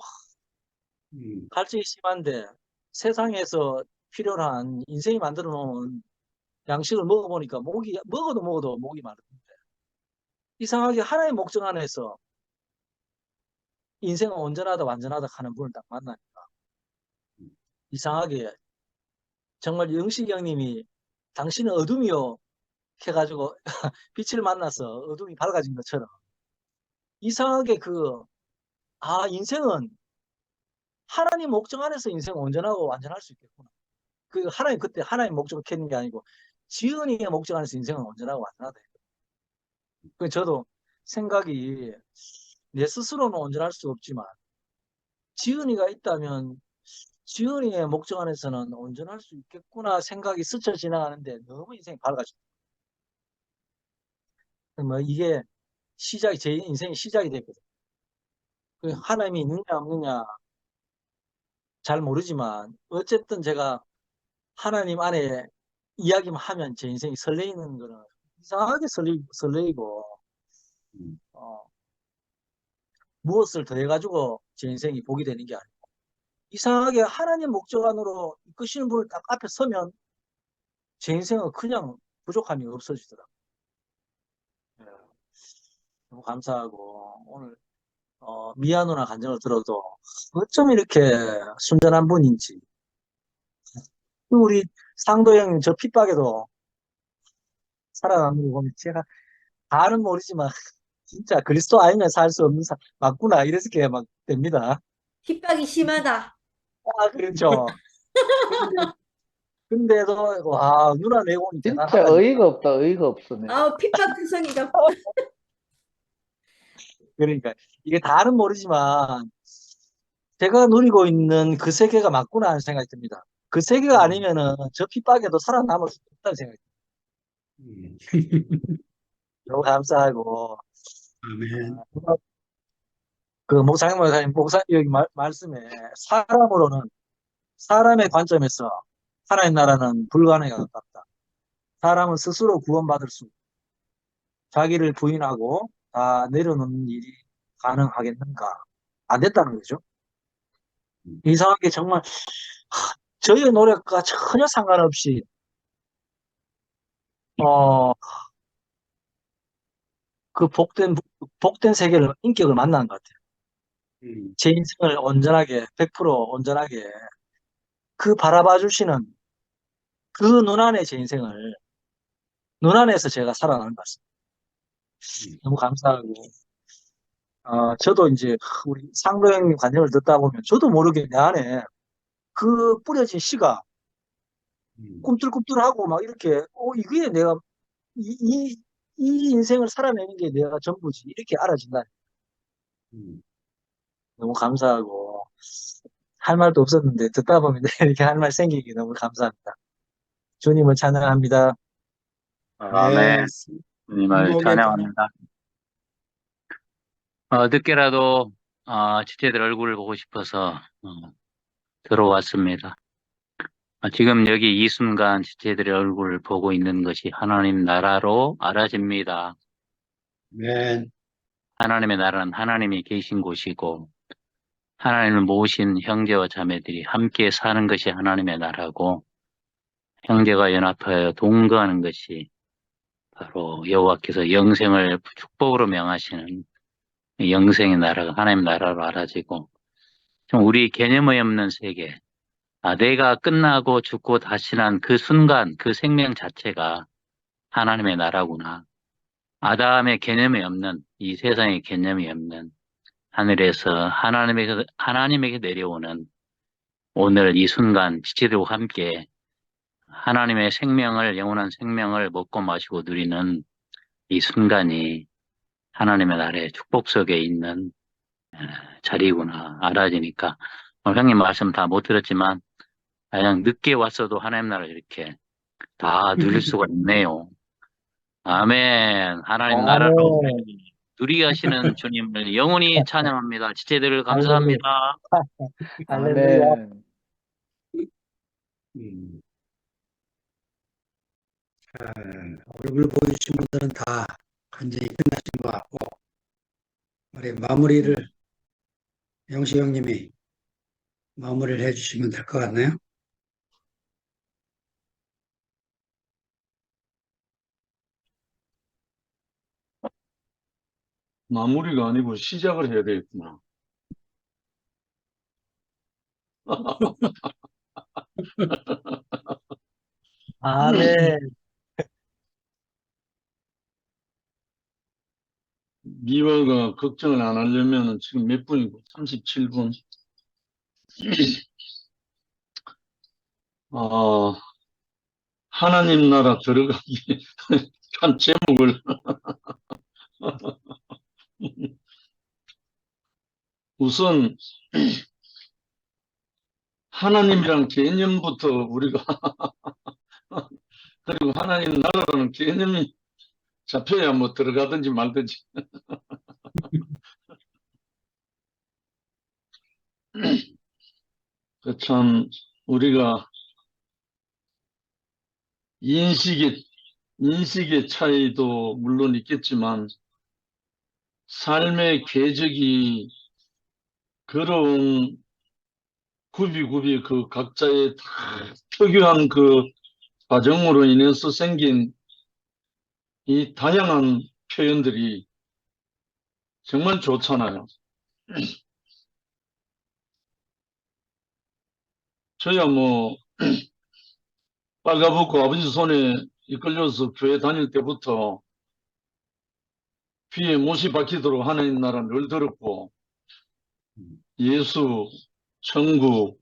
K: 갈증이 심한데 세상에서 필요로 한 인생이 만들어 놓은 양식을 먹어보니까 먹어도 목이 마르는데 이상하게 하나의 목적 안에서 인생은 온전하다 완전하다 하는 분을 딱 만나니까 이상하게 정말 영식이 형님이 당신은 어둠이요 해가지고 빛을 만나서 어둠이 밝아진 것처럼 이상하게 인생은 하나님 목적 안에서 인생은 온전하고 완전할 수 있겠구나. 그때 하나님 목적을 켰는 게 아니고 지은이의 목적 안에서 인생은 온전하고 완전하다. 저도 생각이 내 스스로는 온전할 수 없지만 지은이가 있다면 지은이의 목적 안에서는 온전할 수 있겠구나 생각이 스쳐 지나가는데 너무 인생이 밝아졌어요. 뭐 이게 제 인생의 시작이 됐거든요. 하나님이 있느냐 없느냐 잘 모르지만 어쨌든 제가 하나님 안에 이야기만 하면 제 인생이 설레이는 거는 이상하게 설레이고 어, 무엇을 더해가지고 제 인생이 복이 되는 게 아니고 이상하게 하나님 목적 안으로 이끄시는 분을 딱 앞에 서면 제 인생은 그냥 부족함이 없어지더라고요. 예, 너무 감사하고 오늘 미아 누나 간증을 들어도 어쩜 이렇게 순전한 분인지 우리 상도 형님 저 핍박에도 살아남는 거 보면 제가 다는 모르지만 진짜 그리스도 아니면 살 수 없는 맞구나 이렇게 막 됩니다.
E: 핍박이 심하다.
K: 아 그렇죠. 근데도 와 누나 내공이
H: 진짜
K: 대단하다니까.
H: 어이가 없다, 어이가 없어, 내가.
E: 핍박 투성이가.
K: 그러니까 이게 다는 모르지만 제가 누리고 있는 그 세계가 맞구나 하는 생각이 듭니다. 그 세계가 아니면은 저 핍박에도 살아남을 수 없다는 생각이 듭니다. 너무 감사하고
C: 아멘.
K: 그 목사님 여기 말씀에 사람의 관점에서 하나님 나라는 불가능에 가깝다. 사람은 스스로 구원받을 수 없다. 자기를 부인하고 다 내려놓는 일이 가능하겠는가? 안 됐다는 거죠. 이상하게 정말 저희의 노력과 전혀 상관없이 어, 그 복된 세계를 인격을 만난 것 같아요. 제 인생을 온전하게 100% 온전하게 그 바라봐 주시는 그 눈 안에 제 인생을 눈 안에서 제가 살아나는 것 같습니다. 너무 감사하고 저도 이제 우리 상도 형님 관념을 듣다 보면 저도 모르게 내 안에 그 뿌려진 씨가 꿈틀꿈틀하고 막 이렇게 이게 내가 이, 이, 이 인생을 살아내는 게 내가 전부지 이렇게 알아진다. 너무 감사하고 할 말도 없었는데 듣다 보면 이렇게 할 말 생기기 너무 감사합니다. 주님을 찬양합니다.
L: 아멘. 주님을
C: 목에
L: 찬양합니다. 늦게라도 지체들 얼굴을 보고 싶어서 들어왔습니다. 지금 여기 이 순간 지체들의 얼굴을 보고 있는 것이 하나님 나라로 알아집니다.
C: 아멘.
L: 하나님의 나라는 하나님이 계신 곳이고 하나님을 모신 형제와 자매들이 함께 사는 것이 하나님의 나라고 형제가 연합하여 동거하는 것이 바로 여호와께서 영생을 축복으로 명하시는 영생의 나라가 하나님 나라로 알아지고 좀 우리 개념이 없는 세계 내가 끝나고 죽고 다시 난 그 순간 그 생명 자체가 하나님의 나라구나. 아담의 개념이 없는 이 세상의 개념이 없는 하늘에서 하나님에게 내려오는 오늘 이 순간 지체들과 함께 하나님의 생명을 영원한 생명을 먹고 마시고 누리는 이 순간이 하나님의 나라의 축복 속에 있는 자리구나 알아지니까 오늘 형님 말씀 다 못 들었지만 그냥 늦게 왔어도 하나님 나라를 이렇게 다 누릴 수가 있네요. 아멘. 하나님 나라로
K: 아멘.
L: 누리게 하시는 주님을 영원히 찬양합니다. 지체들을
K: 할렐루야.
L: 감사합니다.
K: 할렐루야.
H: 아멘.
C: 얼굴 보여주신 분들은 다 완전히 끝나신 것 같고, 우리 마무리를 영식 형님이 마무리를 해주시면 될 것 같나요?
B: 마무리가 아니고 시작을 해야 되겠구나.
K: 아멘.
B: 미화가 걱정을 안 하려면 지금 몇 분이고 37분. 하나님 나라 들어가기 한 제목을 우선 하나님이란 개념부터 우리가 그리고 하나님 나라라는 개념이 잡혀야 뭐 들어가든지 말든지. 참 우리가 인식의 차이도 물론 있겠지만 삶의 궤적이 걸어온 굽이굽이 그 각자의 다 특유한 그 과정으로 인해서 생긴 이 다양한 표현들이 정말 좋잖아요. 저야 뭐 빨가벗고 아버지 손에 이끌려서 교회 다닐 때부터 귀에 못이 박히도록 하나님 나라 늘 들었고 예수, 천국,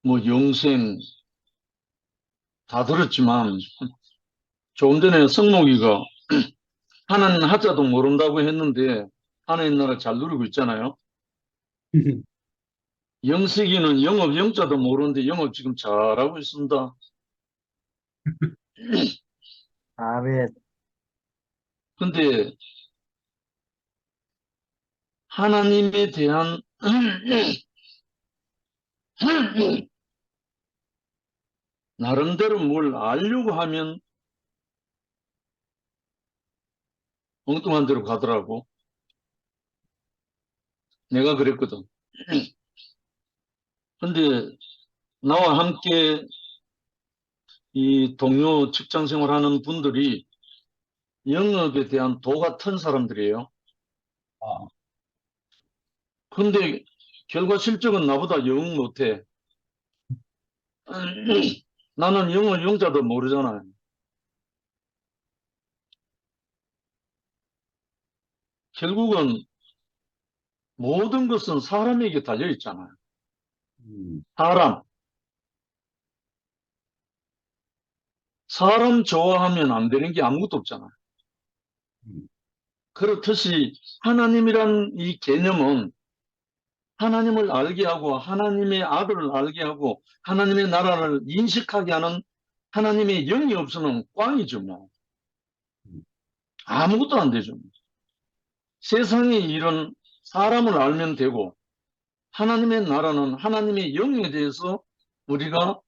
B: 뭐 영생 다 들었지만 조금 전에 성목이가 하나님 하자도 모른다고 했는데 하나님 나라 잘 누리고 있잖아요. 영식이는 영업 영자도 모르는데 영업 지금 잘하고 있습니다.
K: 아멘.
B: 근데 하나님에 대한 나름대로 뭘 알려고 하면 엉뚱한 데로 가더라고. 내가 그랬거든. 근데 나와 함께 이 동료 직장 생활하는 분들이 영업에 대한 도 같은 사람들이에요.
K: 아,
B: 근데 결과 실적은 나보다 영 못해. 나는 영어 영자도 모르잖아요. 결국은 모든 것은 사람에게 달려 있잖아요. 사람. 사람 좋아하면 안 되는 게 아무것도 없잖아요. 그렇듯이 하나님이란 이 개념은 하나님을 알게 하고 하나님의 아들을 알게 하고 하나님의 나라를 인식하게 하는 하나님의 영이 없으면 꽝이죠, 뭐. 아무것도 안 되죠. 세상의 일은 사람을 알면 되고 하나님의 나라는 하나님의 영에 대해서 우리가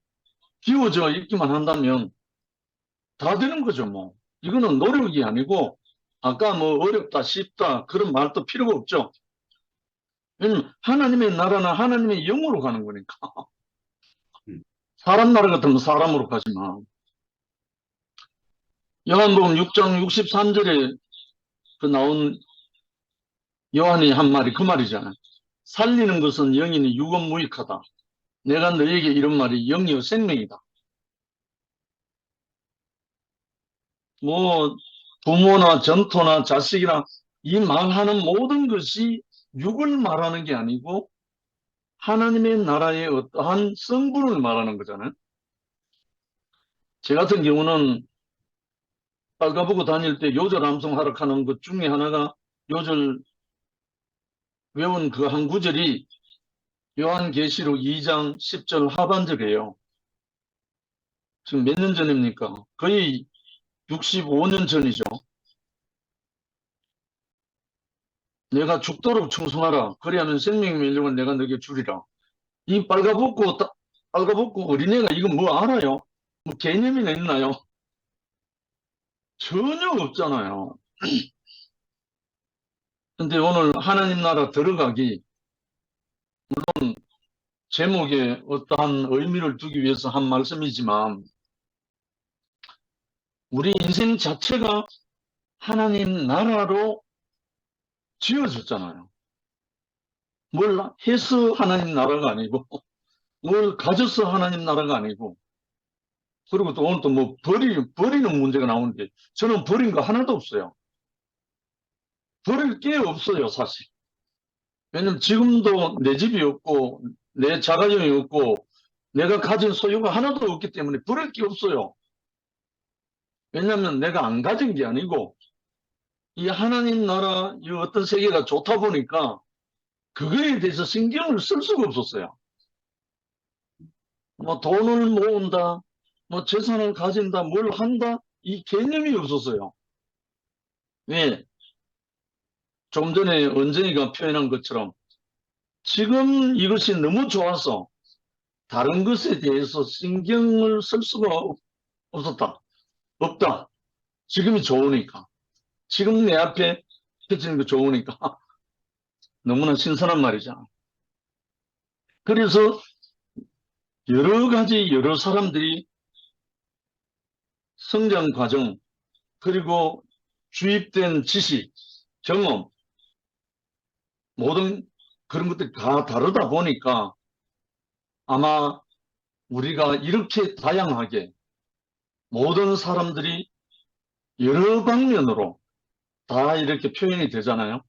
B: 기워져 있기만 한다면 다 되는 거죠, 뭐. 이거는 노력이 아니고 아까 뭐 어렵다, 쉽다 그런 말도 필요가 없죠. 왜냐면 하나님의 나라는 하나님의 영으로 가는 거니까. 사람 나라 같으면 사람으로 가지만. 요한복음 6장 63절에 그 나온 요한이 한 말이 그 말이잖아요. 살리는 것은 영이니 유검무익하다. 내가 너에게 이런 말이 영이요 생명이다. 뭐 부모나 전토나 자식이나 이 말하는 모든 것이 육을 말하는 게 아니고 하나님의 나라의 어떠한 성분을 말하는 거잖아요. 제 같은 경우는 빨가보고 다닐 때 요절 암송하러 가는 것 중에 하나가 요절 외운 그 한 구절이 요한계시록 2장 10절 하반절이에요. 지금 몇 년 전입니까? 거의 65년 전이죠. 내가 죽도록 충성하라. 그리하면 생명의 면력을 내가 너에게 주리라. 이 빨가벗고 어린애가 이거 뭐 알아요? 뭐 개념이나 있나요? 전혀 없잖아요. 근데 오늘 하나님 나라 들어가기, 제목에 어떠한 의미를 두기 위해서 한 말씀이지만, 우리 인생 자체가 하나님 나라로 지어졌잖아요. 뭘 해서 하나님 나라가 아니고, 뭘 가져서 하나님 나라가 아니고, 그리고 또 오늘 또 뭐 버리는 문제가 나오는데, 저는 버린 거 하나도 없어요. 버릴 게 없어요, 사실. 왜냐면 지금도 내 집이 없고, 내 자가정이 없고, 내가 가진 소유가 하나도 없기 때문에 버릴 게 없어요. 왜냐면 내가 안 가진 게 아니고, 이 하나님 나라, 이 어떤 세계가 좋다 보니까, 그거에 대해서 신경을 쓸 수가 없었어요. 뭐 돈을 모은다, 뭐 재산을 가진다, 뭘 한다, 이 개념이 없었어요. 왜? 조금 전에 은정이가 표현한 것처럼, 지금 이것이 너무 좋아서, 다른 것에 대해서 신경을 쓸 수가 없었다. 없다. 지금이 좋으니까. 지금 내 앞에 펼치는 게 좋으니까. 너무나 신선한 말이잖아. 그래서 여러 가지 여러 사람들이 성장 과정, 그리고 주입된 지식, 경험, 모든 그런 것들이 다 다르다 보니까 아마 우리가 이렇게 다양하게 모든 사람들이 여러 방면으로 다 이렇게 표현이 되잖아요.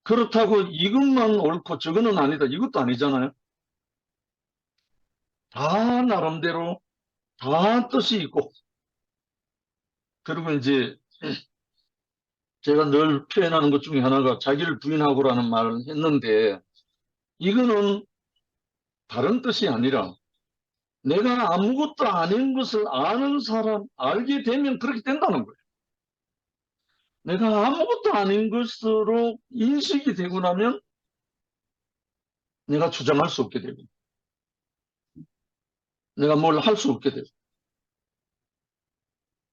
B: 그렇다고 이것만 옳고 저거는 아니다, 이것도 아니잖아요. 다 나름대로 다 뜻이 있고, 그리고 이제 제가 늘 표현하는 것 중에 하나가 자기를 부인하고라는 말을 했는데, 이거는 다른 뜻이 아니라 내가 아무것도 아닌 것을 아는 사람, 알게 되면 그렇게 된다는 거예요. 내가 아무것도 아닌 것으로 인식이 되고 나면 내가 주장할 수 없게 되고, 내가 뭘 할 수 없게 되고.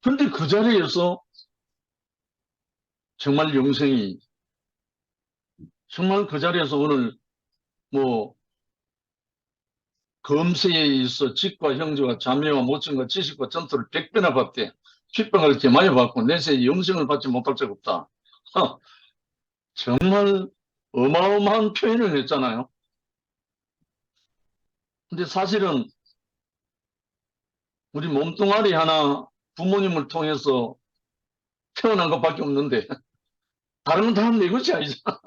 B: 근데 그 자리에서 정말 영생이 정말 그 자리에서 오늘 뭐 검세에 있어 직과 형제와 자매와 모친과 지식과 전투를 100배나 받대. 핍박을 이렇게 많이 받고 내세에 영생을 받지 못할 적 없다. 정말 어마어마한 표현을 했잖아요. 근데 사실은 우리 몸뚱아리 하나 부모님을 통해서 태어난 것밖에 없는데 다른 건 다 내 것이 아니잖아.